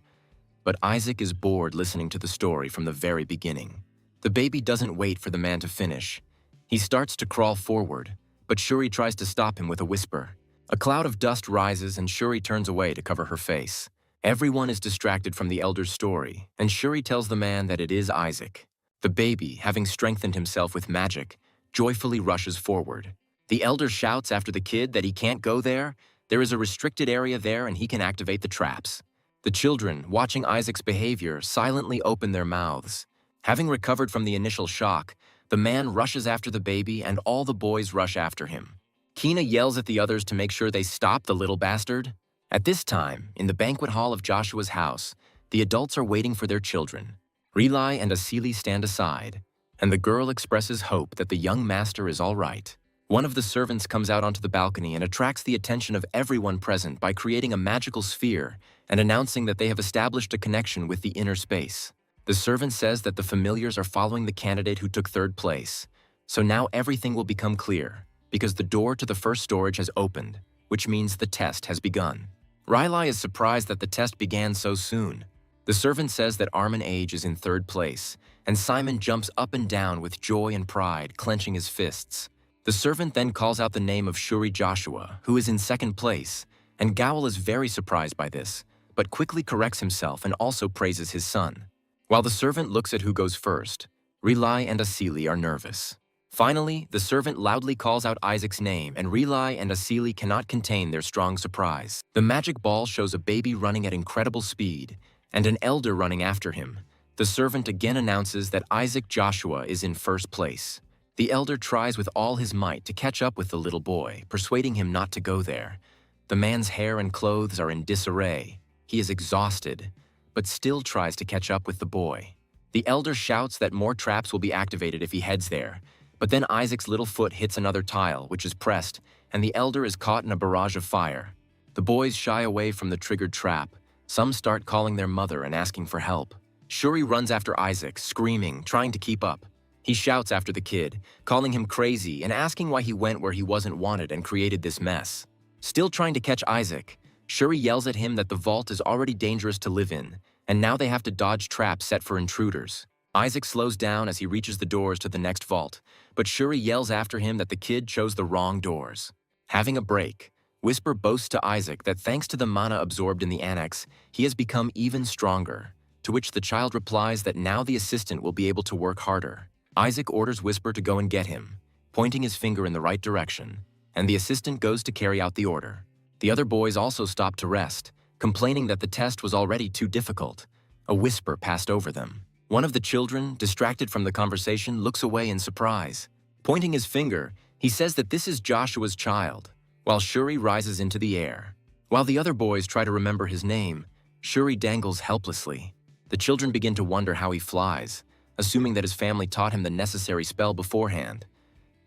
Speaker 1: But Isaac is bored listening to the story from the very beginning. The baby doesn't wait for the man to finish. He starts to crawl forward, but Shuri tries to stop him with a whisper. A cloud of dust rises and Shuri turns away to cover her face. Everyone is distracted from the elder's story, and Shuri tells the man that it is Isaac. The baby, having strengthened himself with magic, joyfully rushes forward. The elder shouts after the kid that he can't go there. There is a restricted area there and he can activate the traps. The children, watching Isaac's behavior, silently open their mouths. Having recovered from the initial shock, the man rushes after the baby and all the boys rush after him. Kina yells at the others to make sure they stop the little bastard. At this time, in the banquet hall of Joshua's house, the adults are waiting for their children. Relai and Asili stand aside, and the girl expresses hope that the young master is all right. One of the servants comes out onto the balcony and attracts the attention of everyone present by creating a magical sphere and announcing that they have established a connection with the inner space. The servant says that the familiars are following the candidate who took third place, so now everything will become clear, because the door to the first storage has opened, which means the test has begun. Riley is surprised that the test began so soon. The servant says that Armin Age is in third place, and Simon jumps up and down with joy and pride, clenching his fists. The servant then calls out the name of Shuri Joshua, who is in second place, and Gowel is very surprised by this, but quickly corrects himself and also praises his son. While the servant looks at who goes first, Relai and Asili are nervous. Finally, the servant loudly calls out Isaac's name, and Relai and Asili cannot contain their strong surprise. The magic ball shows a baby running at incredible speed, and an elder running after him. The servant again announces that Isaac Joshua is in first place. The elder tries with all his might to catch up with the little boy, persuading him not to go there. The man's hair and clothes are in disarray. He is exhausted, but still tries to catch up with the boy. The elder shouts that more traps will be activated if he heads there, but then Isaac's little foot hits another tile, which is pressed, and the elder is caught in a barrage of fire. The boys shy away from the triggered trap. Some start calling their mother and asking for help. Shuri runs after Isaac, screaming, trying to keep up. He shouts after the kid, calling him crazy and asking why he went where he wasn't wanted and created this mess. Still trying to catch Isaac, Shuri yells at him that the vault is already dangerous to live in, and now they have to dodge traps set for intruders. Isaac slows down as he reaches the doors to the next vault, but Shuri yells after him that the kid chose the wrong doors. Having a break, Whisper boasts to Isaac that thanks to the mana absorbed in the annex, he has become even stronger, to which the child replies that now the assistant will be able to work harder. Isaac orders Whisper to go and get him, pointing his finger in the right direction, and the assistant goes to carry out the order. The other boys also stop to rest, complaining that the test was already too difficult. A whisper passed over them. One of the children, distracted from the conversation, looks away in surprise. Pointing his finger, he says that this is Joshua's child, while Shuri rises into the air. While the other boys try to remember his name, Shuri dangles helplessly. The children begin to wonder how he flies, assuming that his family taught him the necessary spell beforehand.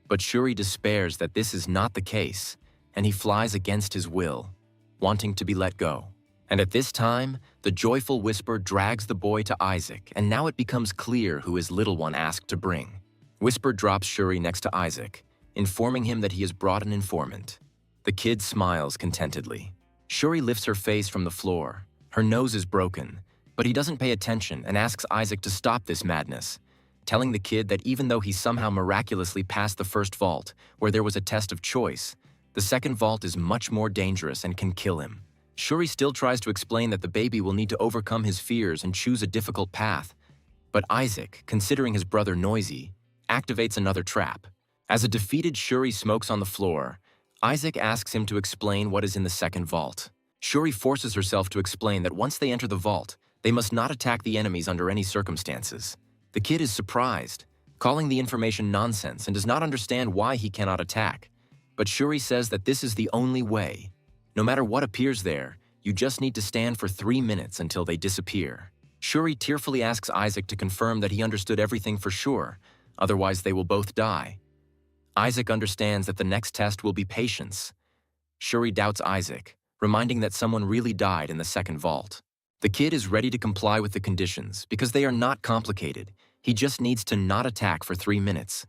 Speaker 1: But Shuri despairs that this is not the case, and he flies against his will, wanting to be let go. And at this time, the joyful Whisper drags the boy to Isaac, and now it becomes clear who his little one asked to bring. Whisper drops Shuri next to Isaac, informing him that he has brought an informant. The kid smiles contentedly. Shuri lifts her face from the floor. Her nose is broken, but he doesn't pay attention and asks Isaac to stop this madness, telling the kid that even though he somehow miraculously passed the first vault, where there was a test of choice, the second vault is much more dangerous and can kill him. Shuri still tries to explain that the baby will need to overcome his fears and choose a difficult path, but Isaac, considering his brother noisy, activates another trap. As a defeated Shuri smokes on the floor, Isaac asks him to explain what is in the second vault. Shuri forces herself to explain that once they enter the vault, they must not attack the enemies under any circumstances. The kid is surprised, calling the information nonsense and does not understand why he cannot attack. But Shuri says that this is the only way. No matter what appears there, you just need to stand for 3 minutes until they disappear. Shuri tearfully asks Isaac to confirm that he understood everything for sure, otherwise they will both die. Isaac understands that the next test will be patience. Shuri doubts Isaac, reminding that someone really died in the second vault. The kid is ready to comply with the conditions because they are not complicated. He just needs to not attack for 3 minutes.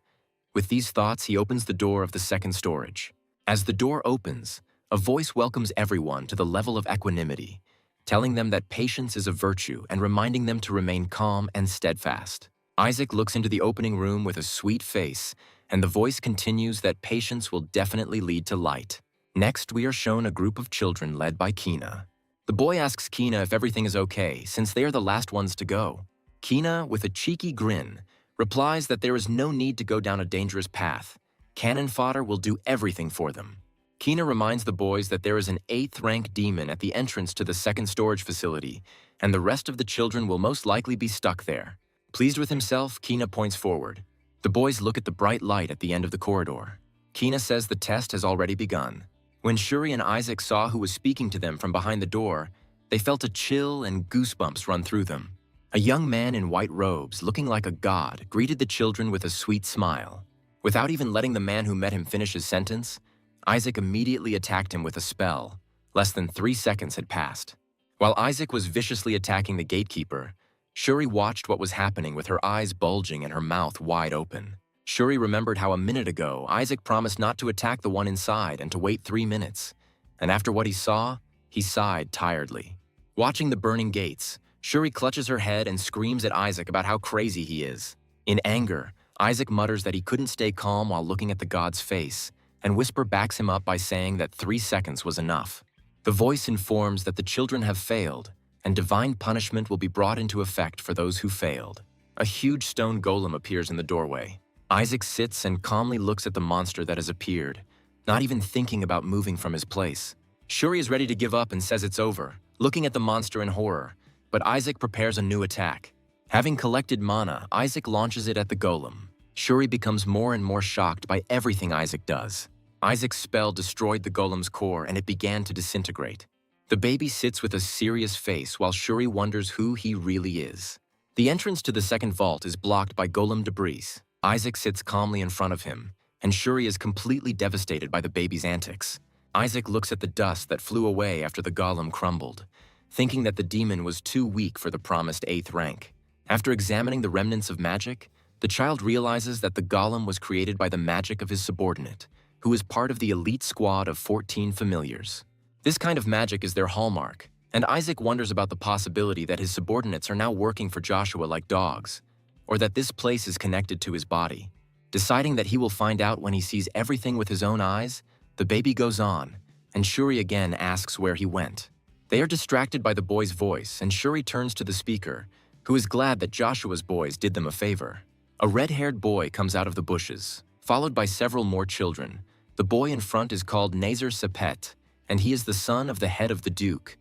Speaker 1: With these thoughts, he opens the door of the second storage. As the door opens, a voice welcomes everyone to the level of equanimity, telling them that patience is a virtue and reminding them to remain calm and steadfast. Isaac looks into the opening room with a sweet face, and the voice continues that patience will definitely lead to light. Next, we are shown a group of children led by Kina. The boy asks Kina if everything is okay, since they are the last ones to go. Kina, with a cheeky grin, replies that there is no need to go down a dangerous path. Cannon fodder will do everything for them. Kina reminds the boys that there is an 8th rank demon at the entrance to the second storage facility, and the rest of the children will most likely be stuck there. Pleased with himself, Kina points forward. The boys look at the bright light at the end of the corridor. Kina says the test has already begun. When Shuri and Isaac saw who was speaking to them from behind the door, they felt a chill and goosebumps run through them. A young man in white robes, looking like a god, greeted the children with a sweet smile. Without even letting the man who met him finish his sentence, Isaac immediately attacked him with a spell. Less than 3 seconds had passed. While Isaac was viciously attacking the Gatekeeper, Shuri watched what was happening with her eyes bulging and her mouth wide open. Shuri remembered how a minute ago Isaac promised not to attack the one inside and to wait 3 minutes. And after what he saw, he sighed tiredly. Watching the burning gates, Shuri clutches her head and screams at Isaac about how crazy he is. In anger, Isaac mutters that he couldn't stay calm while looking at the god's face, and Whisper backs him up by saying that 3 seconds was enough. The voice informs that the children have failed, and divine punishment will be brought into effect for those who failed. A huge stone golem appears in the doorway. Isaac sits and calmly looks at the monster that has appeared, not even thinking about moving from his place. Shuri is ready to give up and says it's over, looking at the monster in horror, but Isaac prepares a new attack. Having collected mana, Isaac launches it at the golem. Shuri becomes more and more shocked by everything Isaac does. Isaac's spell destroyed the golem's core and it began to disintegrate. The baby sits with a serious face while Shuri wonders who he really is. The entrance to the second vault is blocked by golem debris. Isaac sits calmly in front of him, and Shuri is completely devastated by the baby's antics. Isaac looks at the dust that flew away after the golem crumbled, thinking that the demon was too weak for the promised 8th rank. After examining the remnants of magic, the child realizes that the golem was created by the magic of his subordinate, who is part of the elite squad of 14 familiars. This kind of magic is their hallmark, and Isaac wonders about the possibility that his subordinates are now working for Joshua like dogs, or that this place is connected to his body. Deciding that he will find out when he sees everything with his own eyes, the baby goes on, and Shuri again asks where he went. They are distracted by the boy's voice, and Shuri turns to the speaker, who is glad that Joshua's boys did them a favor. A red-haired boy comes out of the bushes, followed by several more children. The boy in front is called Nazar Sepet, and he is the son of the head of the Duke.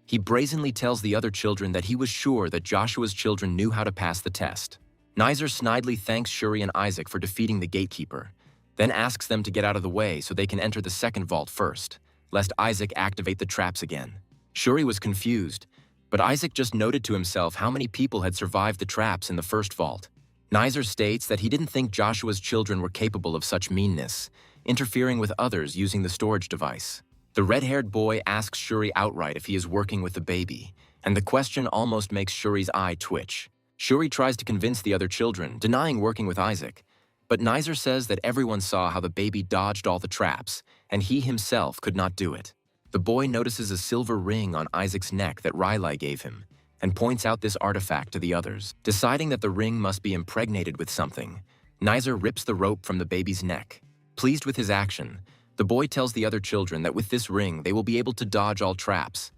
Speaker 1: He brazenly tells the other children that he was sure that Joshua's children knew how to pass the test. Nazar snidely thanks Shuri and Isaac for defeating the Gatekeeper, then asks them to get out of the way so they can enter the second vault first, lest Isaac activate the traps again. Shuri was confused, but Isaac just noted to himself how many people had survived the traps in the first vault. Nazar states that he didn't think Joshua's children were capable of such meanness, interfering with others using the storage device. The red-haired boy asks Shuri outright if he is working with the baby, and the question almost makes Shuri's eye twitch. Shuri tries to convince the other children, denying working with Isaac, but Nazar says that everyone saw how the baby dodged all the traps, and he himself could not do it. The boy notices a silver ring on Isaac's neck that Relic gave him, and points out this artifact to the others. Deciding that the ring must be impregnated with something, Nazar rips the rope from the baby's neck. Pleased with his action, the boy tells the other children that with this ring they will be able to dodge all traps.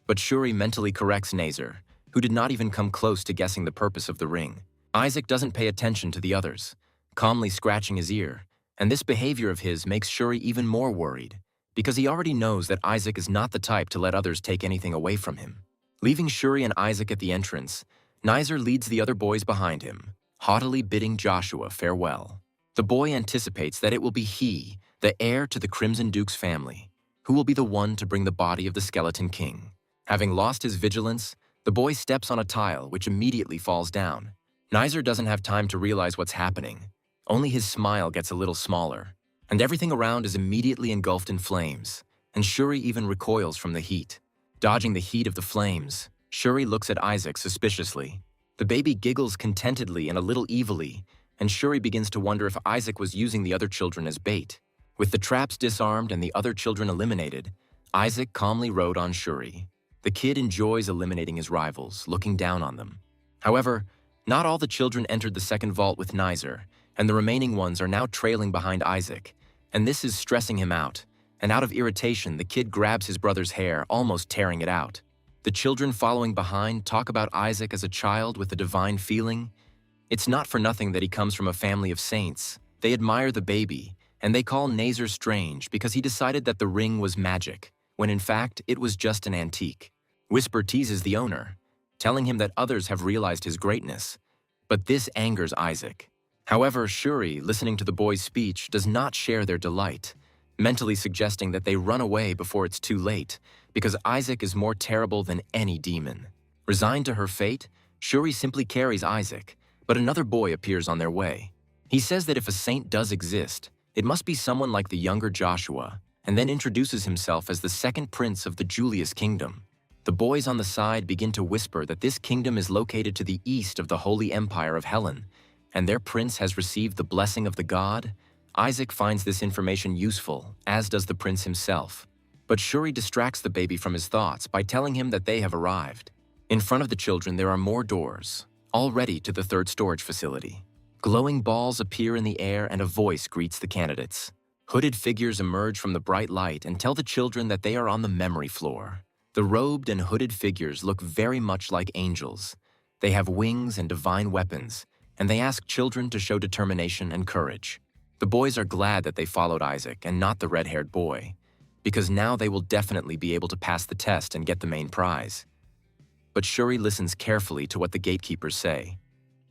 Speaker 1: But Shuri mentally corrects Nazar, who did not even come close to guessing the purpose of the ring. Isaac doesn't pay attention to the others, calmly scratching his ear, and this behavior of his makes Shuri even more worried, because he already knows that Isaac is not the type to let others take anything away from him. Leaving Shuri and Isaac at the entrance, Nazar leads the other boys behind him, haughtily bidding Joshua farewell. The boy anticipates that it will be he, the heir to the Crimson Duke's family, who will be the one to bring the body of the Skeleton King. Having lost his vigilance, the boy steps on a tile which immediately falls down. Nazar doesn't have time to realize what's happening. Only his smile gets a little smaller, and everything around is immediately engulfed in flames, and Shuri even recoils from the heat. Dodging the heat of the flames, Shuri looks at Isaac suspiciously. The baby giggles contentedly and a little evilly, and Shuri begins to wonder if Isaac was using the other children as bait. With the traps disarmed and the other children eliminated, Isaac calmly rode on Shuri. The kid enjoys eliminating his rivals, looking down on them. However, not all the children entered the second vault with Nazar, and the remaining ones are now trailing behind Isaac, and this is stressing him out, and out of irritation, the kid grabs his brother's hair, almost tearing it out. The children following behind talk about Isaac as a child with a divine feeling. It's not for nothing that he comes from a family of saints. They admire the baby, and they call Nazar strange because he decided that the ring was magic, when in fact it was just an antique. Whisper teases the owner, telling him that others have realized his greatness, but this angers Isaac. However, Shuri, listening to the boy's speech, does not share their delight, mentally suggesting that they run away before it's too late, because Isaac is more terrible than any demon. Resigned to her fate, Shuri simply carries Isaac, but another boy appears on their way. He says that if a saint does exist, it must be someone like the younger Joshua, and then introduces himself as the second prince of the Julius kingdom. The boys on the side begin to whisper that this kingdom is located to the east of the Holy Empire of Helen, and their prince has received the blessing of the god. Isaac finds this information useful, as does the prince himself. But Shuri distracts the baby from his thoughts by telling him that they have arrived. In front of the children there are more doors, all ready to the third storage facility. Glowing balls appear in the air and a voice greets the candidates. Hooded figures emerge from the bright light and tell the children that they are on the memory floor. The robed and hooded figures look very much like angels. They have wings and divine weapons, and they ask children to show determination and courage. The boys are glad that they followed Isaac and not the red-haired boy, because now they will definitely be able to pass the test and get the main prize. But Shuri listens carefully to what the gatekeepers say.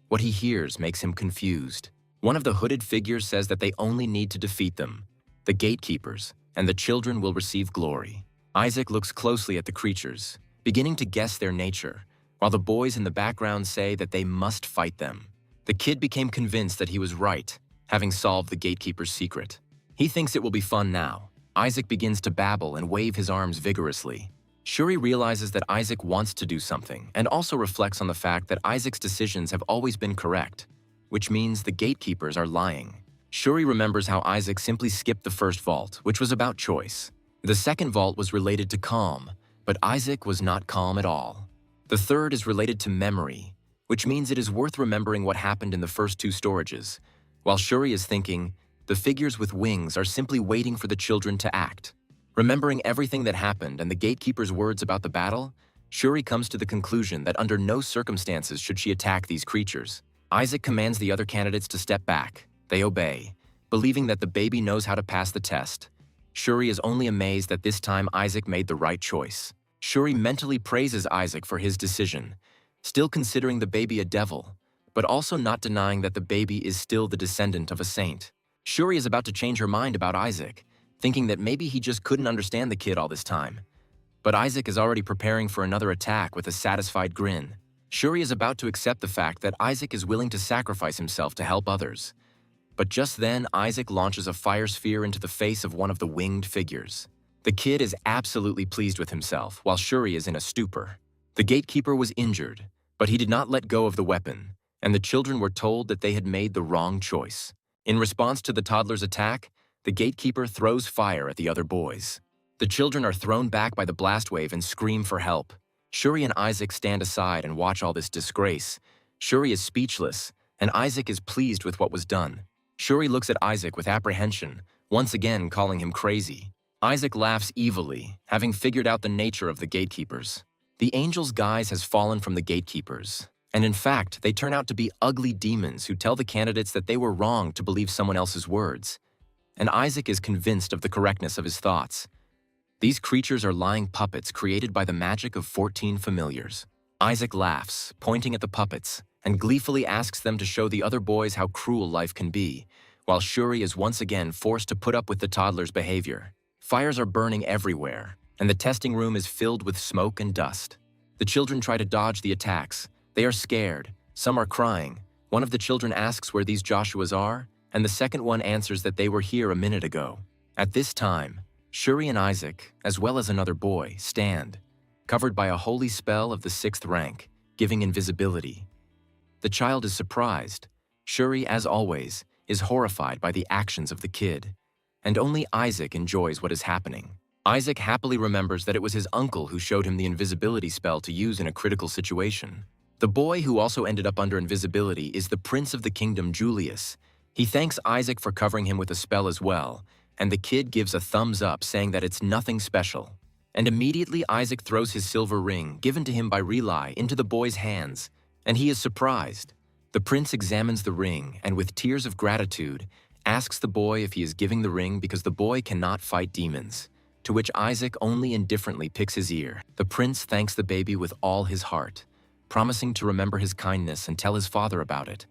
Speaker 1: What he hears makes him confused. One of the hooded figures says that they only need to defeat them, the gatekeepers, and the children will receive glory. Isaac looks closely at the creatures, beginning to guess their nature, while the boys in the background say that they must fight them. The kid became convinced that he was right, having solved the gatekeeper's secret. He thinks it will be fun now. Isaac begins to babble and wave his arms vigorously. Shuri realizes that Isaac wants to do something and also reflects on the fact that Isaac's decisions have always been correct, which means the gatekeepers are lying. Shuri remembers how Isaac simply skipped the first vault, which was about choice. The second vault was related to calm, but Isaac was not calm at all. The third is related to memory, which means it is worth remembering what happened in the first two storages. While Shuri is thinking, the figures with wings are simply waiting for the children to act. Remembering everything that happened and the Gatekeeper's words about the battle, Shuri comes to the conclusion that under no circumstances should she attack these creatures. Isaac commands the other candidates to step back. They obey, believing that the baby knows how to pass the test. Shuri is only amazed that this time Isaac made the right choice. Shuri mentally praises Isaac for his decision, still considering the baby a devil, but also not denying that the baby is still the descendant of a saint. Shuri is about to change her mind about Isaac, thinking that maybe he just couldn't understand the kid all this time. But Isaac is already preparing for another attack with a satisfied grin. Shuri is about to accept the fact that Isaac is willing to sacrifice himself to help others. But just then, Isaac launches a fire sphere into the face of one of the winged figures. The kid is absolutely pleased with himself, while Shuri is in a stupor. The Gatekeeper was injured, but he did not let go of the weapon, and the children were told that they had made the wrong choice. In response to the toddler's attack, the Gatekeeper throws fire at the other boys. The children are thrown back by the blast wave and scream for help. Shuri and Isaac stand aside and watch all this disgrace. Shuri is speechless, and Isaac is pleased with what was done. Shuri looks at Isaac with apprehension, once again calling him crazy. Isaac laughs evilly, having figured out the nature of the Gatekeepers. The angel's guise has fallen from the Gatekeepers, and in fact, they turn out to be ugly demons who tell the candidates that they were wrong to believe someone else's words. And Isaac is convinced of the correctness of his thoughts. These creatures are lying puppets created by the magic of 14 familiars. Isaac laughs, pointing at the puppets, and gleefully asks them to show the other boys how cruel life can be, while Shuri is once again forced to put up with the toddler's behavior. Fires are burning everywhere, and the testing room is filled with smoke and dust. The children try to dodge the attacks. They are scared. Some are crying. One of the children asks where these Joshuas are, and the second one answers that they were here a minute ago. At this time, Shuri and Isaac, as well as another boy, stand, covered by a holy spell of the 6th rank, giving invisibility. The child is surprised. Shuri, as always, is horrified by the actions of the kid, and only Isaac enjoys what is happening. Isaac happily remembers that it was his uncle who showed him the invisibility spell to use in a critical situation. The boy who also ended up under invisibility is the Prince of the Kingdom, Julius. He thanks Isaac for covering him with a spell as well, and the kid gives a thumbs up saying that it's nothing special. And immediately Isaac throws his silver ring, given to him by Relic, into the boy's hands, and he is surprised. The prince examines the ring and with tears of gratitude, asks the boy if he is giving the ring because the boy cannot fight demons, to which Isaac only indifferently picks his ear. The prince thanks the baby with all his heart, promising to remember his kindness and tell his father about it.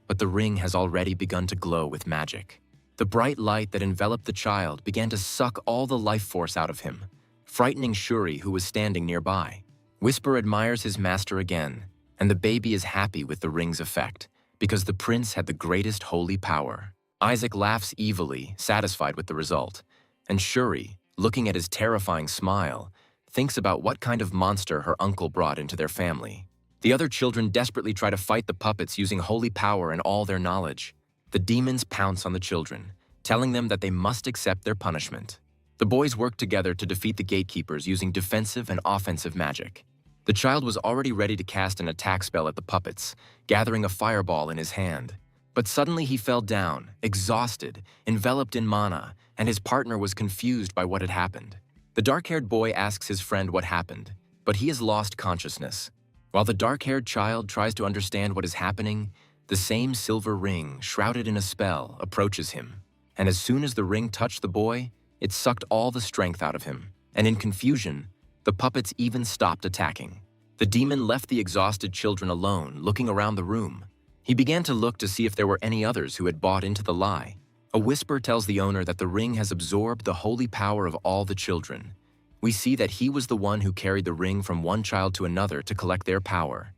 Speaker 1: But the ring has already begun to glow with magic. The bright light that enveloped the child began to suck all the life force out of him, frightening Shuri, who was standing nearby. Whisper admires his master again, and the baby is happy with the ring's effect, because the prince had the greatest holy power. Isaac laughs evilly, satisfied with the result, and Shuri, looking at his terrifying smile, thinks about what kind of monster her uncle brought into their family. The other children desperately try to fight the puppets using holy power and all their knowledge. The demons pounce on the children, telling them that they must accept their punishment. The boys work together to defeat the Gatekeepers using defensive and offensive magic. The child was already ready to cast an attack spell at the puppets, gathering a fireball in his hand. But suddenly he fell down, exhausted, enveloped in mana, and his partner was confused by what had happened. The dark-haired boy asks his friend what happened, but he has lost consciousness. While the dark-haired child tries to understand what is happening, the same silver ring, shrouded in a spell, approaches him. And as soon as the ring touched the boy, it sucked all the strength out of him. And in confusion, the puppets even stopped attacking. The demon left the exhausted children alone, looking around the room. He began to look to see if there were any others who had bought into the lie. A whisper tells the owner that the ring has absorbed the holy power of all the children. We see that he was the one who carried the ring from one child to another to collect their power.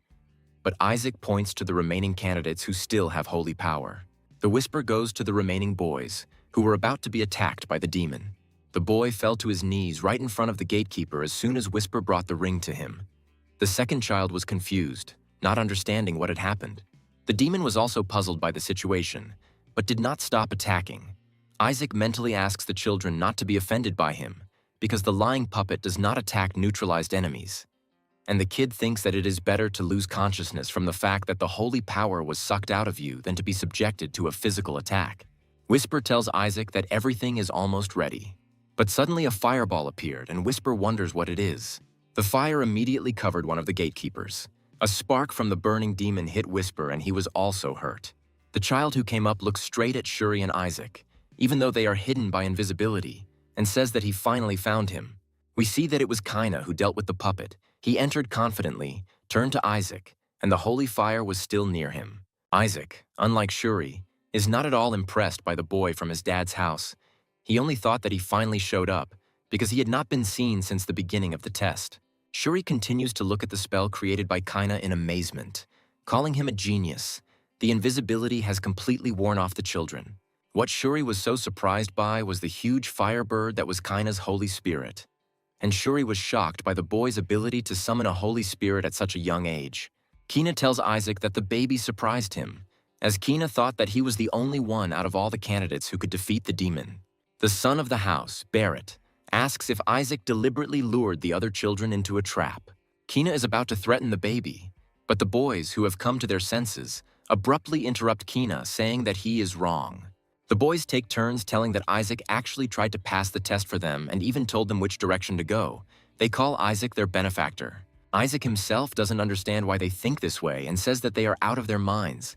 Speaker 1: But Isaac points to the remaining candidates who still have holy power. The whisper goes to the remaining boys, who were about to be attacked by the demon. The boy fell to his knees right in front of the Gatekeeper as soon as Whisper brought the ring to him. The second child was confused, not understanding what had happened. The demon was also puzzled by the situation, but did not stop attacking. Isaac mentally asks the children not to be offended by him, because the lying puppet does not attack neutralized enemies. And the kid thinks that it is better to lose consciousness from the fact that the holy power was sucked out of you than to be subjected to a physical attack. Whisper tells Isaac that everything is almost ready. But suddenly a fireball appeared, and Whisper wonders what it is. The fire immediately covered one of the gatekeepers. A spark from the burning demon hit Whisper, and he was also hurt. The child who came up looks straight at Shuri and Isaac, even though they are hidden by invisibility, and says that he finally found him. We see that it was Kaina who dealt with the puppet. He entered confidently, turned to Isaac, and the holy fire was still near him. Isaac, unlike Shuri, is not at all impressed by the boy from his dad's house. He only thought that he finally showed up, because he had not been seen since the beginning of the test. Shuri continues to look at the spell created by Kaina in amazement, calling him a genius. The invisibility has completely worn off the children. What Shuri was so surprised by was the huge firebird that was Kaina's holy spirit. And Shuri was shocked by the boy's ability to summon a holy spirit at such a young age. Kina tells Isaac that the baby surprised him, as Kina thought that he was the only one out of all the candidates who could defeat the demon. The son of the house, Barrett, asks if Isaac deliberately lured the other children into a trap. Kina is about to threaten the baby, but the boys, who have come to their senses, abruptly interrupt Kina, saying that he is wrong. The boys take turns telling that Isaac actually tried to pass the test for them and even told them which direction to go. They call Isaac their benefactor. Isaac himself doesn't understand why they think this way and says that they are out of their minds.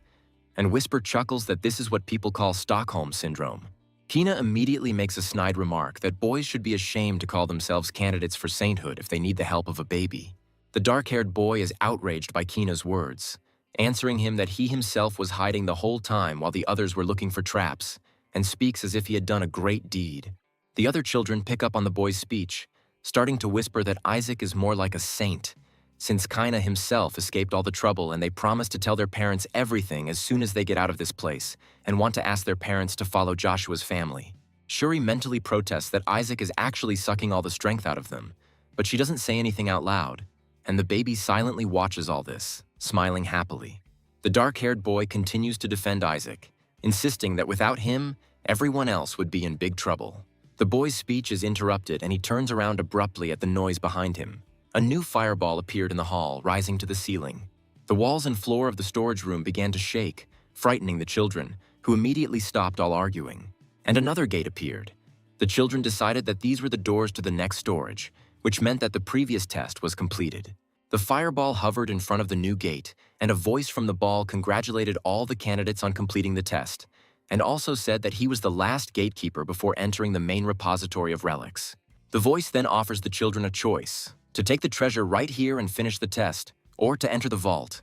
Speaker 1: And Whisper chuckles that this is what people call Stockholm Syndrome. Kina immediately makes a snide remark that boys should be ashamed to call themselves candidates for sainthood if they need the help of a baby. The dark-haired boy is outraged by Kina's words, answering him that he himself was hiding the whole time while the others were looking for traps, and speaks as if he had done a great deed. The other children pick up on the boy's speech, starting to whisper that Isaac is more like a saint, since Kaina himself escaped all the trouble and they promise to tell their parents everything as soon as they get out of this place, and want to ask their parents to follow Joshua's family. Shuri mentally protests that Isaac is actually sucking all the strength out of them, but she doesn't say anything out loud, and the baby silently watches all this, smiling happily. The dark-haired boy continues to defend Isaac, insisting that without him, everyone else would be in big trouble. The boy's speech is interrupted and he turns around abruptly at the noise behind him. A new fireball appeared in the hall, rising to the ceiling. The walls and floor of the storage room began to shake, frightening the children, who immediately stopped all arguing. And another gate appeared. The children decided that these were the doors to the next storage, which meant that the previous test was completed. The fireball hovered in front of the new gate, and a voice from the ball congratulated all the candidates on completing the test, and also said that he was the last gatekeeper before entering the main repository of relics. The voice then offers the children a choice, to take the treasure right here and finish the test, or to enter the vault.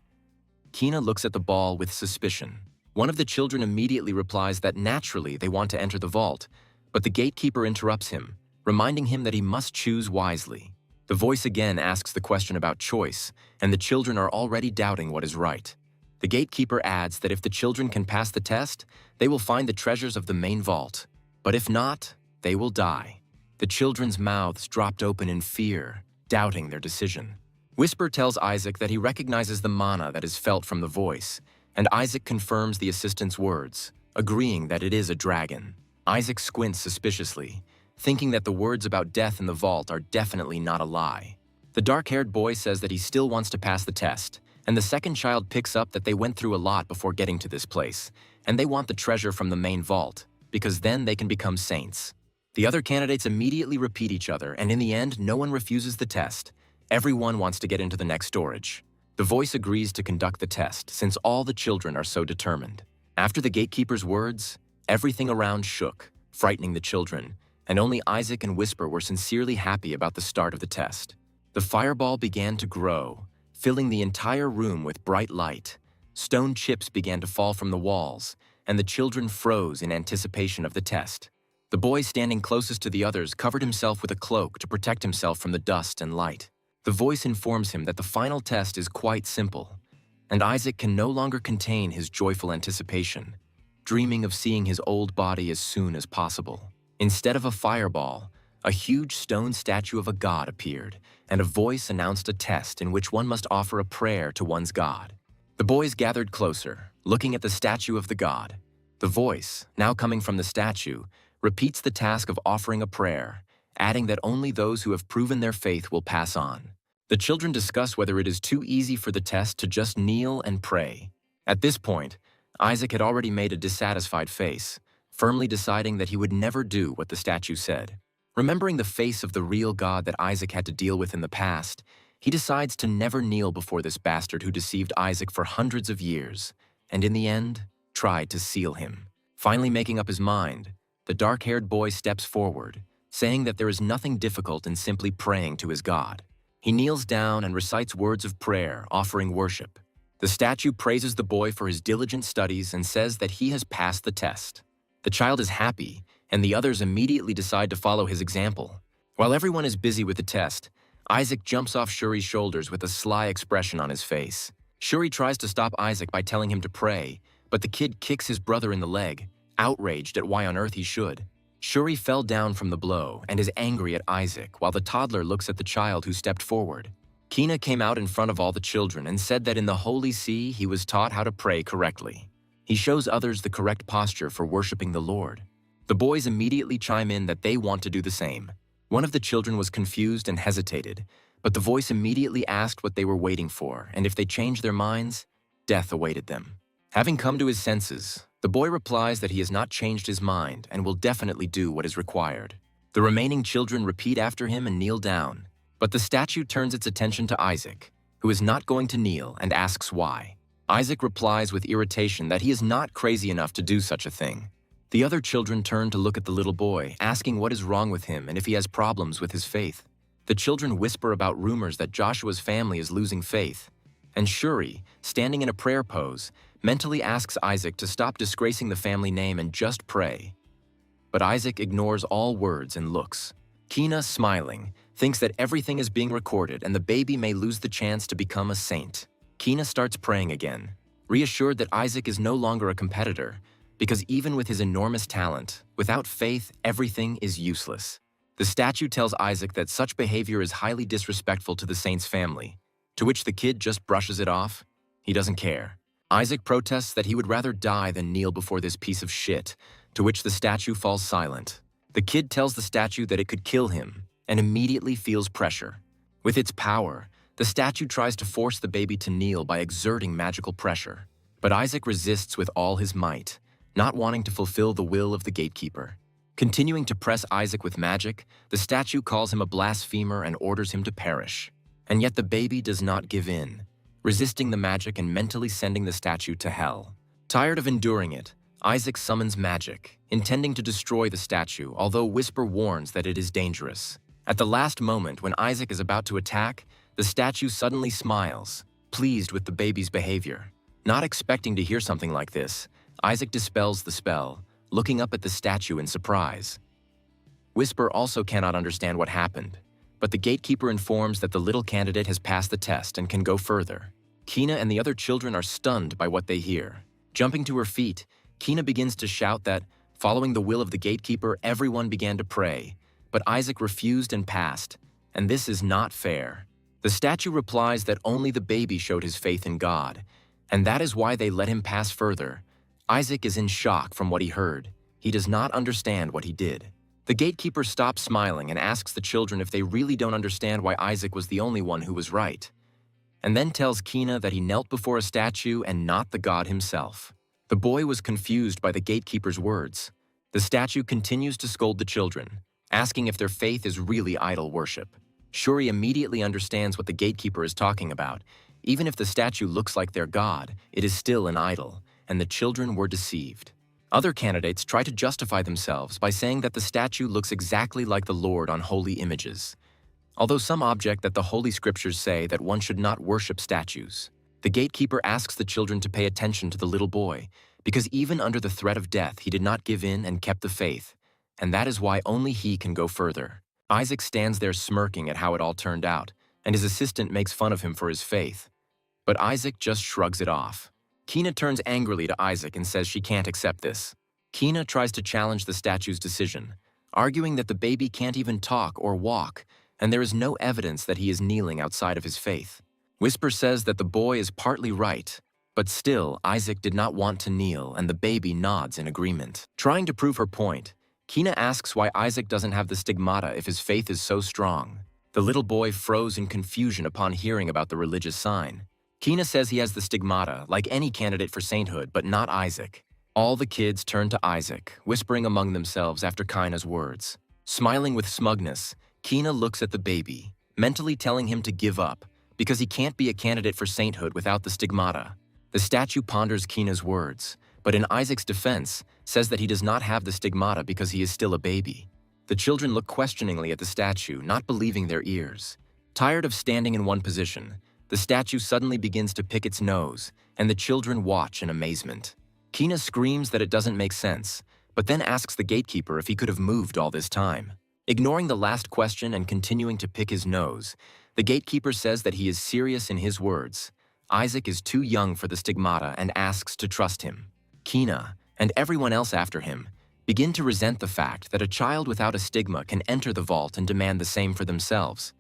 Speaker 1: Kina looks at the ball with suspicion. One of the children immediately replies that naturally they want to enter the vault, but the gatekeeper interrupts him, reminding him that he must choose wisely. The voice again asks the question about choice, and the children are already doubting what is right. The gatekeeper adds that if the children can pass the test, they will find the treasures of the main vault. But if not, they will die. The children's mouths dropped open in fear, doubting their decision. Whisper tells Isaac that he recognizes the mana that is felt from the voice, and Isaac confirms the assistant's words, agreeing that it is a dragon. Isaac squints suspiciously, thinking that the words about death in the vault are definitely not a lie. The dark-haired boy says that he still wants to pass the test, and the second child picks up that they went through a lot before getting to this place, and they want the treasure from the main vault, because then they can become saints. The other candidates immediately repeat each other, and in the end, no one refuses the test. Everyone wants to get into the next storage. The voice agrees to conduct the test, since all the children are so determined. After the gatekeeper's words, everything around shook, frightening the children, and only Isaac and Whisper were sincerely happy about the start of the test. The fireball began to grow, filling the entire room with bright light. Stone chips began to fall from the walls, and the children froze in anticipation of the test. The boy standing closest to the others covered himself with a cloak to protect himself from the dust and light. The voice informs him that the final test is quite simple, and Isaac can no longer contain his joyful anticipation, dreaming of seeing his old body as soon as possible. Instead of a fireball, a huge stone statue of a god appeared, and a voice announced a test in which one must offer a prayer to one's god. The boys gathered closer, looking at the statue of the god. The voice, now coming from the statue, repeats the task of offering a prayer, adding that only those who have proven their faith will pass on. The children discuss whether it is too easy for the test to just kneel and pray. At this point, Isaac had already made a dissatisfied face, firmly deciding that he would never do what the statue said. Remembering the face of the real God that Isaac had to deal with in the past, he decides to never kneel before this bastard who deceived Isaac for hundreds of years, and in the end, tried to seal him. Finally making up his mind, the dark-haired boy steps forward, saying that there is nothing difficult in simply praying to his God. He kneels down and recites words of prayer, offering worship. The statue praises the boy for his diligent studies and says that he has passed the test. The child is happy, and the others immediately decide to follow his example. While everyone is busy with the test, Isaac jumps off Shuri's shoulders with a sly expression on his face. Shuri tries to stop Isaac by telling him to pray, but the kid kicks his brother in the leg, outraged at why on earth he should. Shuri fell down from the blow and is angry at Isaac, while the toddler looks at the child who stepped forward. Kina came out in front of all the children and said that in the Holy See he was taught how to pray correctly. He shows others the correct posture for worshiping the Lord. The boys immediately chime in that they want to do the same. One of the children was confused and hesitated, but the voice immediately asked what they were waiting for, and if they changed their minds, death awaited them. Having come to his senses, the boy replies that he has not changed his mind and will definitely do what is required. The remaining children repeat after him and kneel down, but the statue turns its attention to Isaac, who is not going to kneel, and asks why. Isaac replies with irritation that he is not crazy enough to do such a thing. The other children turn to look at the little boy, asking what is wrong with him and if he has problems with his faith. The children whisper about rumors that Joshua's family is losing faith, and Shuri, standing in a prayer pose, mentally asks Isaac to stop disgracing the family name and just pray. But Isaac ignores all words and looks. Kina, smiling, thinks that everything is being recorded and the baby may lose the chance to become a saint. Kina starts praying again, reassured that Isaac is no longer a competitor, because even with his enormous talent, without faith, everything is useless. The statue tells Isaac that such behavior is highly disrespectful to the saint's family, to which the kid just brushes it off. He doesn't care. Isaac protests that he would rather die than kneel before this piece of shit, to which the statue falls silent. The kid tells the statue that it could kill him, and immediately feels pressure. With its power, the statue tries to force the baby to kneel by exerting magical pressure. But Isaac resists with all his might, not wanting to fulfill the will of the Gatekeeper. Continuing to press Isaac with magic, the statue calls him a blasphemer and orders him to perish. And yet the baby does not give in, resisting the magic and mentally sending the statue to hell. Tired of enduring it, Isaac summons magic, intending to destroy the statue, although Whisper warns that it is dangerous. At the last moment, when Isaac is about to attack, the statue suddenly smiles, pleased with the baby's behavior. Not expecting to hear something like this, Isaac dispels the spell, looking up at the statue in surprise. Whisper also cannot understand what happened, but the Gatekeeper informs that the little candidate has passed the test and can go further. Kina and the other children are stunned by what they hear. Jumping to her feet, Kina begins to shout that, following the will of the Gatekeeper, everyone began to pray, but Isaac refused and passed, and this is not fair. The statue replies that only the baby showed his faith in God, and that is why they let him pass further. Isaac is in shock from what he heard. He does not understand what he did. The Gatekeeper stops smiling and asks the children if they really don't understand why Isaac was the only one who was right, and then tells Kina that he knelt before a statue and not the god himself. The boy was confused by the Gatekeeper's words. The statue continues to scold the children, asking if their faith is really idol worship. Shuri immediately understands what the Gatekeeper is talking about. Even if the statue looks like their god, it is still an idol, and the children were deceived. Other candidates try to justify themselves by saying that the statue looks exactly like the Lord on holy images, although some object that the Holy Scriptures say that one should not worship statues. The Gatekeeper asks the children to pay attention to the little boy, because even under the threat of death, he did not give in and kept the faith, and that is why only he can go further. Isaac stands there smirking at how it all turned out, and his assistant makes fun of him for his faith. But Isaac just shrugs it off. Kina turns angrily to Isaac and says she can't accept this. Kina tries to challenge the statue's decision, arguing that the baby can't even talk or walk, and there is no evidence that he is kneeling outside of his faith. Whisper says that the boy is partly right, But still, Isaac did not want to kneel, and the baby nods in agreement. Trying to prove her point, Kina asks why Isaac doesn't have the stigmata if his faith is so strong. The little boy froze in confusion upon hearing about the religious sign. Kina says he has the stigmata, like any candidate for sainthood, but not Isaac. All the kids turn to Isaac, whispering among themselves after Kina's words. Smiling with smugness, Kina looks at the baby, mentally telling him to give up, because he can't be a candidate for sainthood without the stigmata. The statue ponders Kina's words, but in Isaac's defense, says that he does not have the stigmata because he is still a baby. The children look questioningly at the statue, not believing their ears. Tired of standing in one position, the statue suddenly begins to pick its nose, and the children watch in amazement. Kina screams that it doesn't make sense, but then asks the gatekeeper if he could have moved all this time. Ignoring the last question and continuing to pick his nose, the gatekeeper says that he is serious in his words. Isaac is too young for the stigmata and asks to trust him. Kina, and everyone else after him, begin to resent the fact that a child without a stigma can enter the vault and demand the same for themselves.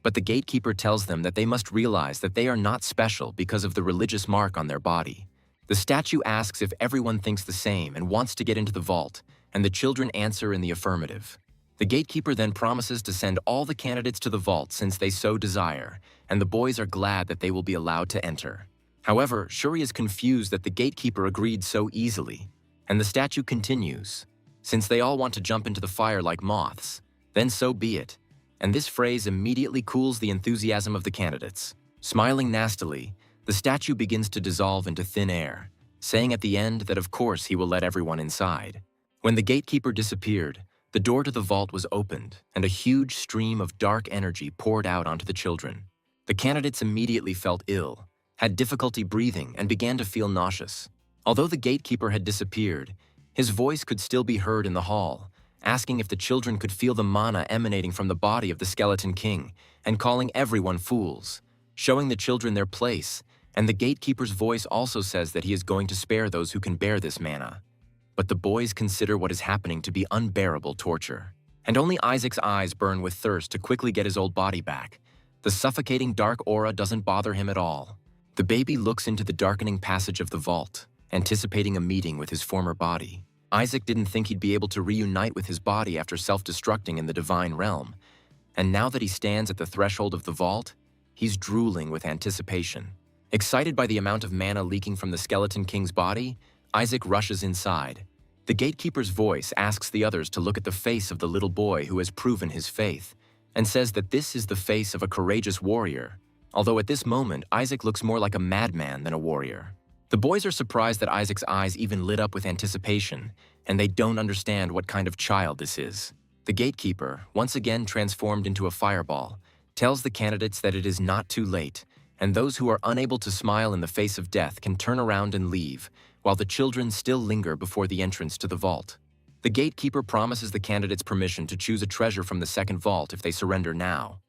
Speaker 1: But the gatekeeper tells them that they must realize that they are not special because of the religious mark on their body. The statue asks if everyone thinks the same and wants to get into the vault, and the children answer in the affirmative. The gatekeeper then promises to send all the candidates to the vault since they so desire, and the boys are glad that they will be allowed to enter. However, Shuri is confused that the gatekeeper agreed so easily, and the statue continues. Since they all want to jump into the fire like moths, then so be it, and this phrase immediately cools the enthusiasm of the candidates. Smiling nastily, the statue begins to dissolve into thin air, saying at the end that of course he will let everyone inside. When the gatekeeper disappeared, the door to the vault was opened, and a huge stream of dark energy poured out onto the children. The candidates immediately felt ill, had difficulty breathing, and began to feel nauseous. Although the gatekeeper had disappeared, his voice could still be heard in the hall, asking if the children could feel the mana emanating from the body of the Skeleton King, and calling everyone fools, showing the children their place, and the gatekeeper's voice also says that he is going to spare those who can bear this mana. But the boys consider what is happening to be unbearable torture. And only Isaac's eyes burn with thirst to quickly get his old body back. The suffocating dark aura doesn't bother him at all. The baby looks into the darkening passage of the vault, anticipating a meeting with his former body. Isaac didn't think he'd be able to reunite with his body after self-destructing in the divine realm. And now that he stands at the threshold of the vault, he's drooling with anticipation. Excited by the amount of mana leaking from the Skeleton King's body, Isaac rushes inside. The gatekeeper's voice asks the others to look at the face of the little boy who has proven his faith, and says that this is the face of a courageous warrior, although at this moment Isaac looks more like a madman than a warrior. The boys are surprised that Isaac's eyes even lit up with anticipation, and they don't understand what kind of child this is. The gatekeeper, once again transformed into a fireball, tells the candidates that it is not too late, and those who are unable to smile in the face of death can turn around and leave, while the children still linger before the entrance to the vault. The gatekeeper promises the candidates permission to choose a treasure from the second vault if they surrender now.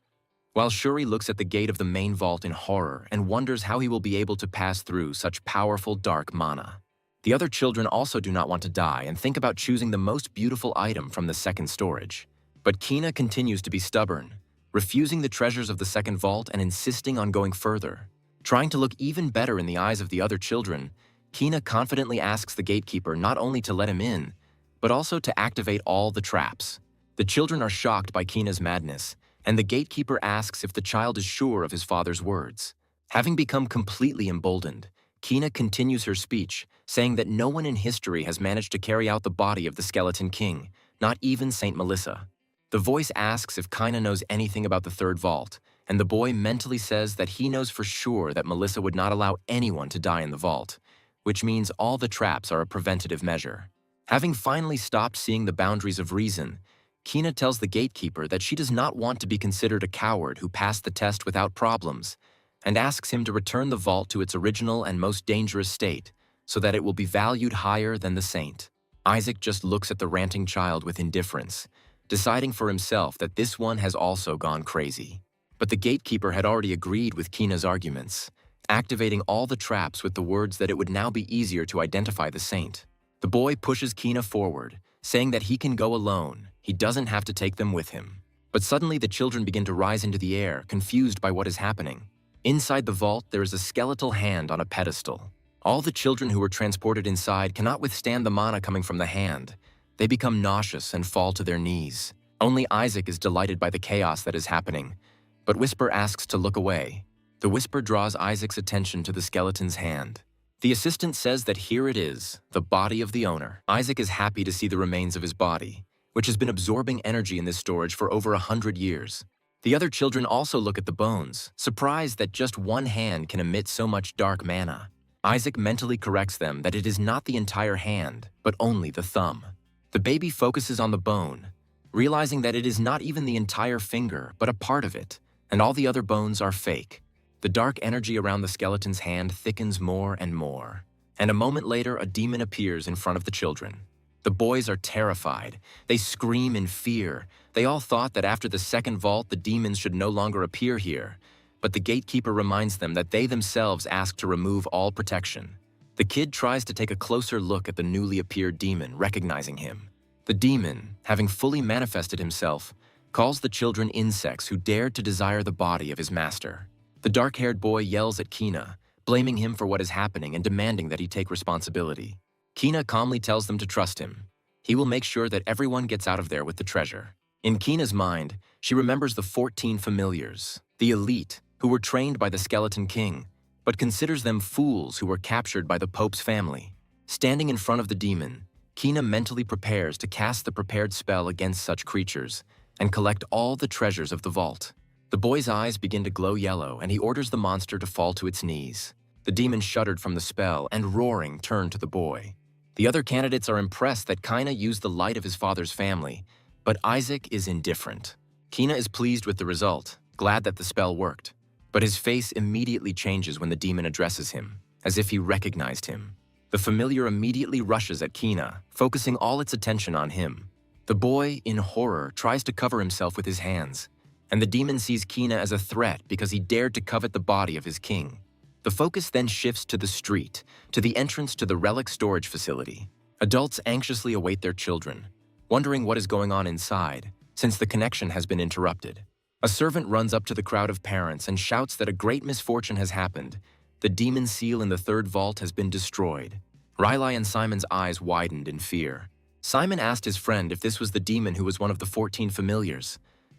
Speaker 1: While Shuri looks at the gate of the main vault in horror and wonders how he will be able to pass through such powerful dark mana. The other children also do not want to die and think about choosing the most beautiful item from the second storage. But Kina continues to be stubborn, refusing the treasures of the second vault and insisting on going further. Trying to look even better in the eyes of the other children, Kina confidently asks the gatekeeper not only to let him in, but also to activate all the traps. The children are shocked by Kina's madness, and the gatekeeper asks if the child is sure of his father's words. Having become completely emboldened, Kina continues her speech, saying that no one in history has managed to carry out the body of the Skeleton King, not even Saint Melissa. The voice asks if Kina knows anything about the third vault, and the boy mentally says that he knows for sure that Melissa would not allow anyone to die in the vault, which means all the traps are a preventative measure. Having finally stopped seeing the boundaries of reason, Kina tells the gatekeeper that she does not want to be considered a coward who passed the test without problems, and asks him to return the vault to its original and most dangerous state, so that it will be valued higher than the saint. Isaac just looks at the ranting child with indifference, deciding for himself that this one has also gone crazy. But the gatekeeper had already agreed with Kina's arguments, activating all the traps with the words that it would now be easier to identify the saint. The boy pushes Kina forward, saying that he can go alone, he doesn't have to take them with him. But suddenly the children begin to rise into the air, confused by what is happening. Inside the vault, there is a skeletal hand on a pedestal. All the children who were transported inside cannot withstand the mana coming from the hand. They become nauseous and fall to their knees. Only Isaac is delighted by the chaos that is happening, but Whisper asks to look away. The whisper draws Isaac's attention to the skeleton's hand. The assistant says that here it is, the body of the owner. Isaac is happy to see the remains of his body, which has been absorbing energy in this storage for over 100 years. The other children also look at the bones, surprised that just one hand can emit so much dark mana. Isaac mentally corrects them that it is not the entire hand, but only the thumb. The baby focuses on the bone, realizing that it is not even the entire finger, but a part of it, and all the other bones are fake. The dark energy around the skeleton's hand thickens more and more, and a moment later a demon appears in front of the children. The boys are terrified. They scream in fear. They all thought that after the second vault the demons should no longer appear here, but the Gatekeeper reminds them that they themselves asked to remove all protection. The kid tries to take a closer look at the newly appeared demon, recognizing him. The demon, having fully manifested himself, calls the children insects who dared to desire the body of his master. The dark-haired boy yells at Kina, blaming him for what is happening and demanding that he take responsibility. Kina calmly tells them to trust him. He will make sure that everyone gets out of there with the treasure. In Kina's mind, she remembers the 14 familiars, the elite, who were trained by the Skeleton King, but considers them fools who were captured by the Pope's family. Standing in front of the demon, Kina mentally prepares to cast the prepared spell against such creatures and collect all the treasures of the vault. The boy's eyes begin to glow yellow, and he orders the monster to fall to its knees. The demon shuddered from the spell and, roaring, turned to the boy. The other candidates are impressed that Kina used the light of his father's family, but Isaac is indifferent. Kina is pleased with the result, glad that the spell worked, but his face immediately changes when the demon addresses him, as if he recognized him. The familiar immediately rushes at Kina, focusing all its attention on him. The boy, in horror, tries to cover himself with his hands, and the demon sees Kina as a threat because he dared to covet the body of his king. The focus then shifts to the street, to the entrance to the relic storage facility. Adults anxiously await their children, wondering what is going on inside, since the connection has been interrupted. A servant runs up to the crowd of parents and shouts that a great misfortune has happened. The demon seal in the third vault has been destroyed. Riley and Simon's eyes widened in fear. Simon asked his friend if this was the demon who was one of the 14 familiars,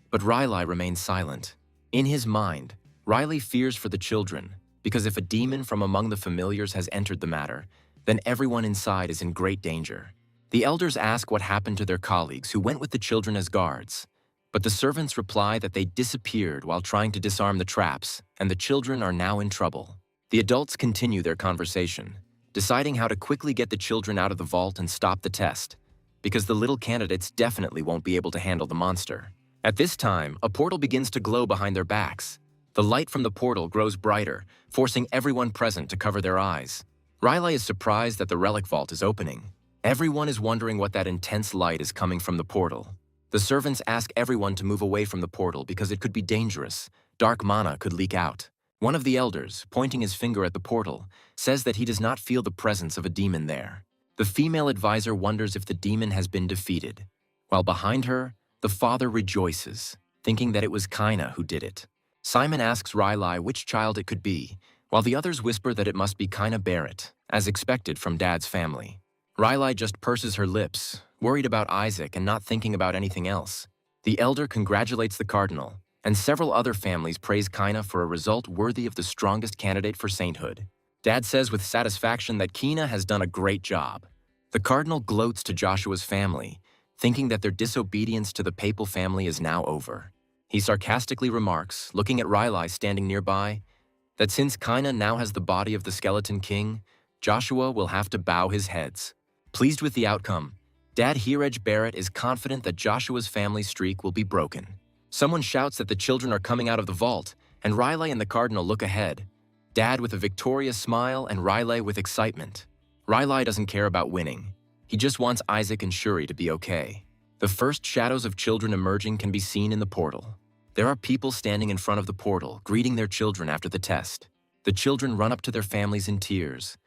Speaker 1: but Riley remained silent. In his mind, Riley fears for the children, because if a demon from among the familiars has entered the matter, then everyone inside is in great danger. The elders ask what happened to their colleagues who went with the children as guards, but the servants reply that they disappeared while trying to disarm the traps, and the children are now in trouble. The adults continue their conversation, deciding how to quickly get the children out of the vault and stop the test, because the little candidates definitely won't be able to handle the monster. At this time, a portal begins to glow behind their backs. The light from the portal grows brighter, forcing everyone present to cover their eyes. Riley is surprised that the relic vault is opening. Everyone is wondering what that intense light is coming from the portal. The servants ask everyone to move away from the portal because it could be dangerous. Dark mana could leak out. One of the elders, pointing his finger at the portal, says that he does not feel the presence of a demon there. The female advisor wonders if the demon has been defeated, while behind her, the father rejoices, thinking that it was Kina who did it. Simon asks Riley which child it could be, while the others whisper that it must be Kina Barrett, as expected from Dad's family. Riley just purses her lips, worried about Isaac and not thinking about anything else. The elder congratulates the cardinal, and several other families praise Kina for a result worthy of the strongest candidate for sainthood. Dad says with satisfaction that Kina has done a great job. The cardinal gloats to Joshua's family, thinking that their disobedience to the papal family is now over. He sarcastically remarks, looking at Riley standing nearby, that since Kina now has the body of the Skeleton King, Joshua will have to bow his heads. Pleased with the outcome, Dad Hirej Barrett is confident that Joshua's family streak will be broken. Someone shouts that the children are coming out of the vault, and Riley and the cardinal look ahead. Dad with a victorious smile and Riley with excitement. Riley doesn't care about winning. He just wants Isaac and Shuri to be okay. The first shadows of children emerging can be seen in the portal. There are people standing in front of the portal, greeting their children after the test. The children run up to their families in tears.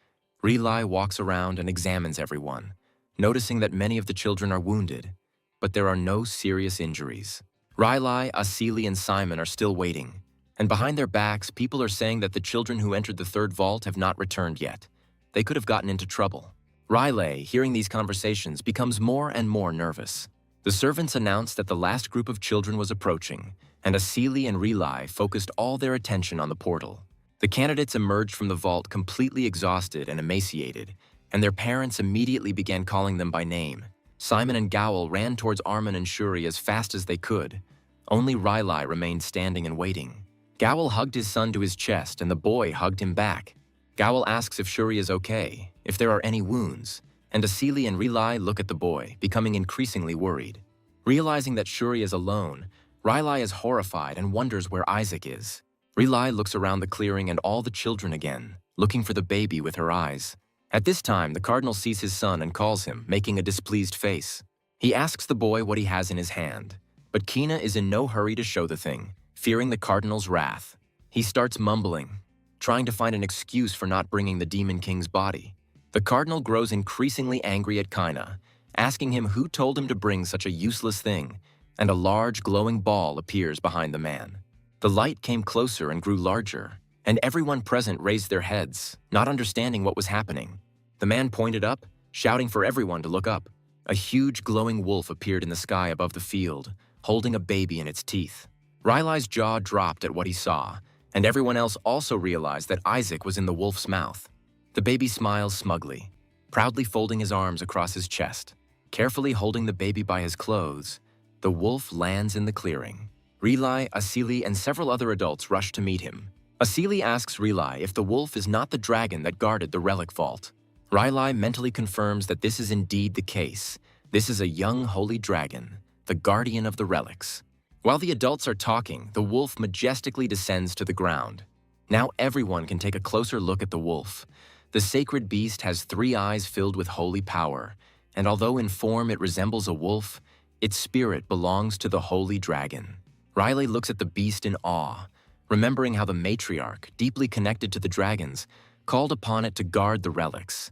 Speaker 1: Riley walks around and examines everyone, noticing that many of the children are wounded, but there are no serious injuries. Riley, Asili, and Simon are still waiting, and behind their backs, people are saying that the children who entered the third vault have not returned yet. they could have gotten into trouble. Riley, hearing these conversations, becomes more and more nervous. The servants announced that the last group of children was approaching, and Asili and Relai focused all their attention on the portal. The candidates emerged from the vault completely exhausted and emaciated, and their parents immediately began calling them by name. Simon and Gowel ran towards Armin and Shuri as fast as they could. Only Riley remained standing and waiting. Gowel hugged his son to his chest, and the boy hugged him back. Gowel asks if Shuri is okay, if there are any wounds, and Asili and Relai look at the boy, becoming increasingly worried. Realizing that Shuri is alone, Riley is horrified and wonders where Isaac is. Relai looks around the clearing and all the children again, looking for the baby with her eyes. At this time, the cardinal sees his son and calls him, making a displeased face. He asks the boy what he has in his hand, but Kina is in no hurry to show the thing, fearing the cardinal's wrath. He starts mumbling, trying to find an excuse for not bringing the Demon King's body. The cardinal grows increasingly angry at Kina, asking him who told him to bring such a useless thing, and a large glowing ball appears behind the man. The light came closer and grew larger, and everyone present raised their heads, not understanding what was happening. The man pointed up, shouting for everyone to look up. A huge glowing wolf appeared in the sky above the field, holding a baby in its teeth. Riley's jaw dropped at what he saw, and everyone else also realized that Isaac was in the wolf's mouth. The baby smiles smugly, proudly folding his arms across his chest. Carefully holding the baby by his clothes, the wolf lands in the clearing. Relai, Asili, and several other adults rush to meet him. Asili asks Relai if the wolf is not the dragon that guarded the relic vault. Riley mentally confirms that this is indeed the case. This is a young holy dragon, the guardian of the relics. While the adults are talking, the wolf majestically descends to the ground. Now everyone can take a closer look at the wolf. The sacred beast has 3 eyes filled with holy power, and although in form it resembles a wolf, its spirit belongs to the holy dragon. Riley looks at the beast in awe, remembering how the matriarch, deeply connected to the dragons, called upon it to guard the relics.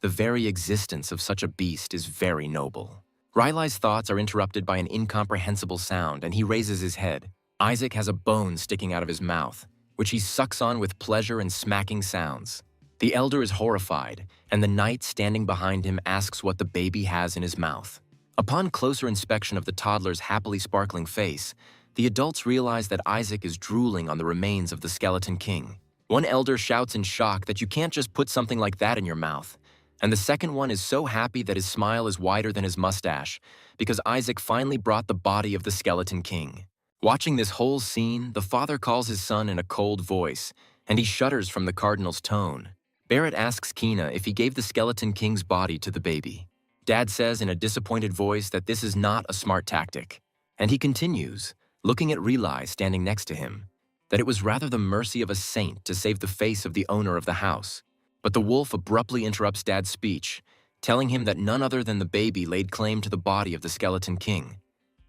Speaker 1: The very existence of such a beast is very noble. Riley's thoughts are interrupted by an incomprehensible sound, and he raises his head. Isaac has a bone sticking out of his mouth, which he sucks on with pleasure and smacking sounds. The elder is horrified, and the knight standing behind him asks what the baby has in his mouth. Upon closer inspection of the toddler's happily sparkling face, the adults realize that Isaac is drooling on the remains of the skeleton king. One elder shouts in shock that you can't just put something like that in your mouth, and the second one is so happy that his smile is wider than his mustache, because Isaac finally brought the body of the skeleton king. Watching this whole scene, the father calls his son in a cold voice, and he shudders from the cardinal's tone. Barrett asks Kina if he gave the skeleton king's body to the baby. Dad says in a disappointed voice that this is not a smart tactic, and he continues, looking at Relai standing next to him, that it was rather the mercy of a saint to save the face of the owner of the house. But the wolf abruptly interrupts Dad's speech, telling him that none other than the baby laid claim to the body of the skeleton king.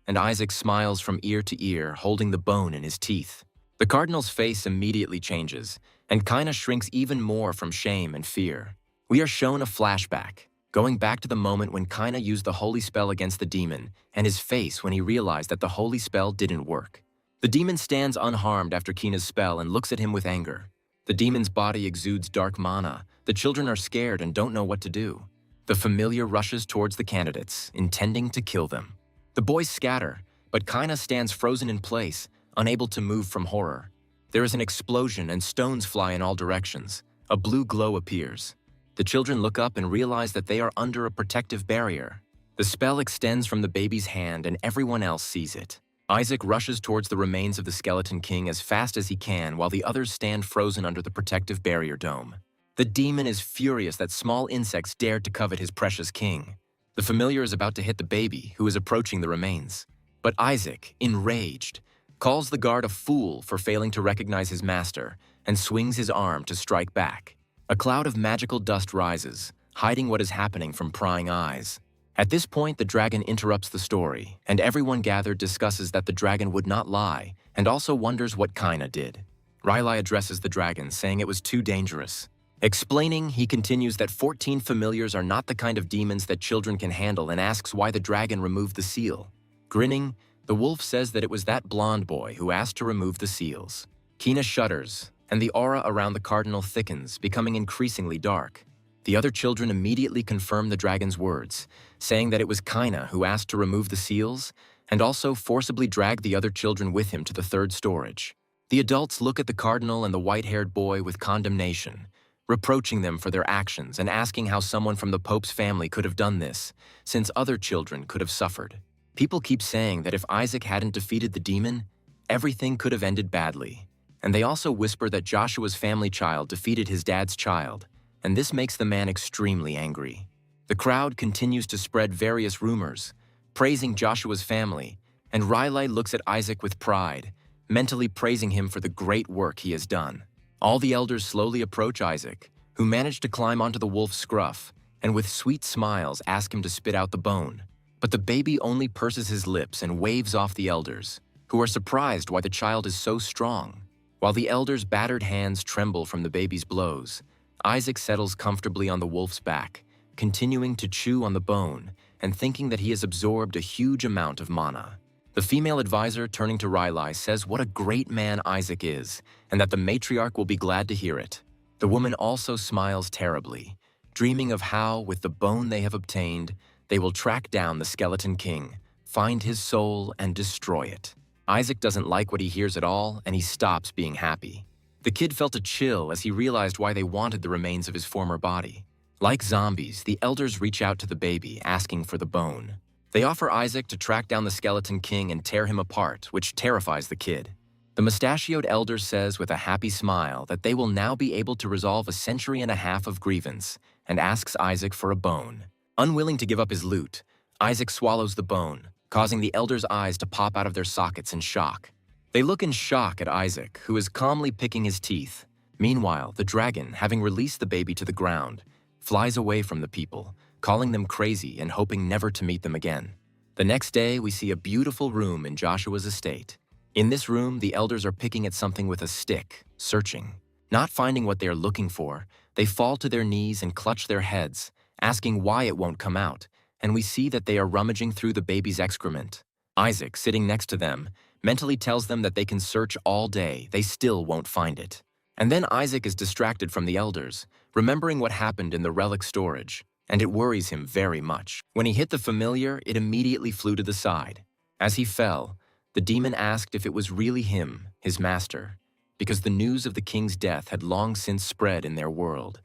Speaker 1: And Isaac smiles from ear to ear, holding the bone in his teeth. The cardinal's face immediately changes, and Kina shrinks even more from shame and fear. We are shown a flashback, going back to the moment when Kina used the holy spell against the demon, and his face when he realized that the holy spell didn't work. The demon stands unharmed after Kina's spell and looks at him with anger. The demon's body exudes dark mana. The children are scared and don't know what to do. The familiar rushes towards the candidates, intending to kill them. The boys scatter, but Kina stands frozen in place, unable to move from horror. There is an explosion and stones fly in all directions. A blue glow appears. The children look up and realize that they are under a protective barrier. The spell extends from the baby's hand and everyone else sees it. Isaac rushes towards the remains of the skeleton king as fast as he can while the others stand frozen under the protective barrier dome. The demon is furious that small insects dared to covet his precious king. The familiar is about to hit the baby, who is approaching the remains. But Isaac, enraged, calls the guard a fool for failing to recognize his master and swings his arm to strike back. A cloud of magical dust rises, hiding what is happening from prying eyes. At this point, the dragon interrupts the story, and everyone gathered discusses that the dragon would not lie, and also wonders what Kina did. Riley addresses the dragon, saying it was too dangerous. Explaining, he continues that 14 familiars are not the kind of demons that children can handle and asks why the dragon removed the seal. Grinning, the wolf says that it was that blonde boy who asked to remove the seals. Kina shudders, and the aura around the cardinal thickens, becoming increasingly dark. The other children immediately confirm the dragon's words, saying that it was Kaina who asked to remove the seals and also forcibly dragged the other children with him to the third storage. The adults look at the cardinal and the white-haired boy with condemnation, reproaching them for their actions and asking how someone from the Pope's family could have done this, since other children could have suffered. People keep saying that if Isaac hadn't defeated the demon, everything could have ended badly. And they also whisper that Joshua's family child defeated his dad's child, and this makes the man extremely angry. The crowd continues to spread various rumors, praising Joshua's family, and Riley looks at Isaac with pride, mentally praising him for the great work he has done. All the elders slowly approach Isaac, who managed to climb onto the wolf's scruff, and with sweet smiles ask him to spit out the bone. But the baby only purses his lips and waves off the elders, who are surprised why the child is so strong. While the elders' battered hands tremble from the baby's blows, Isaac settles comfortably on the wolf's back, continuing to chew on the bone and thinking that he has absorbed a huge amount of mana. The female advisor, turning to Riley, says what a great man Isaac is, and that the matriarch will be glad to hear it. The woman also smiles terribly, dreaming of how, with the bone they have obtained, they will track down the Skeleton King, find his soul, and destroy it. Isaac doesn't like what he hears at all, and he stops being happy. The kid felt a chill as he realized why they wanted the remains of his former body. Like zombies, the elders reach out to the baby, asking for the bone. They offer Isaac to track down the Skeleton King and tear him apart, which terrifies the kid. The mustachioed elder says with a happy smile that they will now be able to resolve a century and a half of grievance, and asks Isaac for a bone. Unwilling to give up his loot, Isaac swallows the bone, causing the elders' eyes to pop out of their sockets in shock. They look in shock at Isaac, who is calmly picking his teeth. Meanwhile, the dragon, having released the baby to the ground, flies away from the people, calling them crazy and hoping never to meet them again. The next day, we see a beautiful room in Joshua's estate. In this room, the elders are picking at something with a stick, searching. Not finding what they are looking for, they fall to their knees and clutch their heads, asking why it won't come out, and we see that they are rummaging through the baby's excrement. Isaac, sitting next to them, mentally tells them that they can search all day, they still won't find it. And then Isaac is distracted from the elders, remembering what happened in the relic storage, and it worries him very much. When he hit the familiar, it immediately flew to the side. As he fell, the demon asked if it was really him, his master, because the news of the king's death had long since spread in their world,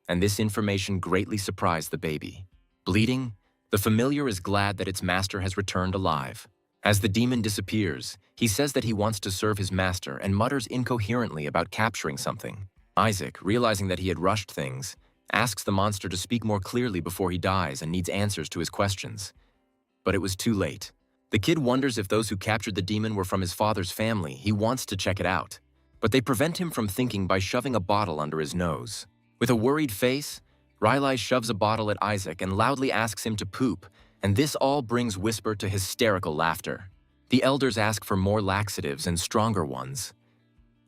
Speaker 1: and this information greatly surprised the baby. Bleeding, the familiar is glad that its master has returned alive. As the demon disappears, he says that he wants to serve his master and mutters incoherently about capturing something. Isaac, realizing that he had rushed things, asks the monster to speak more clearly before he dies and needs answers to his questions. But it was too late. The kid wonders if those who captured the demon were from his father's family. He wants to check it out. But they prevent him from thinking by shoving a bottle under his nose. With a worried face, Riley shoves a bottle at Isaac and loudly asks him to poop, and this all brings Whisper to hysterical laughter. The elders ask for more laxatives and stronger ones.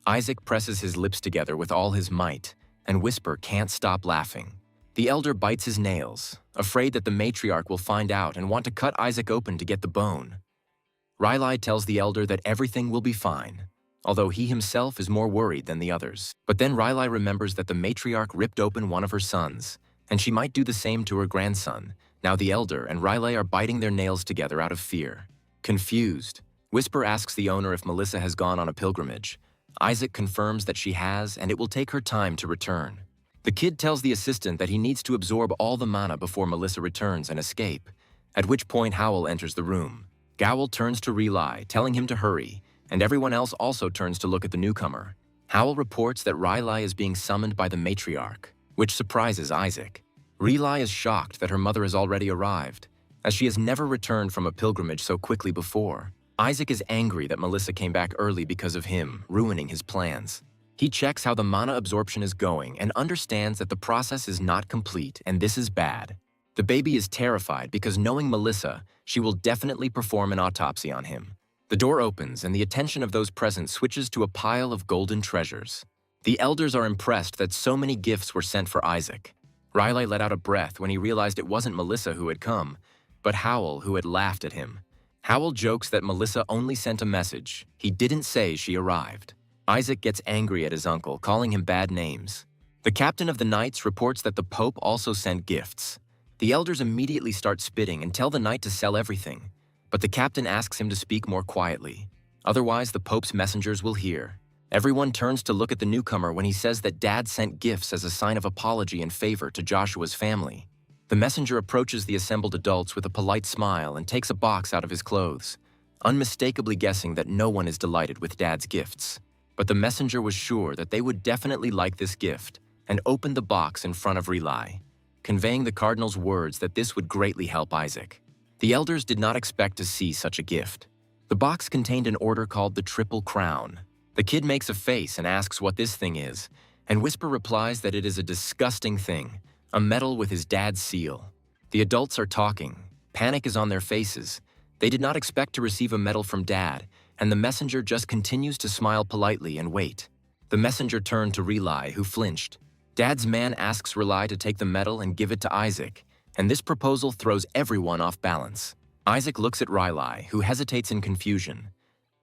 Speaker 1: Isaac presses his lips together with all his might, and Whisper can't stop laughing. The elder bites his nails, afraid that the matriarch will find out and want to cut Isaac open to get the bone. Riley tells the elder that everything will be fine, although he himself is more worried than the others. But then Riley remembers that the matriarch ripped open one of her sons, and she might do the same to her grandson. Now the elder and Riley are biting their nails together out of fear. Confused, Whisper asks the owner if Melissa has gone on a pilgrimage. Isaac confirms that she has, and it will take her time to return. The kid tells the assistant that he needs to absorb all the mana before Melissa returns and escape, at which point Howl enters the room. Gowl turns to Riley, telling him to hurry, and everyone else also turns to look at the newcomer. Howl reports that Riley is being summoned by the matriarch, which surprises Isaac. Riley is shocked that her mother has already arrived, as she has never returned from a pilgrimage so quickly before. Isaac is angry that Melissa came back early because of him, ruining his plans. He checks how the mana absorption is going and understands that the process is not complete, and this is bad. The baby is terrified because knowing Melissa, she will definitely perform an autopsy on him. The door opens and the attention of those present switches to a pile of golden treasures. The elders are impressed that so many gifts were sent for Isaac. Riley let out a breath when he realized it wasn't Melissa who had come, but Howl who had laughed at him. Howl jokes that Melissa only sent a message. He didn't say she arrived. Isaac gets angry at his uncle, calling him bad names. The captain of the knights reports that the Pope also sent gifts. The elders immediately start spitting and tell the knight to sell everything, but the captain asks him to speak more quietly. Otherwise, the Pope's messengers will hear. Everyone turns to look at the newcomer when he says that Dad sent gifts as a sign of apology and favor to Joshua's family. The messenger approaches the assembled adults with a polite smile and takes a box out of his clothes, unmistakably guessing that no one is delighted with Dad's gifts. But the messenger was sure that they would definitely like this gift and opened the box in front of Relic, conveying the cardinal's words that this would greatly help Isaac. The elders did not expect to see such a gift. The box contained an order called the Triple Crown. The kid makes a face and asks what this thing is, and Whisper replies that it is a disgusting thing, a medal with his dad's seal. The adults are talking. Panic is on their faces. They did not expect to receive a medal from Dad, and the messenger just continues to smile politely and wait. The messenger turned to Relic, who flinched. Dad's man asks Relic to take the medal and give it to Isaac, and this proposal throws everyone off balance. Isaac looks at Relic, who hesitates in confusion.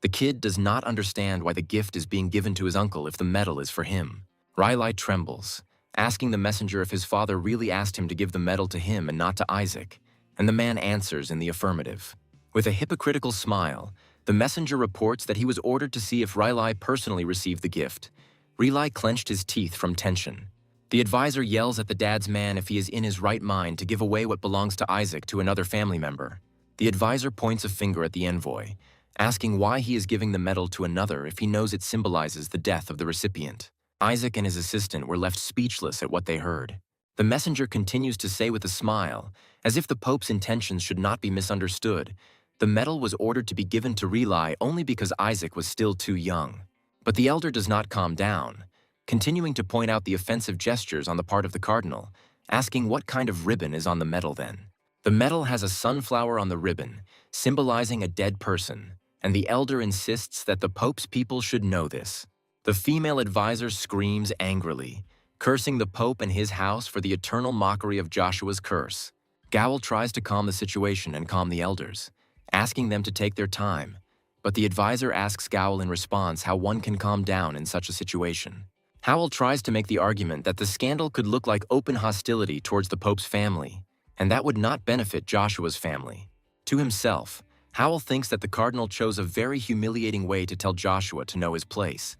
Speaker 1: The kid does not understand why the gift is being given to his uncle if the medal is for him. Relic trembles, asking the messenger if his father really asked him to give the medal to him and not to Isaac, and the man answers in the affirmative. With a hypocritical smile, the messenger reports that he was ordered to see if Relic personally received the gift. Relic clenched his teeth from tension. The advisor yells at the dad's man if he is in his right mind to give away what belongs to Isaac to another family member. The advisor points a finger at the envoy, asking why he is giving the medal to another if he knows it symbolizes the death of the recipient. Isaac and his assistant were left speechless at what they heard. The messenger continues to say with a smile, as if the Pope's intentions should not be misunderstood, the medal was ordered to be given to Relic only because Isaac was still too young. But the elder does not calm down, continuing to point out the offensive gestures on the part of the cardinal, asking what kind of ribbon is on the medal then. The medal has a sunflower on the ribbon, symbolizing a dead person, and the elder insists that the Pope's people should know this. The female advisor screams angrily, cursing the Pope and his house for the eternal mockery of Joshua's curse. Gowl tries to calm the situation and calm the elders, asking them to take their time, but the advisor asks Gowl in response how one can calm down in such a situation. Howell tries to make the argument that the scandal could look like open hostility towards the Pope's family, and that would not benefit Joshua's family. To himself, Howell thinks that the cardinal chose a very humiliating way to tell Joshua to know his place,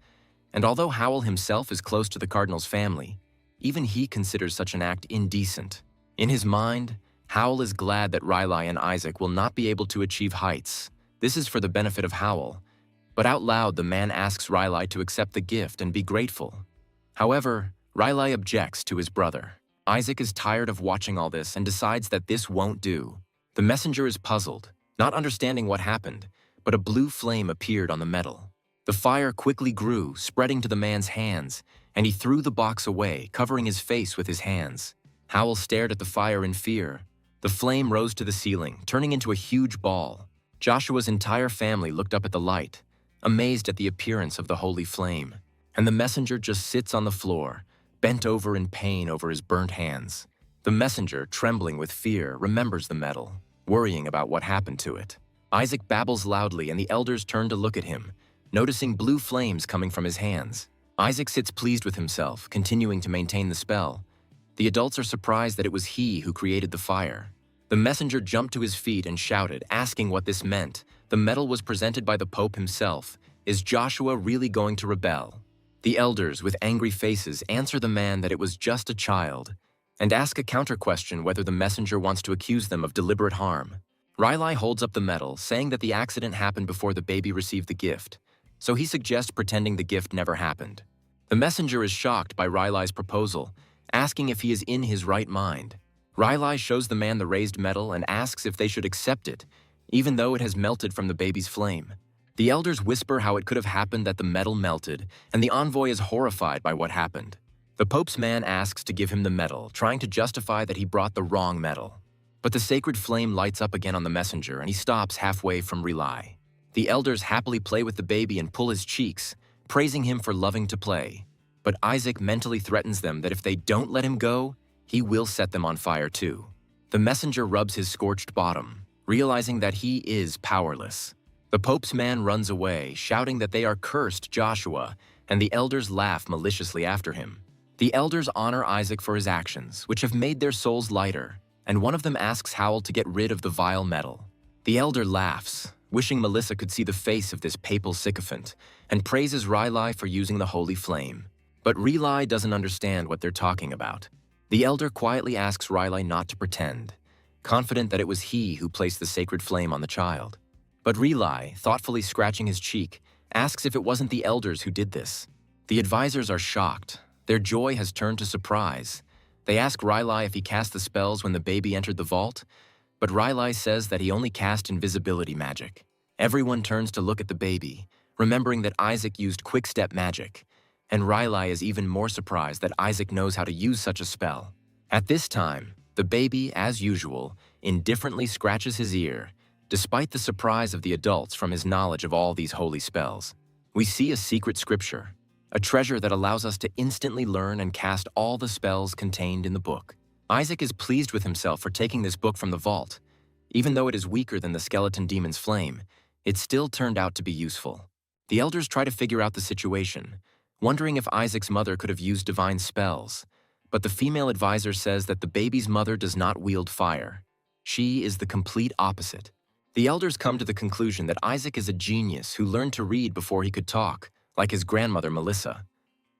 Speaker 1: and although Howell himself is close to the cardinal's family, even he considers such an act indecent. In his mind, Howell is glad that Relic and Isaac will not be able to achieve heights. This is for the benefit of Howell, but out loud the man asks Relic to accept the gift and be grateful. However, Relic objects to his brother. Isaac is tired of watching all this and decides that this won't do. The messenger is puzzled, not understanding what happened, but a blue flame appeared on the medal. The fire quickly grew, spreading to the man's hands, and he threw the box away, covering his face with his hands. Howell stared at the fire in fear. The flame rose to the ceiling, turning into a huge ball. Joshua's entire family looked up at the light, amazed at the appearance of the holy flame, and the messenger just sits on the floor, bent over in pain over his burnt hands. The messenger, trembling with fear, remembers the medal, worrying about what happened to it. Isaac babbles loudly and the elders turn to look at him, noticing blue flames coming from his hands. Isaac sits pleased with himself, continuing to maintain the spell. The adults are surprised that it was he who created the fire. The messenger jumped to his feet and shouted, asking what this meant. The medal was presented by the Pope himself. Is Joshua really going to rebel? The elders, with angry faces, answer the man that it was just a child, and ask a counter-question whether the messenger wants to accuse them of deliberate harm. Relic holds up the medal, saying that the accident happened before the baby received the gift, so he suggests pretending the gift never happened. The messenger is shocked by Relic's proposal, asking if he is in his right mind. Relic shows the man the raised medal and asks if they should accept it, even though it has melted from the baby's flame. The elders whisper how it could have happened that the medal melted, and the envoy is horrified by what happened. The Pope's man asks to give him the medal, trying to justify that he brought the wrong medal. But the sacred flame lights up again on the messenger, and he stops halfway from Relic. The elders happily play with the baby and pull his cheeks, praising him for loving to play. But Isaac mentally threatens them that if they don't let him go, he will set them on fire too. The messenger rubs his scorched bottom, realizing that he is powerless. The Pope's man runs away, shouting that they are cursed Joshua, and the elders laugh maliciously after him. The elders honor Isaac for his actions, which have made their souls lighter, and one of them asks Howl to get rid of the vile metal. The elder laughs, wishing Melissa could see the face of this papal sycophant, and praises Riley for using the holy flame. But Riley doesn't understand what they're talking about. The elder quietly asks Riley not to pretend, confident that it was he who placed the sacred flame on the child. But Riley, thoughtfully scratching his cheek, asks if it wasn't the elders who did this. The advisors are shocked. Their joy has turned to surprise. They ask Riley if he cast the spells when the baby entered the vault, but Riley says that he only cast invisibility magic. Everyone turns to look at the baby, remembering that Isaac used quick-step magic, and Riley is even more surprised that Isaac knows how to use such a spell. At this time, the baby, as usual, indifferently scratches his ear, despite the surprise of the adults from his knowledge of all these holy spells. We see a secret scripture, a treasure that allows us to instantly learn and cast all the spells contained in the book. Isaac is pleased with himself for taking this book from the vault. Even though it is weaker than the skeleton demon's flame, it still turned out to be useful. The elders try to figure out the situation, wondering if Isaac's mother could have used divine spells, but the female advisor says that the baby's mother does not wield fire. She is the complete opposite. The elders come to the conclusion that Isaac is a genius who learned to read before he could talk, like his grandmother Melissa.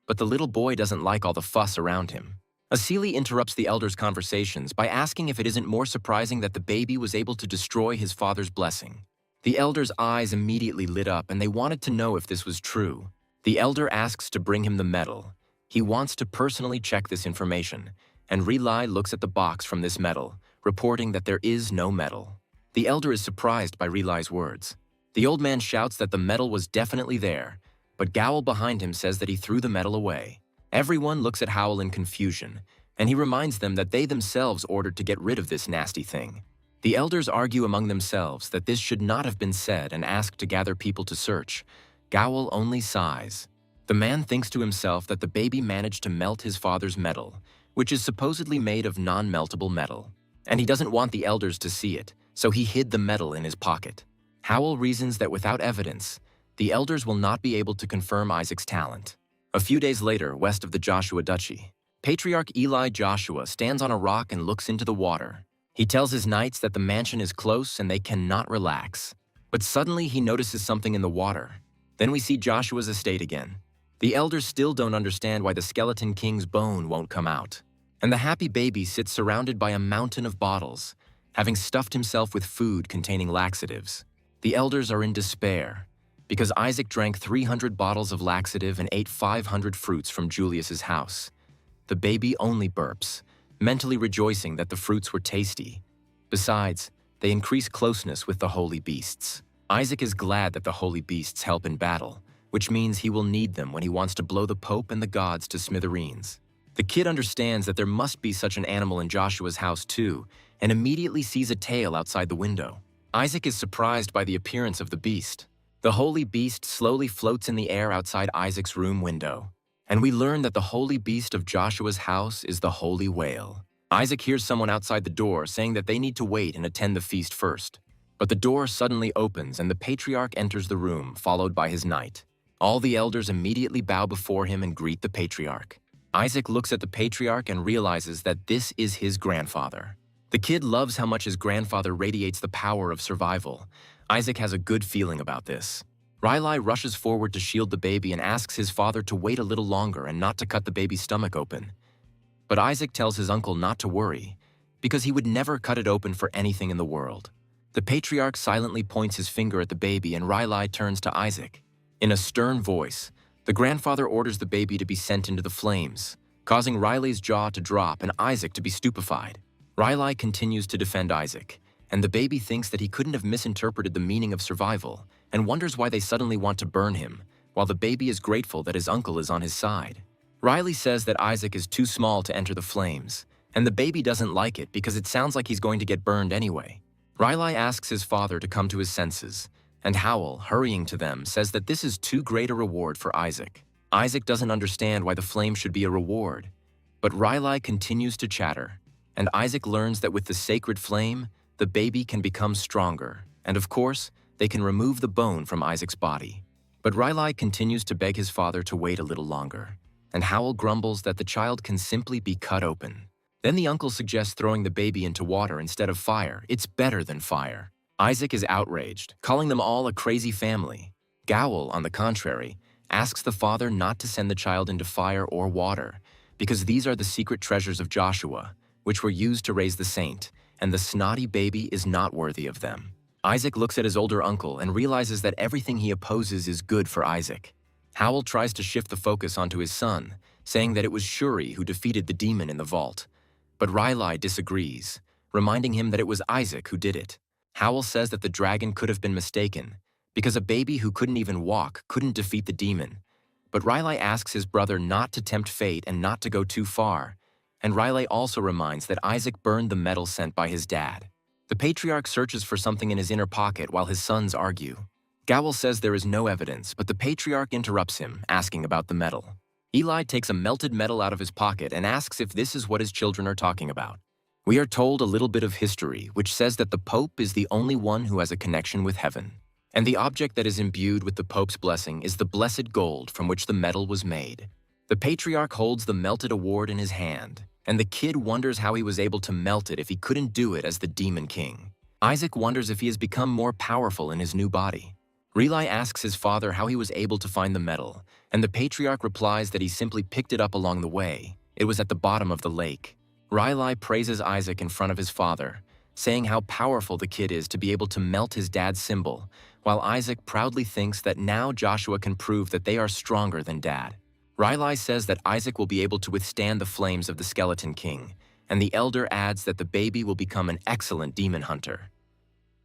Speaker 1: But the little boy doesn't like all the fuss around him. Asili interrupts the elders' conversations by asking if it isn't more surprising that the baby was able to destroy his father's blessing. The elders' eyes immediately lit up and they wanted to know if this was true. The elder asks to bring him the medal. He wants to personally check this information, and Riley looks at the box from this medal, reporting that there is no medal. The elder is surprised by Riley's words. The old man shouts that the medal was definitely there, but Gowl behind him says that he threw the medal away. Everyone looks at Howl in confusion, and he reminds them that they themselves ordered to get rid of this nasty thing. The elders argue among themselves that this should not have been said and ask to gather people to search. Gowl only sighs. The man thinks to himself that the baby managed to melt his father's medal, which is supposedly made of non-meltable metal, and he doesn't want the elders to see it, so he hid the medal in his pocket. Howl reasons that without evidence, the elders will not be able to confirm Isaac's talent. A few days later, west of the Joshua Duchy, Patriarch Eli Joshua stands on a rock and looks into the water. He tells his knights that the mansion is close and they cannot relax. But suddenly he notices something in the water. Then we see Joshua's estate again. The elders still don't understand why the skeleton king's bone won't come out. And the happy baby sits surrounded by a mountain of bottles, having stuffed himself with food containing laxatives. The elders are in despair, because Isaac drank 300 bottles of laxative and ate 500 fruits from Julius's house. The baby only burps, mentally rejoicing that the fruits were tasty. Besides, they increase closeness with the holy beasts. Isaac is glad that the holy beasts help in battle, which means he will need them when he wants to blow the Pope and the gods to smithereens. The kid understands that there must be such an animal in Joshua's house too, and immediately sees a tail outside the window. Isaac is surprised by the appearance of the beast. The holy beast slowly floats in the air outside Isaac's room window, and we learn that the holy beast of Joshua's house is the holy whale. Isaac hears someone outside the door saying that they need to wait and attend the feast first. But the door suddenly opens and the patriarch enters the room, followed by his knight. All the elders immediately bow before him and greet the patriarch. Isaac looks at the patriarch and realizes that this is his grandfather. The kid loves how much his grandfather radiates the power of survival. Isaac has a good feeling about this. Riley rushes forward to shield the baby and asks his father to wait a little longer and not to cut the baby's stomach open. But Isaac tells his uncle not to worry, because he would never cut it open for anything in the world. The patriarch silently points his finger at the baby and Riley turns to Isaac. In a stern voice, the grandfather orders the baby to be sent into the flames, causing Riley's jaw to drop and Isaac to be stupefied. Riley continues to defend Isaac, and the baby thinks that he couldn't have misinterpreted the meaning of survival and wonders why they suddenly want to burn him, while the baby is grateful that his uncle is on his side. Riley says that Isaac is too small to enter the flames, and the baby doesn't like it because it sounds like he's going to get burned anyway. Riley asks his father to come to his senses, and Howl, hurrying to them, says that this is too great a reward for Isaac. Isaac doesn't understand why the flame should be a reward, but Riley continues to chatter, and Isaac learns that with the sacred flame, the baby can become stronger, and of course, they can remove the bone from Isaac's body. But Riley continues to beg his father to wait a little longer. and Howl grumbles that the child can simply be cut open. Then the uncle suggests throwing the baby into water instead of fire. It's better than fire. Isaac is outraged, calling them all a crazy family. Gowl, on the contrary, asks the father not to send the child into fire or water, because these are the secret treasures of Joshua, which were used to raise the saint, and the snotty baby is not worthy of them. Isaac looks at his older uncle and realizes that everything he opposes is good for Isaac. Howl tries to shift the focus onto his son, saying that it was Shuri who defeated the demon in the vault. But Riley disagrees, reminding him that it was Isaac who did it. Howl says that the dragon could have been mistaken, because a baby who couldn't even walk couldn't defeat the demon. But Riley asks his brother not to tempt fate and not to go too far, and Riley also reminds that Isaac burned the medal sent by his dad. The patriarch searches for something in his inner pocket while his sons argue. Gowl says there is no evidence, but the patriarch interrupts him, asking about the medal. Eli takes a melted medal out of his pocket and asks if this is what his children are talking about. We are told a little bit of history, which says that the Pope is the only one who has a connection with heaven. And the object that is imbued with the Pope's blessing is the blessed gold from which the medal was made. The patriarch holds the melted award in his hand, and the kid wonders how he was able to melt it if he couldn't do it as the Demon King. Isaac wonders if he has become more powerful in his new body. Riley asks his father how he was able to find the medal, and the patriarch replies that he simply picked it up along the way. It was at the bottom of the lake. Riley praises Isaac in front of his father, saying how powerful the kid is to be able to melt his dad's symbol, while Isaac proudly thinks that now Joshua can prove that they are stronger than dad. Riley says that Isaac will be able to withstand the flames of the Skeleton King, and the elder adds that the baby will become an excellent demon hunter.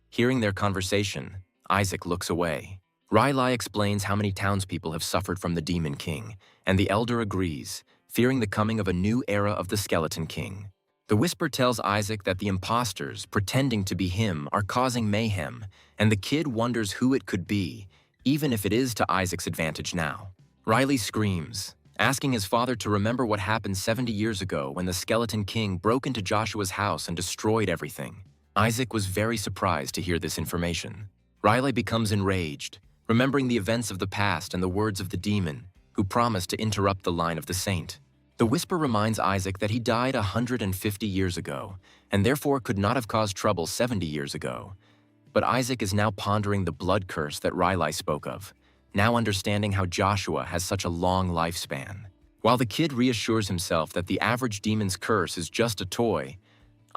Speaker 1: Hearing their conversation, Isaac looks away. Riley explains how many townspeople have suffered from the Demon King, and the elder agrees, fearing the coming of a new era of the Skeleton King. The whisper tells Isaac that the imposters, pretending to be him, are causing mayhem, and the kid wonders who it could be, even if it is to Isaac's advantage now. Riley screams, asking his father to remember what happened 70 years ago when the Skeleton King broke into Joshua's house and destroyed everything. Isaac was very surprised to hear this information. Riley becomes enraged, remembering the events of the past and the words of the demon, who promised to interrupt the line of the saint. The whisper reminds Isaac that he died 150 years ago, and therefore could not have caused trouble 70 years ago. But Isaac is now pondering the blood curse that Riley spoke of, now understanding how Joshua has such a long lifespan. While the kid reassures himself that the average demon's curse is just a toy,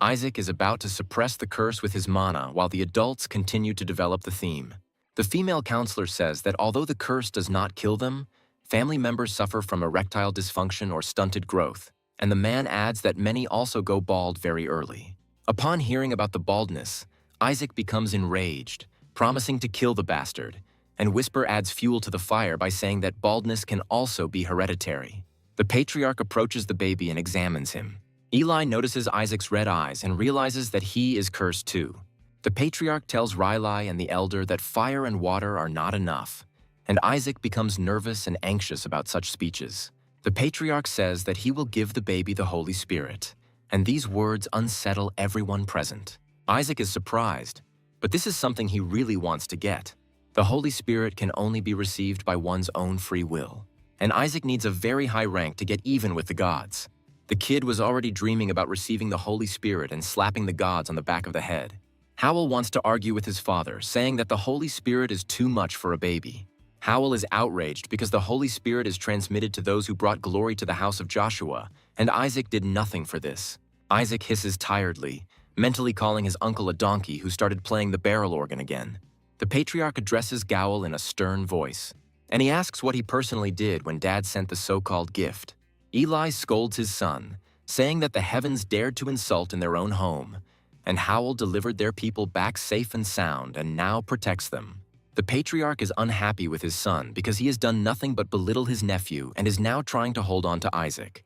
Speaker 1: Isaac is about to suppress the curse with his mana while the adults continue to develop the theme. The female counselor says that although the curse does not kill them, family members suffer from erectile dysfunction or stunted growth, and the man adds that many also go bald very early. Upon hearing about the baldness, Isaac becomes enraged, promising to kill the bastard, and Whisper adds fuel to the fire by saying that baldness can also be hereditary. The patriarch approaches the baby and examines him. Eli notices Isaac's red eyes and realizes that he is cursed too. The patriarch tells Riley and the elder that fire and water are not enough, and Isaac becomes nervous and anxious about such speeches. The patriarch says that he will give the baby the Holy Spirit, and these words unsettle everyone present. Isaac is surprised, but this is something he really wants to get. The Holy Spirit can only be received by one's own free will, and Isaac needs a very high rank to get even with the gods. The kid was already dreaming about receiving the Holy Spirit and slapping the gods on the back of the head. Howl wants to argue with his father, saying that the Holy Spirit is too much for a baby. Howl is outraged because the Holy Spirit is transmitted to those who brought glory to the house of Joshua, and Isaac did nothing for this. Isaac hisses tiredly, mentally calling his uncle a donkey who started playing the barrel organ again. The patriarch addresses Gowl in a stern voice, and he asks what he personally did when Dad sent the so-called gift. Eli scolds his son, saying that the heavens dared to insult in their own home, and Howl delivered their people back safe and sound and now protects them. The patriarch is unhappy with his son because he has done nothing but belittle his nephew and is now trying to hold on to Isaac.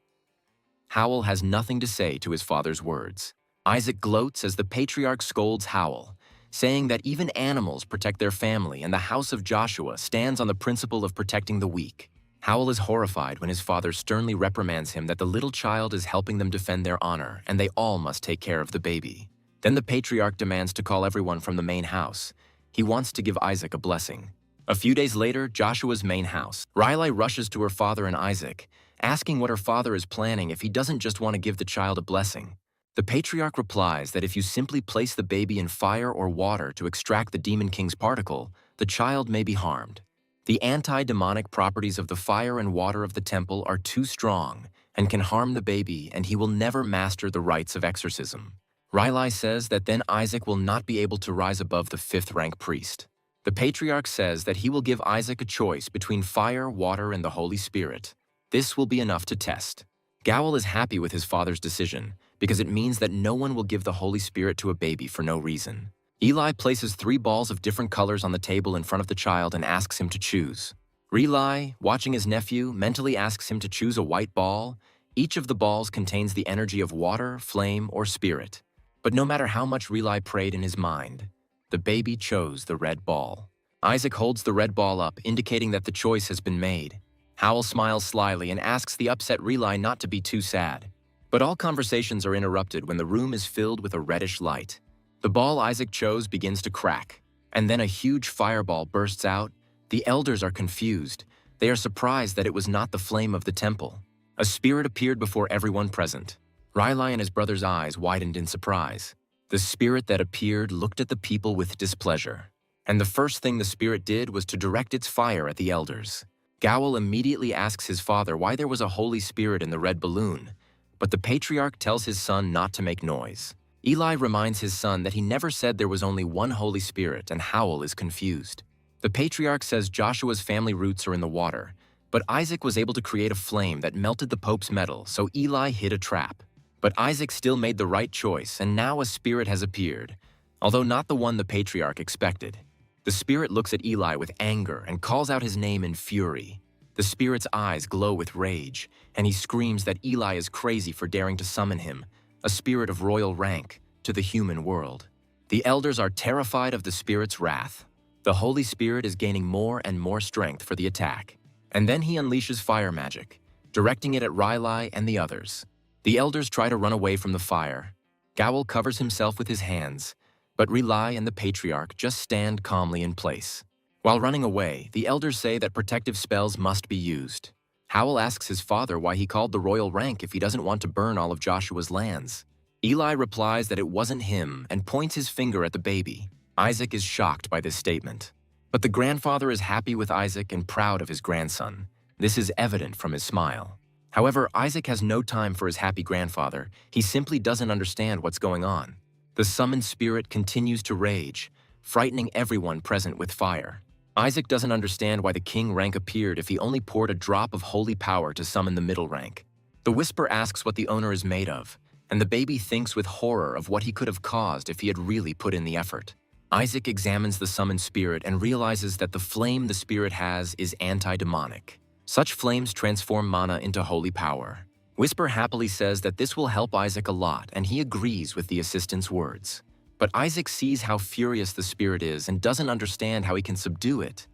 Speaker 1: Howl has nothing to say to his father's words. Isaac gloats as the patriarch scolds Howl, saying that even animals protect their family and the house of Joshua stands on the principle of protecting the weak. Howl is horrified when his father sternly reprimands him that the little child is helping them defend their honor and they all must take care of the baby. Then the patriarch demands to call everyone from the main house. He wants to give Isaac a blessing. A few days later, Joshua's main house. Riley rushes to her father and Isaac, asking what her father is planning if he doesn't just want to give the child a blessing. The patriarch replies that if you simply place the baby in fire or water to extract the demon king's particle, the child may be harmed. The anti-demonic properties of the fire and water of the temple are too strong and can harm the baby, and he will never master the rites of exorcism. Relic says that then Isaac will not be able to rise above the 5th-rank priest. The patriarch says that he will give Isaac a choice between fire, water, and the Holy Spirit. This will be enough to test. Gaul is happy with his father's decision because it means that no one will give the Holy Spirit to a baby for no reason. Eli places 3 balls of different colors on the table in front of the child and asks him to choose. Relic, watching his nephew, mentally asks him to choose a white ball. Each of the balls contains the energy of water, flame, or spirit. But no matter how much Relic prayed in his mind, the baby chose the red ball. Isaac holds the red ball up, indicating that the choice has been made. Howl smiles slyly and asks the upset Relic not to be too sad. But all conversations are interrupted when the room is filled with a reddish light. The ball Isaac chose begins to crack, and then a huge fireball bursts out. The elders are confused. They are surprised that it was not the flame of the temple. A spirit appeared before everyone present. Relic and his brother's eyes widened in surprise. The spirit that appeared looked at the people with displeasure, and the first thing the spirit did was to direct its fire at the elders. Gaul immediately asks his father why there was a Holy Spirit in the red balloon, but the patriarch tells his son not to make noise. Eli reminds his son that he never said there was only one Holy Spirit, and Howl is confused. The patriarch says Joshua's family roots are in the water, but Isaac was able to create a flame that melted the Pope's medal, so Eli hid a trap. But Isaac still made the right choice, and now a spirit has appeared, although not the one the patriarch expected. The spirit looks at Eli with anger and calls out his name in fury. The spirit's eyes glow with rage, and he screams that Eli is crazy for daring to summon him, a spirit of royal rank, to the human world. The elders are terrified of the spirit's wrath. The Holy Spirit is gaining more and more strength for the attack, and then he unleashes fire magic, directing it at Relic and the others. The elders try to run away from the fire. Gaul covers himself with his hands, but Relic and the patriarch just stand calmly in place. While running away, the elders say that protective spells must be used. Howl asks his father why he called the royal rank if he doesn't want to burn all of Joshua's lands. Eli replies that it wasn't him and points his finger at the baby. Isaac is shocked by this statement. But the grandfather is happy with Isaac and proud of his grandson. This is evident from his smile. However, Isaac has no time for his happy grandfather. He simply doesn't understand what's going on. The summoned spirit continues to rage, frightening everyone present with fire. Isaac doesn't understand why the king rank appeared if he only poured a drop of holy power to summon the middle rank. The whisper asks what the owner is made of, and the baby thinks with horror of what he could have caused if he had really put in the effort. Isaac examines the summoned spirit and realizes that the flame the spirit has is anti-demonic. Such flames transform mana into holy power. Whisper happily says that this will help Isaac a lot, and he agrees with the assistant's words. But Isaac sees how furious the spirit is and doesn't understand how he can subdue it,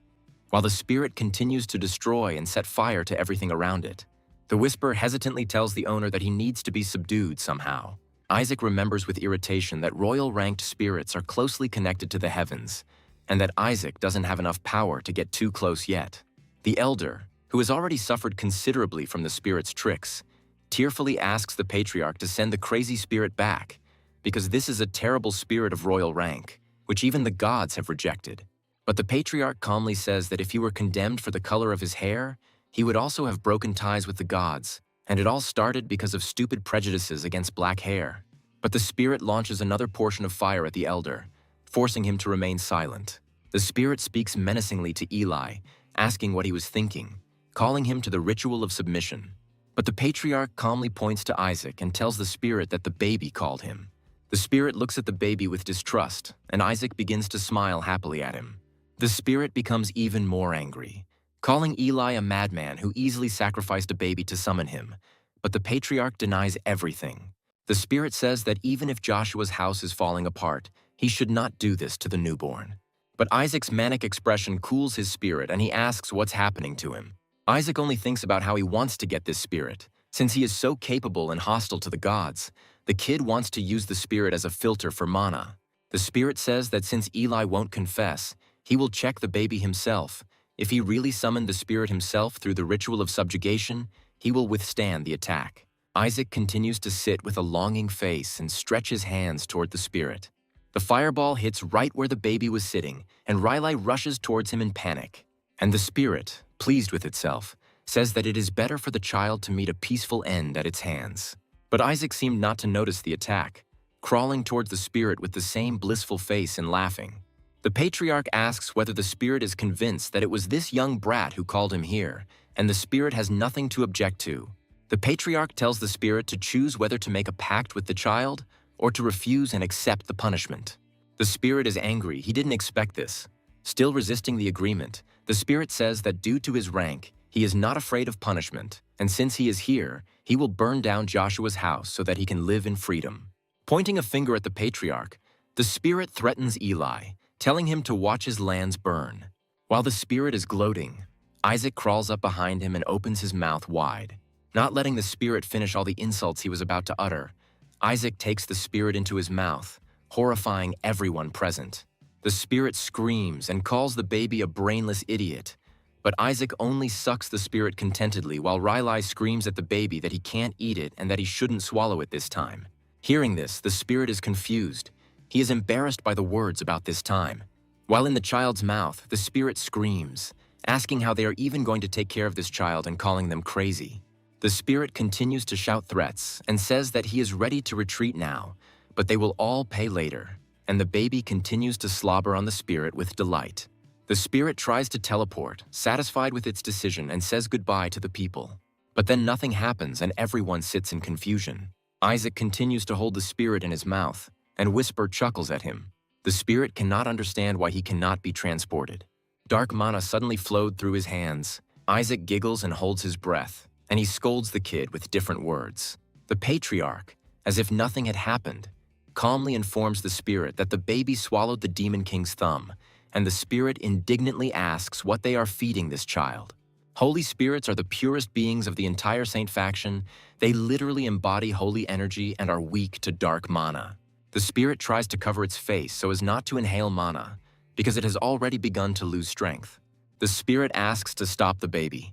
Speaker 1: while the spirit continues to destroy and set fire to everything around it. The whisper hesitantly tells the owner that he needs to be subdued somehow. Isaac remembers with irritation that royal-ranked spirits are closely connected to the heavens, and that Isaac doesn't have enough power to get too close yet. The elder, who has already suffered considerably from the spirit's tricks, tearfully asks the patriarch to send the crazy spirit back, because this is a terrible spirit of royal rank, which even the gods have rejected. But the patriarch calmly says that if he were condemned for the color of his hair, he would also have broken ties with the gods, and it all started because of stupid prejudices against black hair. But the spirit launches another portion of fire at the elder, forcing him to remain silent. The spirit speaks menacingly to Eli, asking what he was thinking, calling him to the ritual of submission. But the patriarch calmly points to Isaac and tells the spirit that the baby called him. The spirit looks at the baby with distrust, and Isaac begins to smile happily at him. The spirit becomes even more angry, calling Eli a madman who easily sacrificed a baby to summon him. But the patriarch denies everything. The spirit says that even if Joshua's house is falling apart, he should not do this to the newborn. But Isaac's manic expression cools his spirit, and he asks what's happening to him. Isaac only thinks about how he wants to get this spirit. Since he is so capable and hostile to the gods, the kid wants to use the spirit as a filter for mana. The spirit says that since Eli won't confess, he will check the baby himself. If he really summoned the spirit himself through the ritual of subjugation, he will withstand the attack. Isaac continues to sit with a longing face and stretch his hands toward the spirit. The fireball hits right where the baby was sitting, and Riley rushes towards him in panic. And the spirit, pleased with itself, says that it is better for the child to meet a peaceful end at its hands. But Isaac seemed not to notice the attack, crawling towards the spirit with the same blissful face and laughing. The patriarch asks whether the spirit is convinced that it was this young brat who called him here, and the spirit has nothing to object to. The patriarch tells the spirit to choose whether to make a pact with the child or to refuse and accept the punishment. The spirit is angry, he didn't expect this. Still resisting the agreement, the spirit says that due to his rank, he is not afraid of punishment, and since he is here, he will burn down Joshua's house so that he can live in freedom. Pointing a finger at the patriarch, the spirit threatens Eli, telling him to watch his lands burn. While the spirit is gloating, Isaac crawls up behind him and opens his mouth wide. Not letting the spirit finish all the insults he was about to utter, Isaac takes the spirit into his mouth, horrifying everyone present. The spirit screams and calls the baby a brainless idiot, but Isaac only sucks the spirit contentedly while Riley screams at the baby that he can't eat it and that he shouldn't swallow it this time. Hearing this, the spirit is confused. He is embarrassed by the words about this time. While in the child's mouth, the spirit screams, asking how they are even going to take care of this child and calling them crazy. The spirit continues to shout threats and says that he is ready to retreat now, but they will all pay later, and the baby continues to slobber on the spirit with delight. The spirit tries to teleport, satisfied with its decision, and says goodbye to the people. But then nothing happens and everyone sits in confusion. Isaac continues to hold the spirit in his mouth, and Whisper chuckles at him. The spirit cannot understand why he cannot be transported. Dark mana suddenly flowed through his hands. Isaac giggles and holds his breath, and he scolds the kid with different words. The patriarch, as if nothing had happened, calmly informs the spirit that the baby swallowed the Demon King's thumb, and the spirit indignantly asks what they are feeding this child. Holy spirits are the purest beings of the entire Saint faction. They literally embody holy energy and are weak to dark mana. The spirit tries to cover its face so as not to inhale mana, because it has already begun to lose strength. The spirit asks to stop the baby.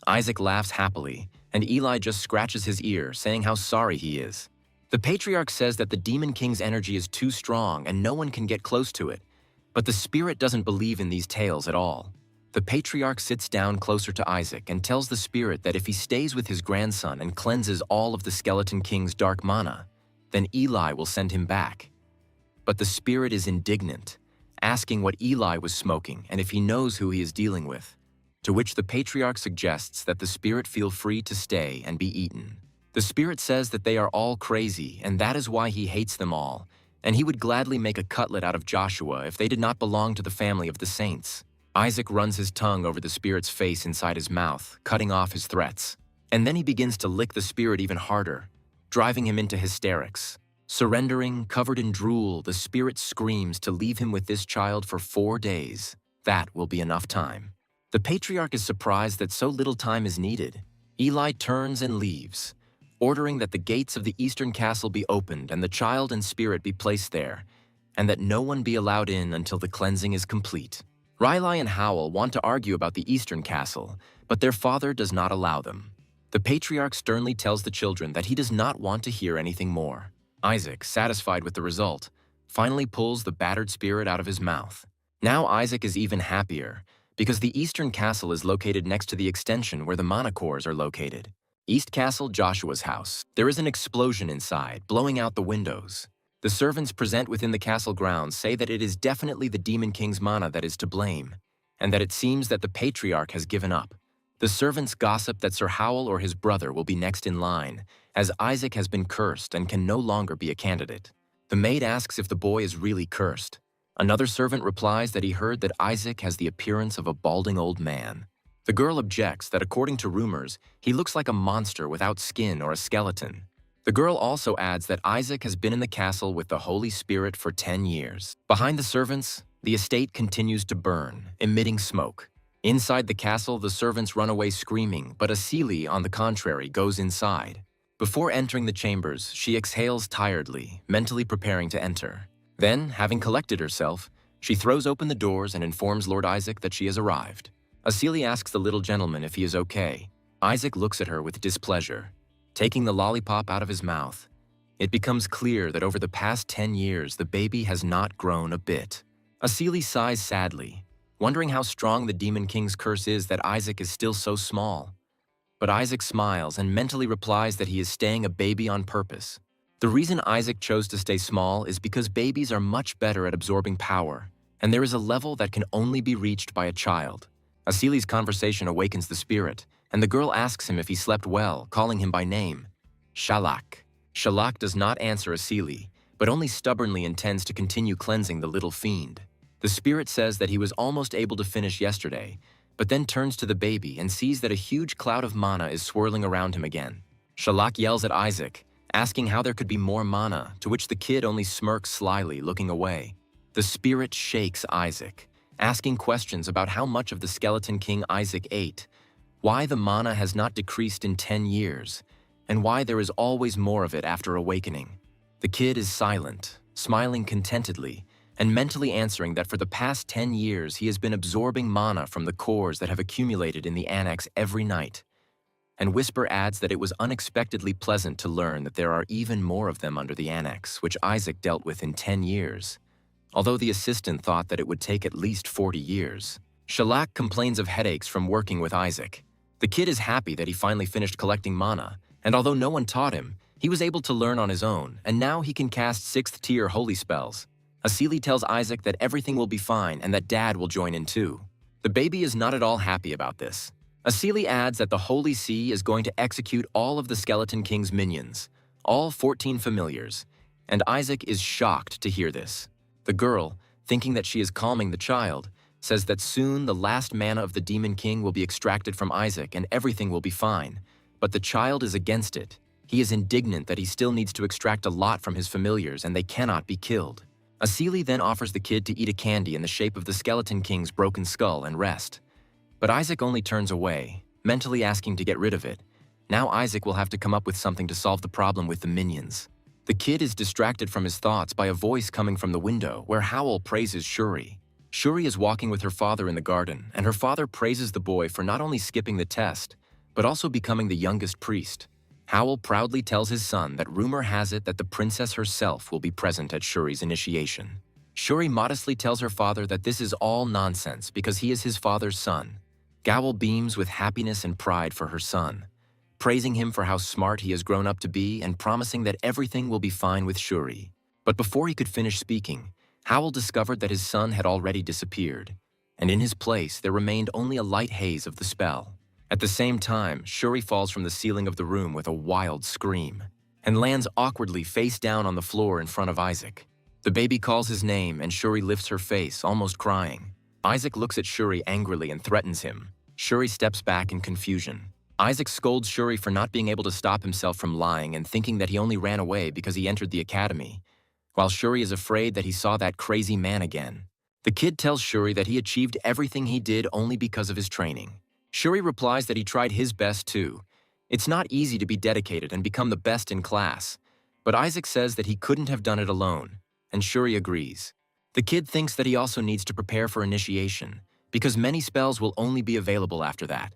Speaker 1: Isaac laughs happily, and Eli just scratches his ear, saying how sorry he is. The patriarch says that the Demon King's energy is too strong and no one can get close to it, but the spirit doesn't believe in these tales at all. The patriarch sits down closer to Isaac and tells the spirit that if he stays with his grandson and cleanses all of the Skeleton King's dark mana, then Eli will send him back. But the spirit is indignant, asking what Eli was smoking and if he knows who he is dealing with, to which the patriarch suggests that the spirit feel free to stay and be eaten. The spirit says that they are all crazy and that is why he hates them all, and he would gladly make a cutlet out of Joshua if they did not belong to the family of the saints. Isaac runs his tongue over the spirit's face inside his mouth, cutting off his threats. And then he begins to lick the spirit even harder, driving him into hysterics. Surrendering, covered in drool, the spirit screams to leave him with this child for 4 days. That will be enough time. The patriarch is surprised that so little time is needed. Eli turns and leaves, ordering that the gates of the eastern castle be opened and the child and spirit be placed there, and that no one be allowed in until the cleansing is complete. Riley and Howl want to argue about the eastern castle, but their father does not allow them. The patriarch sternly tells the children that he does not want to hear anything more. Isaac, satisfied with the result, finally pulls the battered spirit out of his mouth. Now Isaac is even happier, because the eastern castle is located next to the extension where the mana cores are located. East Castle, Joshua's house. There is an explosion inside, blowing out the windows. The servants present within the castle grounds say that it is definitely the Demon King's mana that is to blame, and that it seems that the patriarch has given up. The servants gossip that Sir Howl or his brother will be next in line, as Isaac has been cursed and can no longer be a candidate. The maid asks if the boy is really cursed. Another servant replies that he heard that Isaac has the appearance of a balding old man. The girl objects that according to rumors, he looks like a monster without skin or a skeleton. The girl also adds that Isaac has been in the castle with the Holy Spirit for 10 years. Behind the servants, the estate continues to burn, emitting smoke. Inside the castle, the servants run away screaming, but Asili, on the contrary, goes inside. Before entering the chambers, she exhales tiredly, mentally preparing to enter. Then, having collected herself, she throws open the doors and informs Lord Isaac that she has arrived. Asili asks the little gentleman if he is okay, Isaac looks at her with displeasure, taking the lollipop out of his mouth. It becomes clear that over the past 10 years, the baby has not grown a bit. Asili sighs sadly, wondering how strong the Demon King's curse is that Isaac is still so small. But Isaac smiles and mentally replies that he is staying a baby on purpose. The reason Isaac chose to stay small is because babies are much better at absorbing power, and there is a level that can only be reached by a child. Asili's conversation awakens the spirit, and the girl asks him if he slept well, calling him by name, Shalak. Shalak does not answer Asili, but only stubbornly intends to continue cleansing the little fiend. The spirit says that he was almost able to finish yesterday, but then turns to the baby and sees that a huge cloud of mana is swirling around him again. Shalak yells at Isaac, asking how there could be more mana, to which the kid only smirks slyly, looking away. The spirit shakes Isaac, asking questions about how much of the Skeleton King Isaac ate, why the mana has not decreased in 10 years, and why there is always more of it after awakening. The kid is silent, smiling contentedly, and mentally answering that for the past 10 years he has been absorbing mana from the cores that have accumulated in the annex every night. And Whisper adds that it was unexpectedly pleasant to learn that there are even more of them under the annex, which Isaac dealt with in 10 years, although the assistant thought that it would take at least 40 years. Shalak complains of headaches from working with Isaac. The kid is happy that he finally finished collecting mana, and although no one taught him, he was able to learn on his own, and now he can cast 6th tier holy spells. Asili tells Isaac that everything will be fine and that Dad will join in too. The baby is not at all happy about this. Asili adds that the Holy See is going to execute all of the Skeleton King's minions, all 14 familiars, and Isaac is shocked to hear this. The girl, thinking that she is calming the child, says that soon the last mana of the Demon King will be extracted from Isaac and everything will be fine, but the child is against it. He is indignant that he still needs to extract a lot from his familiars and they cannot be killed. Asili then offers the kid to eat a candy in the shape of the Skeleton King's broken skull and rest. But Isaac only turns away, mentally asking to get rid of it. Now Isaac will have to come up with something to solve the problem with the minions. The kid is distracted from his thoughts by a voice coming from the window where Howl praises Shuri. Shuri is walking with her father in the garden, and her father praises the boy for not only skipping the test, but also becoming the youngest priest. Howl proudly tells his son that rumor has it that the princess herself will be present at Shuri's initiation. Shuri modestly tells her father that this is all nonsense because he is his father's son. Gowl beams with happiness and pride for her son, praising him for how smart he has grown up to be and promising that everything will be fine with Shuri. But before he could finish speaking, Howl discovered that his son had already disappeared, and in his place there remained only a light haze of the spell. At the same time, Shuri falls from the ceiling of the room with a wild scream and lands awkwardly face down on the floor in front of Isaac. The baby calls his name and Shuri lifts her face, almost crying. Isaac looks at Shuri angrily and threatens him. Shuri steps back in confusion. Isaac scolds Shuri for not being able to stop himself from lying and thinking that he only ran away because he entered the academy, while Shuri is afraid that he saw that crazy man again. The kid tells Shuri that he achieved everything he did only because of his training. Shuri replies that he tried his best too. It's not easy to be dedicated and become the best in class, but Isaac says that he couldn't have done it alone, and Shuri agrees. The kid thinks that he also needs to prepare for initiation, because many spells will only be available after that.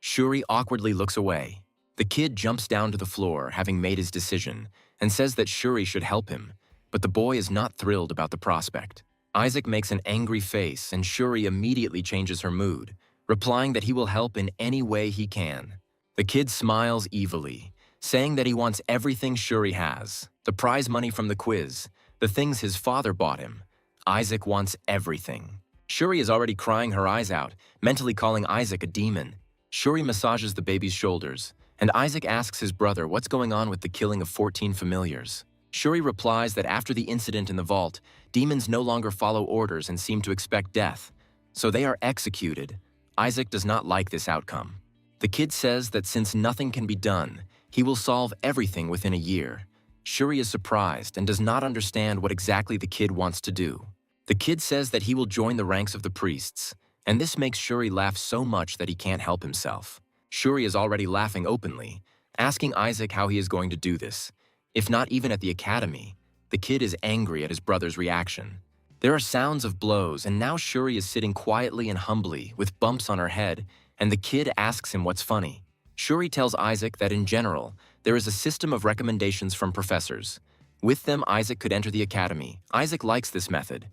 Speaker 1: Shuri awkwardly looks away. The kid jumps down to the floor, having made his decision, and says that Shuri should help him, but the boy is not thrilled about the prospect. Isaac makes an angry face, and Shuri immediately changes her mood, replying that he will help in any way he can. The kid smiles evilly, saying that he wants everything Shuri has, the prize money from the quiz, the things his father bought him. Isaac wants everything. Shuri is already crying her eyes out, mentally calling Isaac a demon. Shuri massages the baby's shoulders, and Isaac asks his brother what's going on with the killing of 14 familiars. Shuri replies that after the incident in the vault, demons no longer follow orders and seem to expect death, so they are executed. Isaac does not like this outcome. The kid says that since nothing can be done, he will solve everything within a year. Shuri is surprised and does not understand what exactly the kid wants to do. The kid says that he will join the ranks of the priests, and this makes Shuri laugh so much that he can't help himself. Shuri is already laughing openly, asking Isaac how he is going to do this. If not even at the academy, the kid is angry at his brother's reaction. There are sounds of blows, and now Shuri is sitting quietly and humbly with bumps on her head, and the kid asks him what's funny. Shuri tells Isaac that in general, there is a system of recommendations from professors. With them, Isaac could enter the academy. Isaac likes this method.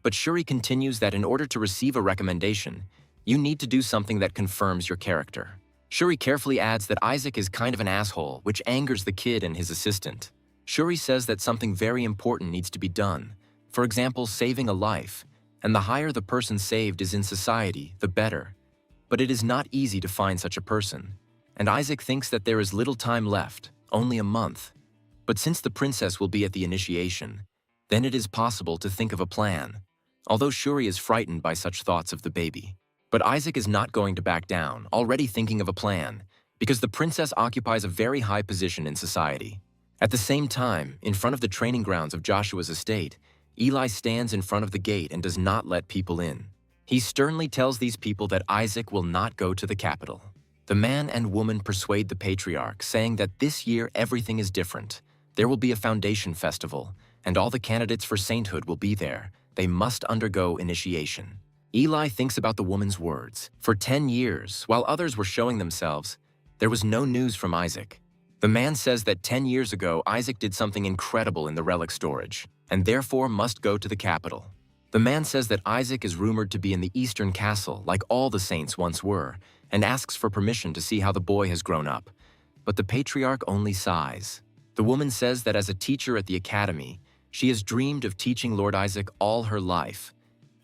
Speaker 1: But Shuri continues that in order to receive a recommendation, you need to do something that confirms your character. Shuri carefully adds that Isaac is kind of an asshole, which angers the kid and his assistant. Shuri says that something very important needs to be done. For example, saving a life. And the higher the person saved is in society, the better. But it is not easy to find such a person. And Isaac thinks that there is little time left, only a month. But since the princess will be at the initiation, then it is possible to think of a plan. Although Shuri is frightened by such thoughts of the baby. But Isaac is not going to back down, already thinking of a plan, because the princess occupies a very high position in society. At the same time, in front of the training grounds of Joshua's estate, Eli stands in front of the gate and does not let people in. He sternly tells these people that Isaac will not go to the capital. The man and woman persuade the patriarch, saying that this year everything is different. There will be a foundation festival, and all the candidates for sainthood will be there. They must undergo initiation. Eli thinks about the woman's words. For 10 years, while others were showing themselves, there was no news from Isaac. The man says that 10 years ago, Isaac did something incredible in the relic storage, and therefore must go to the capital. The man says that Isaac is rumored to be in the eastern castle, like all the saints once were, and asks for permission to see how the boy has grown up. But the patriarch only sighs. The woman says that as a teacher at the academy, she has dreamed of teaching Lord Isaac all her life.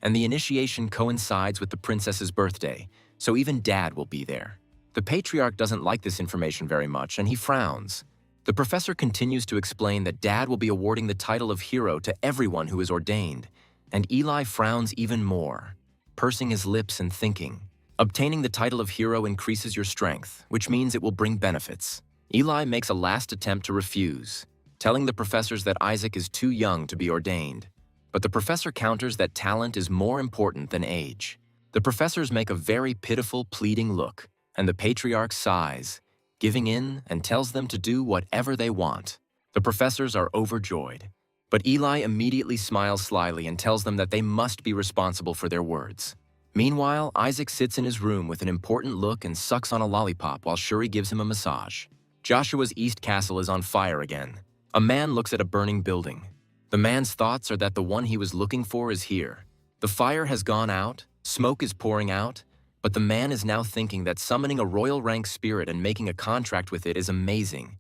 Speaker 1: And the initiation coincides with the princess's birthday, so even Dad will be there. The patriarch doesn't like this information very much, and he frowns. The professor continues to explain that Dad will be awarding the title of hero to everyone who is ordained, and Eli frowns even more, pursing his lips and thinking. Obtaining the title of hero increases your strength, which means it will bring benefits. Eli makes a last attempt to refuse, telling the professors that Isaac is too young to be ordained. But the professor counters that talent is more important than age. The professors make a very pitiful, pleading look, and the patriarch sighs, giving in and tells them to do whatever they want. The professors are overjoyed, but Eli immediately smiles slyly and tells them that they must be responsible for their words. Meanwhile, Isaac sits in his room with an important look and sucks on a lollipop while Shuri gives him a massage. Joshua's East Castle is on fire again. A man looks at a burning building. The man's thoughts are that the one he was looking for is here. The fire has gone out, smoke is pouring out, but the man is now thinking that summoning a royal rank spirit and making a contract with it is amazing.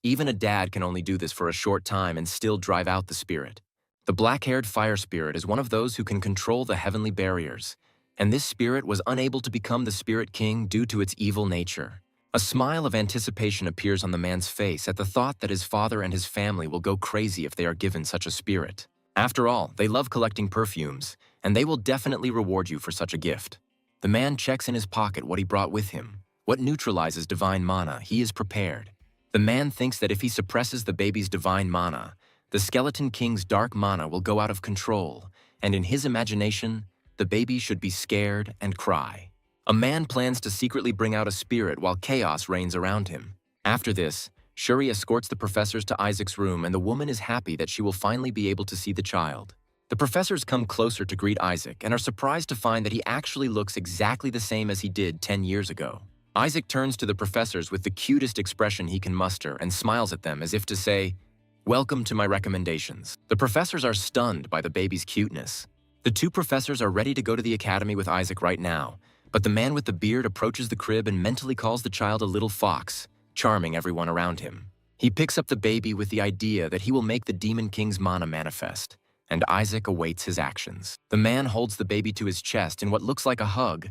Speaker 1: Even a dad can only do this for a short time and still drive out the spirit. The black-haired fire spirit is one of those who can control the heavenly barriers, and this spirit was unable to become the spirit king due to its evil nature. A smile of anticipation appears on the man's face at the thought that his father and his family will go crazy if they are given such a spirit. After all, they love collecting perfumes, and they will definitely reward you for such a gift. The man checks in his pocket what he brought with him. What neutralizes divine mana, he is prepared. The man thinks that if he suppresses the baby's divine mana, the Skeleton King's dark mana will go out of control, and in his imagination, the baby should be scared and cry. A man plans to secretly bring out a spirit while chaos reigns around him. After this, Shuri escorts the professors to Isaac's room, and the woman is happy that she will finally be able to see the child. The professors come closer to greet Isaac and are surprised to find that he actually looks exactly the same as he did 10 years ago. Isaac turns to the professors with the cutest expression he can muster and smiles at them as if to say, "Welcome to my recommendations." The professors are stunned by the baby's cuteness. The two professors are ready to go to the academy with Isaac right now, but the man with the beard approaches the crib and mentally calls the child a little fox, charming everyone around him. He picks up the baby with the idea that he will make the Demon King's mana manifest, and Isaac awaits his actions. The man holds the baby to his chest in what looks like a hug,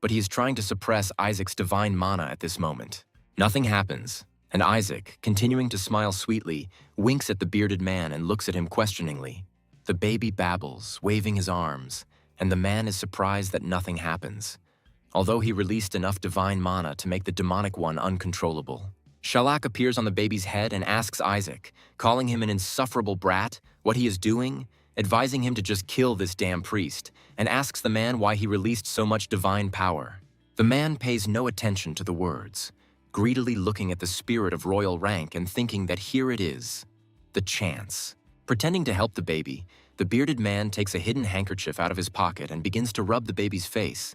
Speaker 1: but he is trying to suppress Isaac's divine mana at this moment. Nothing happens, and Isaac, continuing to smile sweetly, winks at the bearded man and looks at him questioningly. The baby babbles, waving his arms, and the man is surprised that nothing happens, although he released enough divine mana to make the demonic one uncontrollable. Shalak appears on the baby's head and asks Isaac, calling him an insufferable brat, what he is doing, advising him to just kill this damn priest, and asks the man why he released so much divine power. The man pays no attention to the words, greedily looking at the spirit of royal rank and thinking that here it is, the chance. Pretending to help the baby, the bearded man takes a hidden handkerchief out of his pocket and begins to rub the baby's face,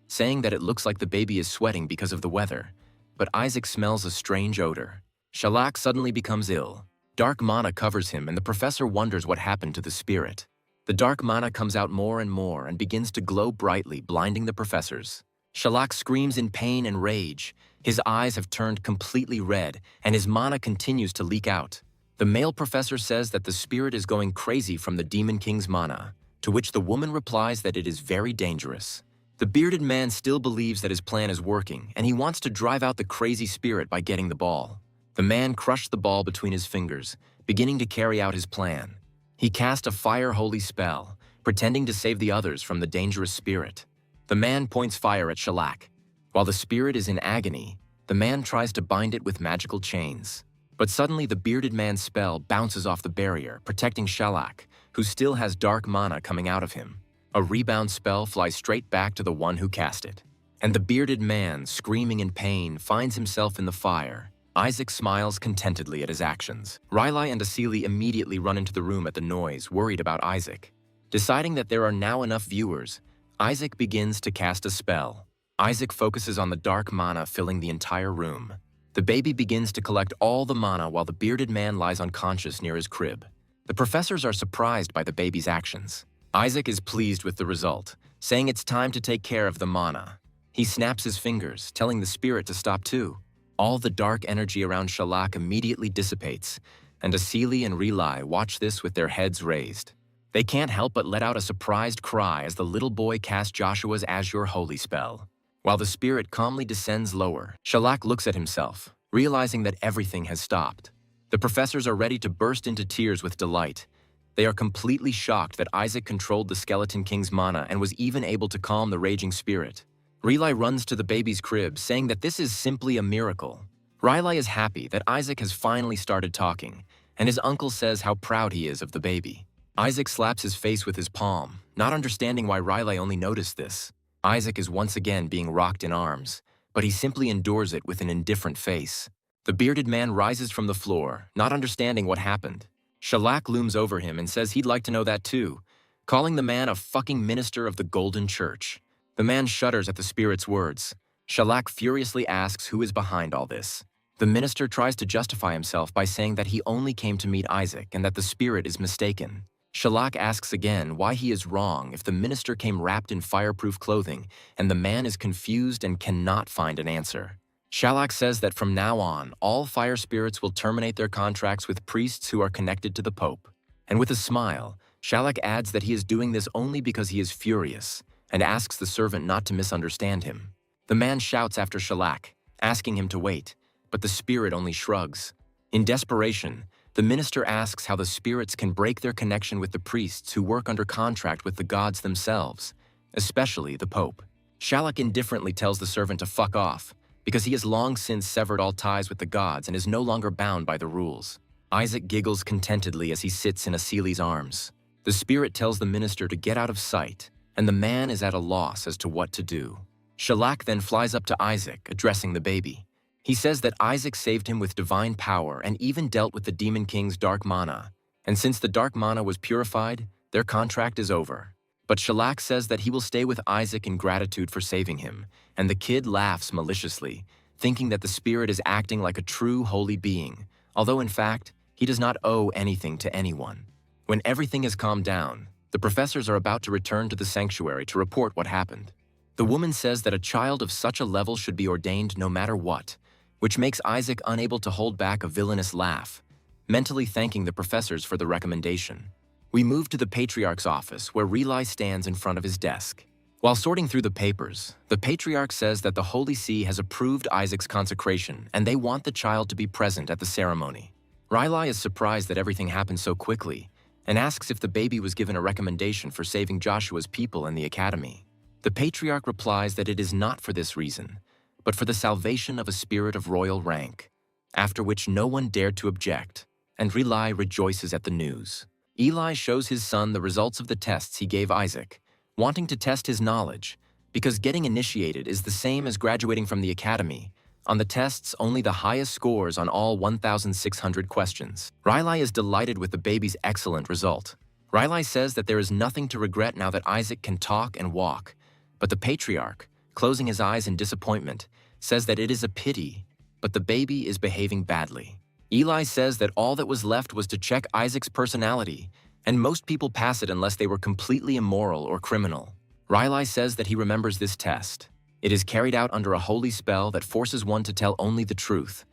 Speaker 1: saying that it looks like the baby is sweating because of the weather, but Isaac smells a strange odor. Shalak suddenly becomes ill. Dark mana covers him and the professor wonders what happened to the spirit. The dark mana comes out more and more and begins to glow brightly, blinding the professors. Shalak screams in pain and rage. His eyes have turned completely red and his mana continues to leak out. The male professor says that the spirit is going crazy from the Demon King's mana, to which the woman replies that it is very dangerous. The bearded man still believes that his plan is working and he wants to drive out the crazy spirit by getting the ball. The man crushed the ball between his fingers, beginning to carry out his plan. He cast a fire holy spell, pretending to save the others from the dangerous spirit. The man points fire at Shalak. While the spirit is in agony, the man tries to bind it with magical chains. But suddenly the bearded man's spell bounces off the barrier, protecting Shalak, who still has dark mana coming out of him. A rebound spell flies straight back to the one who cast it. And the bearded man, screaming in pain, finds himself in the fire. Isaac smiles contentedly at his actions. Riley and Asili immediately run into the room at the noise, worried about Isaac. Deciding that there are now enough viewers, Isaac begins to cast a spell. Isaac focuses on the dark mana filling the entire room. The baby begins to collect all the mana while the bearded man lies unconscious near his crib. The professors are surprised by the baby's actions. Isaac is pleased with the result, saying it's time to take care of the mana. He snaps his fingers, telling the spirit to stop too. All the dark energy around Shalak immediately dissipates, and Asili and Relai watch this with their heads raised. They can't help but let out a surprised cry as the little boy casts Joshua's Azure Holy spell. While the spirit calmly descends lower, Shalak looks at himself, realizing that everything has stopped. The professors are ready to burst into tears with delight. They are completely shocked that Isaac controlled the Skeleton King's mana and was even able to calm the raging spirit. Relai runs to the baby's crib, saying that this is simply a miracle. Riley is happy that Isaac has finally started talking, and his uncle says how proud he is of the baby. Isaac slaps his face with his palm, not understanding why Riley only noticed this. Isaac is once again being rocked in arms, but he simply endures it with an indifferent face. The bearded man rises from the floor, not understanding what happened. Shalak looms over him and says he'd like to know that too, calling the man a fucking minister of the Golden Church. The man shudders at the spirit's words. Shalak furiously asks who is behind all this. The minister tries to justify himself by saying that he only came to meet Isaac and that the spirit is mistaken. Shalak asks again why he is wrong if the minister came wrapped in fireproof clothing and the man is confused and cannot find an answer. Shalak says that from now on, all fire spirits will terminate their contracts with priests who are connected to the Pope. And with a smile, Shalak adds that he is doing this only because he is furious, and asks the servant not to misunderstand him. The man shouts after Shalak, asking him to wait, but the spirit only shrugs. In desperation, the minister asks how the spirits can break their connection with the priests who work under contract with the gods themselves, especially the Pope. Shalak indifferently tells the servant to fuck off, because he has long since severed all ties with the gods and is no longer bound by the rules. Isaac giggles contentedly as he sits in Asili's arms. The spirit tells the minister to get out of sight, and the man is at a loss as to what to do. Shalak then flies up to Isaac, addressing the baby. He says that Isaac saved him with divine power and even dealt with the Demon King's dark mana, and since the dark mana was purified, their contract is over. But Shalak says that he will stay with Isaac in gratitude for saving him, and the kid laughs maliciously, thinking that the spirit is acting like a true holy being, although in fact, he does not owe anything to anyone. When everything has calmed down, the professors are about to return to the sanctuary to report what happened. The woman says that a child of such a level should be ordained no matter what, which makes Isaac unable to hold back a villainous laugh, mentally thanking the professors for the recommendation. We move to the Patriarch's office, where Relai stands in front of his desk. While sorting through the papers, the Patriarch says that the Holy See has approved Isaac's consecration and they want the child to be present at the ceremony. Relai is surprised that everything happened so quickly, and asks if the baby was given a recommendation for saving Joshua's people in the academy. The Patriarch replies that it is not for this reason, but for the salvation of a spirit of royal rank, after which no one dared to object, and Relai rejoices at the news. Eli shows his son the results of the tests he gave Isaac, wanting to test his knowledge, because getting initiated is the same as graduating from the academy. On the tests, only the highest scores on all 1,600 questions. Riley is delighted with the baby's excellent result. Riley says that there is nothing to regret now that Isaac can talk and walk, but the Patriarch, closing his eyes in disappointment, says that it is a pity but the baby is behaving badly. Eli says that all that was left was to check Isaac's personality, and most people pass it unless they were completely immoral or criminal. Riley says that he remembers this test. It is carried out under a holy spell that forces one to tell only the truth.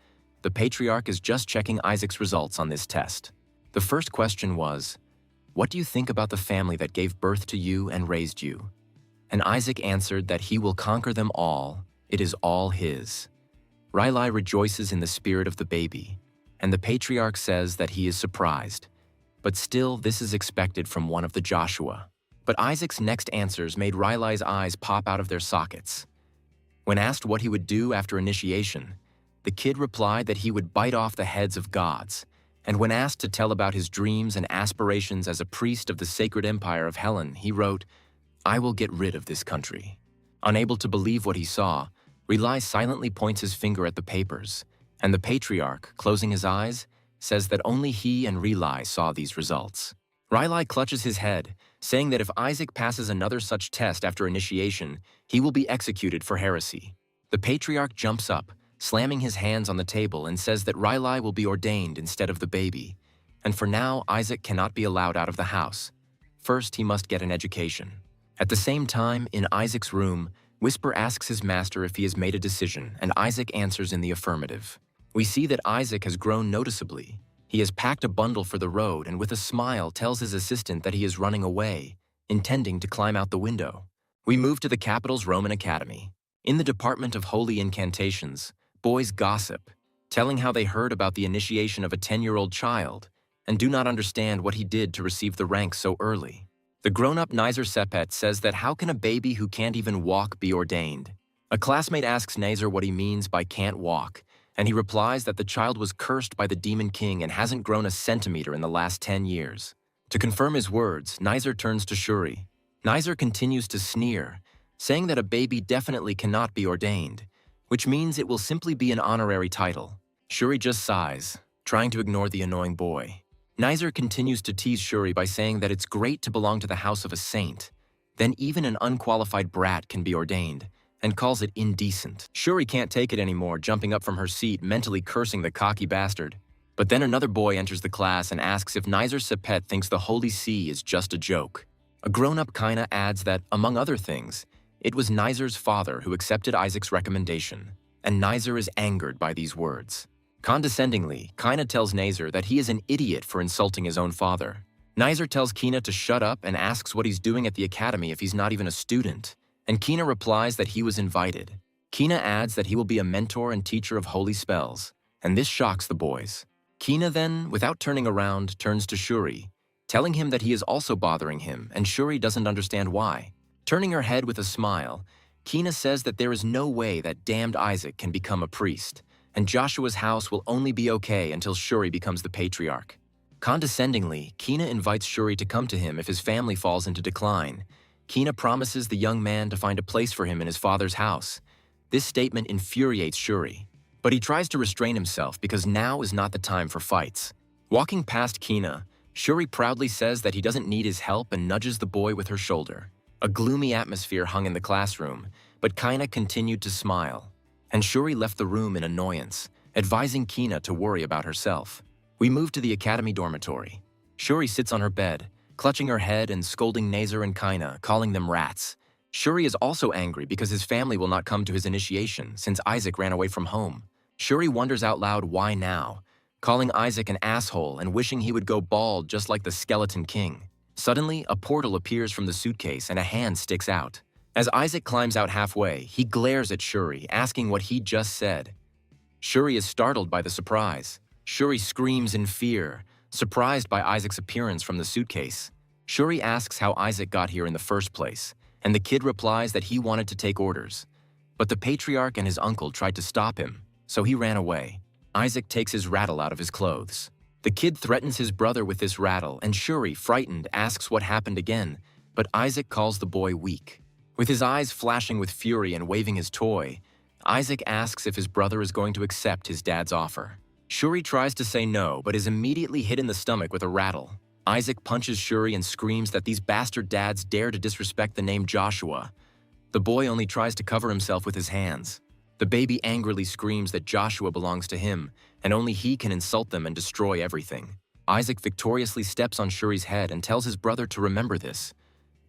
Speaker 1: The patriarch is just checking Isaac's results on this test. The first question was, "What do you think about the family that gave birth to you and raised you?" And Isaac answered that he will conquer them all. It is all his. Riley rejoices in the spirit of the baby, and the patriarch says that he is surprised. But still, this is expected from one of the Joshua. But Isaac's next answers made Riley's eyes pop out of their sockets. When asked what he would do after initiation, the kid replied that he would bite off the heads of gods. And when asked to tell about his dreams and aspirations as a priest of the sacred empire of Helen, he wrote, "I will get rid of this country." Unable to believe what he saw, Riley silently points his finger at the papers, and the patriarch, closing his eyes, says that only he and Riley saw these results. Riley clutches his head, saying that if Isaac passes another such test after initiation, he will be executed for heresy. The patriarch jumps up, slamming his hands on the table, and says that Riley will be ordained instead of the baby. And for now, Isaac cannot be allowed out of the house. First, he must get an education. At the same time, in Isaac's room, Whisper asks his master if he has made a decision, and Isaac answers in the affirmative. We see that Isaac has grown noticeably. He has packed a bundle for the road and with a smile tells his assistant that he is running away, intending to climb out the window. We move to the capital's Roman Academy. In the Department of Holy Incantations, boys gossip, telling how they heard about the initiation of a 10-year-old child and do not understand what he did to receive the rank so early. The grown-up Nizer Sepet says that how can a baby who can't even walk be ordained? A classmate asks Nizer what he means by can't walk, and he replies that the child was cursed by the demon king and hasn't grown a centimeter in the last 10 years. To confirm his words, Nizer turns to Shuri. Nizer continues to sneer, saying that a baby definitely cannot be ordained, which means it will simply be an honorary title. Shuri just sighs, trying to ignore the annoying boy. Nizer continues to tease Shuri by saying that it's great to belong to the house of a saint. Then even an unqualified brat can be ordained, and calls it indecent. Shuri can't take it anymore, jumping up from her seat, mentally cursing the cocky bastard. But then another boy enters the class and asks if Nizer Sepet thinks the Holy See is just a joke. A grown-up Kaina adds that, among other things, it was Nizer's father who accepted Isaac's recommendation, and Nizer is angered by these words. Condescendingly, Kaina tells Nizer that he is an idiot for insulting his own father. Nizer tells Kina to shut up and asks what he's doing at the academy if he's not even a student, and Kina replies that he was invited. Kina adds that he will be a mentor and teacher of holy spells, and this shocks the boys. Kina then, without turning around, turns to Shuri, telling him that he is also bothering him, and Shuri doesn't understand why. Turning her head with a smile, Kina says that there is no way that damned Isaac can become a priest, and Joshua's house will only be okay until Shuri becomes the patriarch. Condescendingly, Kina invites Shuri to come to him if his family falls into decline. Kina promises the young man to find a place for him in his father's house. This statement infuriates Shuri, but he tries to restrain himself because now is not the time for fights. Walking past Kina, Shuri proudly says that he doesn't need his help and nudges the boy with her shoulder. A gloomy atmosphere hung in the classroom, but Kina continued to smile. And Shuri left the room in annoyance, advising Kina to worry about herself. We move to the academy dormitory. Shuri sits on her bed, clutching her head and scolding Nizer and Kina, calling them rats. Shuri is also angry because his family will not come to his initiation since Isaac ran away from home. Shuri wonders out loud why now, calling Isaac an asshole and wishing he would go bald just like the Skeleton King. Suddenly, a portal appears from the suitcase and a hand sticks out. As Isaac climbs out halfway, he glares at Shuri, asking what he just said. Shuri is startled by the surprise. Shuri screams in fear, surprised by Isaac's appearance from the suitcase. Shuri asks how Isaac got here in the first place, and the kid replies that he wanted to take orders. But the patriarch and his uncle tried to stop him, so he ran away. Isaac takes his rattle out of his clothes. The kid threatens his brother with this rattle, and Shuri, frightened, asks what happened again, but Isaac calls the boy weak. With his eyes flashing with fury and waving his toy, Isaac asks if his brother is going to accept his dad's offer. Shuri tries to say no, but is immediately hit in the stomach with a rattle. Isaac punches Shuri and screams that these bastard dads dare to disrespect the name Joshua. The boy only tries to cover himself with his hands. The baby angrily screams that Joshua belongs to him, and only he can insult them and destroy everything. Isaac victoriously steps on Shuri's head and tells his brother to remember this.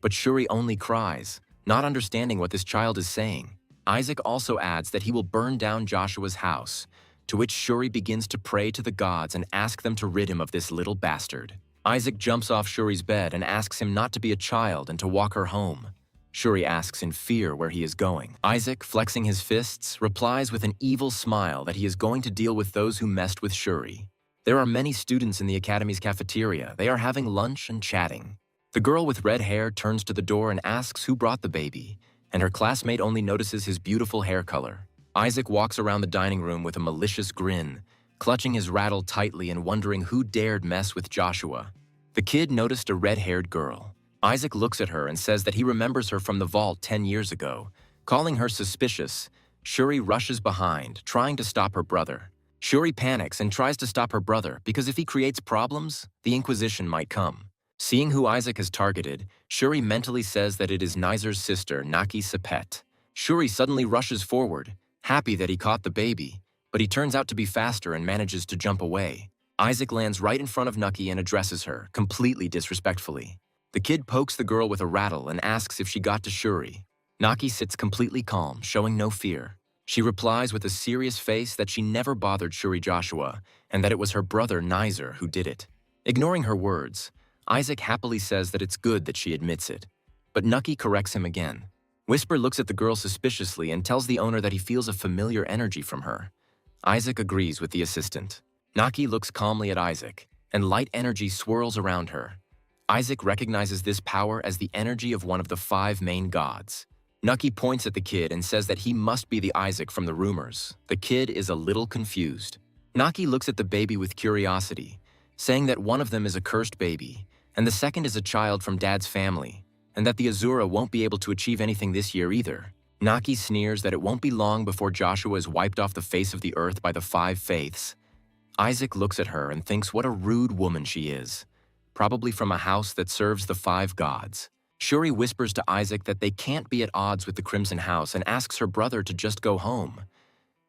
Speaker 1: But Shuri only cries, not understanding what this child is saying. Isaac also adds that he will burn down Joshua's house, to which Shuri begins to pray to the gods and ask them to rid him of this little bastard. Isaac jumps off Shuri's bed and asks him not to be a child and to walk her home. Shuri asks in fear where he is going. Isaac, flexing his fists, replies with an evil smile that he is going to deal with those who messed with Shuri. There are many students in the academy's cafeteria. They are having lunch and chatting. The girl with red hair turns to the door and asks who brought the baby, and her classmate only notices his beautiful hair color. Isaac walks around the dining room with a malicious grin, clutching his rattle tightly and wondering who dared mess with Joshua. The kid noticed a red-haired girl. Isaac looks at her and says that he remembers her from the vault 10 years ago. Calling her suspicious, Shuri rushes behind, trying to stop her brother. Shuri panics and tries to stop her brother because if he creates problems, the Inquisition might come. Seeing who Isaac has targeted, Shuri mentally says that it is Nizer's sister, Naki Sepet. Shuri suddenly rushes forward, happy that he caught the baby, but he turns out to be faster and manages to jump away. Isaac lands right in front of Nucky and addresses her, completely disrespectfully. The kid pokes the girl with a rattle and asks if she got to Shuri. Naki sits completely calm, showing no fear. She replies with a serious face that she never bothered Shuri Joshua and that it was her brother Nizer who did it. Ignoring her words, Isaac happily says that it's good that she admits it. But Nucky corrects him again. Whisper looks at the girl suspiciously and tells the owner that he feels a familiar energy from her. Isaac agrees with the assistant. Naki looks calmly at Isaac, and light energy swirls around her. Isaac recognizes this power as the energy of one of the 5 main gods. Nucky points at the kid and says that he must be the Isaac from the rumors. The kid is a little confused. Naki looks at the baby with curiosity, saying that one of them is a cursed baby, and the second is a child from Dad's family, and that the Azura won't be able to achieve anything this year either. Naki sneers that it won't be long before Joshua is wiped off the face of the earth by the 5 faiths. Isaac looks at her and thinks what a rude woman she is, probably from a house that serves the 5 gods. Shuri whispers to Isaac that they can't be at odds with the Crimson House and asks her brother to just go home.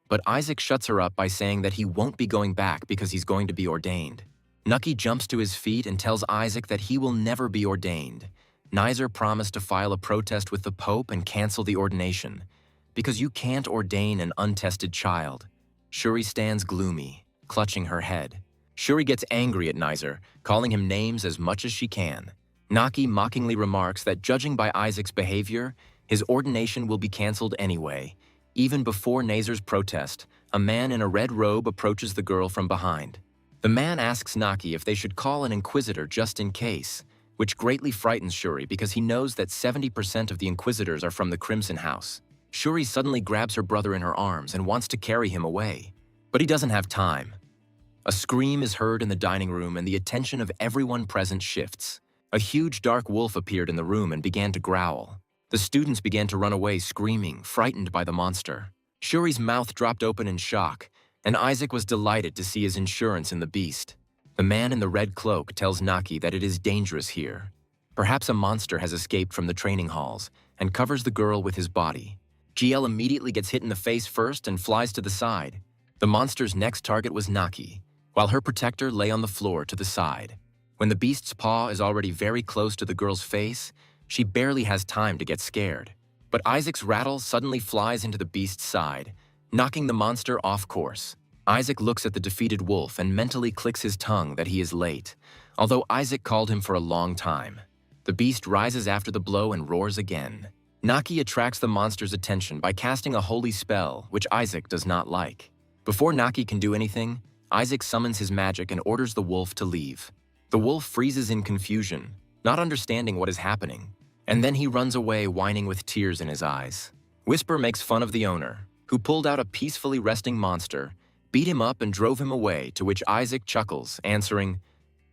Speaker 1: But Isaac shuts her up by saying that he won't be going back because he's going to be ordained. Nucky jumps to his feet and tells Isaac that he will never be ordained. Nizer promised to file a protest with the Pope and cancel the ordination, because you can't ordain an untested child. Shuri stands gloomy, clutching her head. Shuri gets angry at Nizer, calling him names as much as she can. Naki mockingly remarks that judging by Isaac's behavior, his ordination will be cancelled anyway. Even before Nazer's protest, a man in a red robe approaches the girl from behind. The man asks Naki if they should call an inquisitor just in case, which greatly frightens Shuri because he knows that 70% of the inquisitors are from the Crimson House. Shuri suddenly grabs her brother in her arms and wants to carry him away. But he doesn't have time. A scream is heard in the dining room and the attention of everyone present shifts. A huge dark wolf appeared in the room and began to growl. The students began to run away screaming, frightened by the monster. Shuri's mouth dropped open in shock, and Isaac was delighted to see his insurance in the beast. The man in the red cloak tells Naki that it is dangerous here. Perhaps a monster has escaped from the training halls and covers the girl with his body. GL immediately gets hit in the face first and flies to the side. The monster's next target was Naki, while her protector lay on the floor to the side. When the beast's paw is already very close to the girl's face, she barely has time to get scared. But Isaac's rattle suddenly flies into the beast's side, knocking the monster off course. Isaac looks at the defeated wolf and mentally clicks his tongue that he is late, although Isaac called him for a long time. The beast rises after the blow and roars again. Naki attracts the monster's attention by casting a holy spell, which Isaac does not like. Before Naki can do anything, Isaac summons his magic and orders the wolf to leave. The wolf freezes in confusion, not understanding what is happening, and then he runs away whining with tears in his eyes. Whisper makes fun of the owner, who pulled out a peacefully resting monster, beat him up and drove him away, to which Isaac chuckles, answering,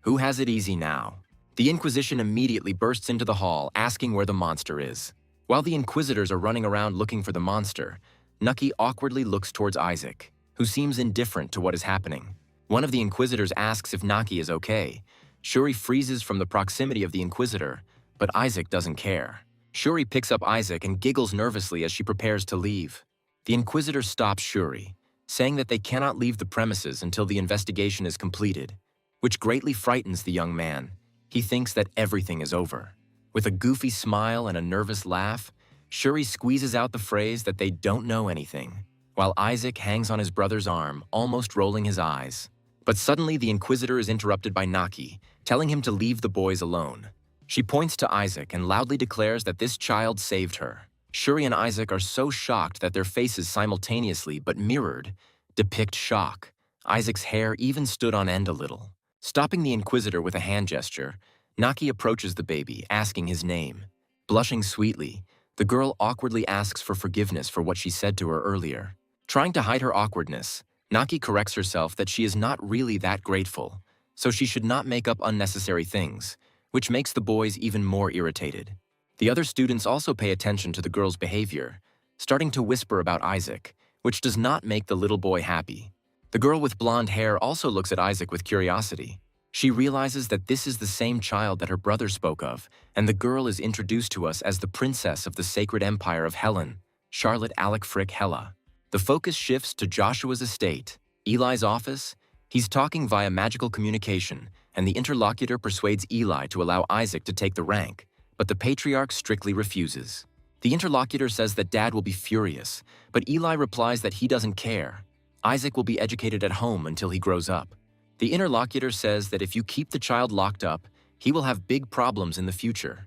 Speaker 1: "Who has it easy now?" The Inquisition immediately bursts into the hall, asking where the monster is. While the Inquisitors are running around looking for the monster, Nucky awkwardly looks towards Isaac, who seems indifferent to what is happening. One of the Inquisitors asks if Naki is okay. Shuri freezes from the proximity of the Inquisitor, but Isaac doesn't care. Shuri picks up Isaac and giggles nervously as she prepares to leave. The Inquisitor stops Shuri, saying that they cannot leave the premises until the investigation is completed, which greatly frightens the young man. He thinks that everything is over. With a goofy smile and a nervous laugh, Shuri squeezes out the phrase that they don't know anything, while Isaac hangs on his brother's arm, almost rolling his eyes. But suddenly the Inquisitor is interrupted by Naki, telling him to leave the boys alone. She points to Isaac and loudly declares that this child saved her. Shuri and Isaac are so shocked that their faces simultaneously, but mirrored, depict shock. Isaac's hair even stood on end a little. Stopping the Inquisitor with a hand gesture, Naki approaches the baby, asking his name. Blushing sweetly, the girl awkwardly asks for forgiveness for what she said to her earlier. Trying to hide her awkwardness, Naki corrects herself that she is not really that grateful, so she should not make up unnecessary things, which makes the boys even more irritated. The other students also pay attention to the girl's behavior, starting to whisper about Isaac, which does not make the little boy happy. The girl with blonde hair also looks at Isaac with curiosity. She realizes that this is the same child that her brother spoke of, and the girl is introduced to us as the princess of the sacred empire of Helen, Charlotte Alec Frick Hella. The focus shifts to Joshua's estate, Eli's office. He's talking via magical communication, and the interlocutor persuades Eli to allow Isaac to take the rank, but the patriarch strictly refuses. The interlocutor says that Dad will be furious, but Eli replies that he doesn't care. Isaac will be educated at home until he grows up. The interlocutor says that if you keep the child locked up, he will have big problems in the future.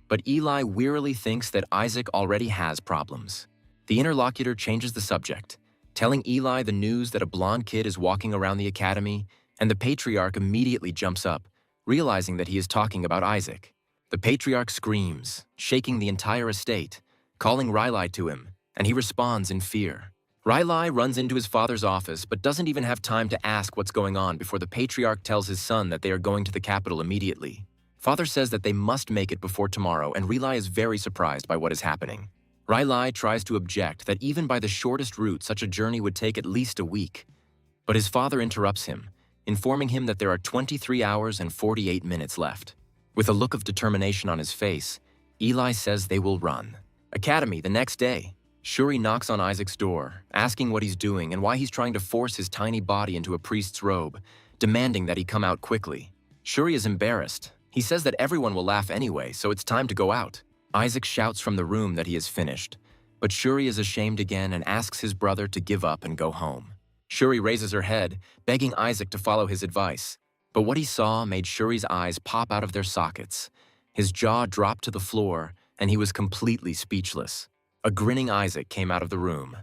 Speaker 1: But Eli wearily thinks that Isaac already has problems. The interlocutor changes the subject, telling Eli the news that a blonde kid is walking around the academy, and the patriarch immediately jumps up, realizing that he is talking about Isaac. The patriarch screams, shaking the entire estate, calling Riley to him, and he responds in fear. Riley runs into his father's office but doesn't even have time to ask what's going on before the patriarch tells his son that they are going to the capital immediately. Father says that they must make it before tomorrow, and Riley is very surprised by what is happening. Riley tries to object that even by the shortest route such a journey would take at least a week. But his father interrupts him, informing him that there are 23 hours and 48 minutes left. With a look of determination on his face, Eli says they will run. Academy the next day. Shuri knocks on Isaac's door, asking what he's doing and why he's trying to force his tiny body into a priest's robe, demanding that he come out quickly. Shuri is embarrassed. He says that everyone will laugh anyway, so it's time to go out. Isaac shouts from the room that he is finished, but Shuri is ashamed again and asks his brother to give up and go home. Shuri raises her head, begging Isaac to follow his advice. But what he saw made Shuri's eyes pop out of their sockets. His jaw dropped to the floor, and he was completely speechless. A grinning Isaac came out of the room.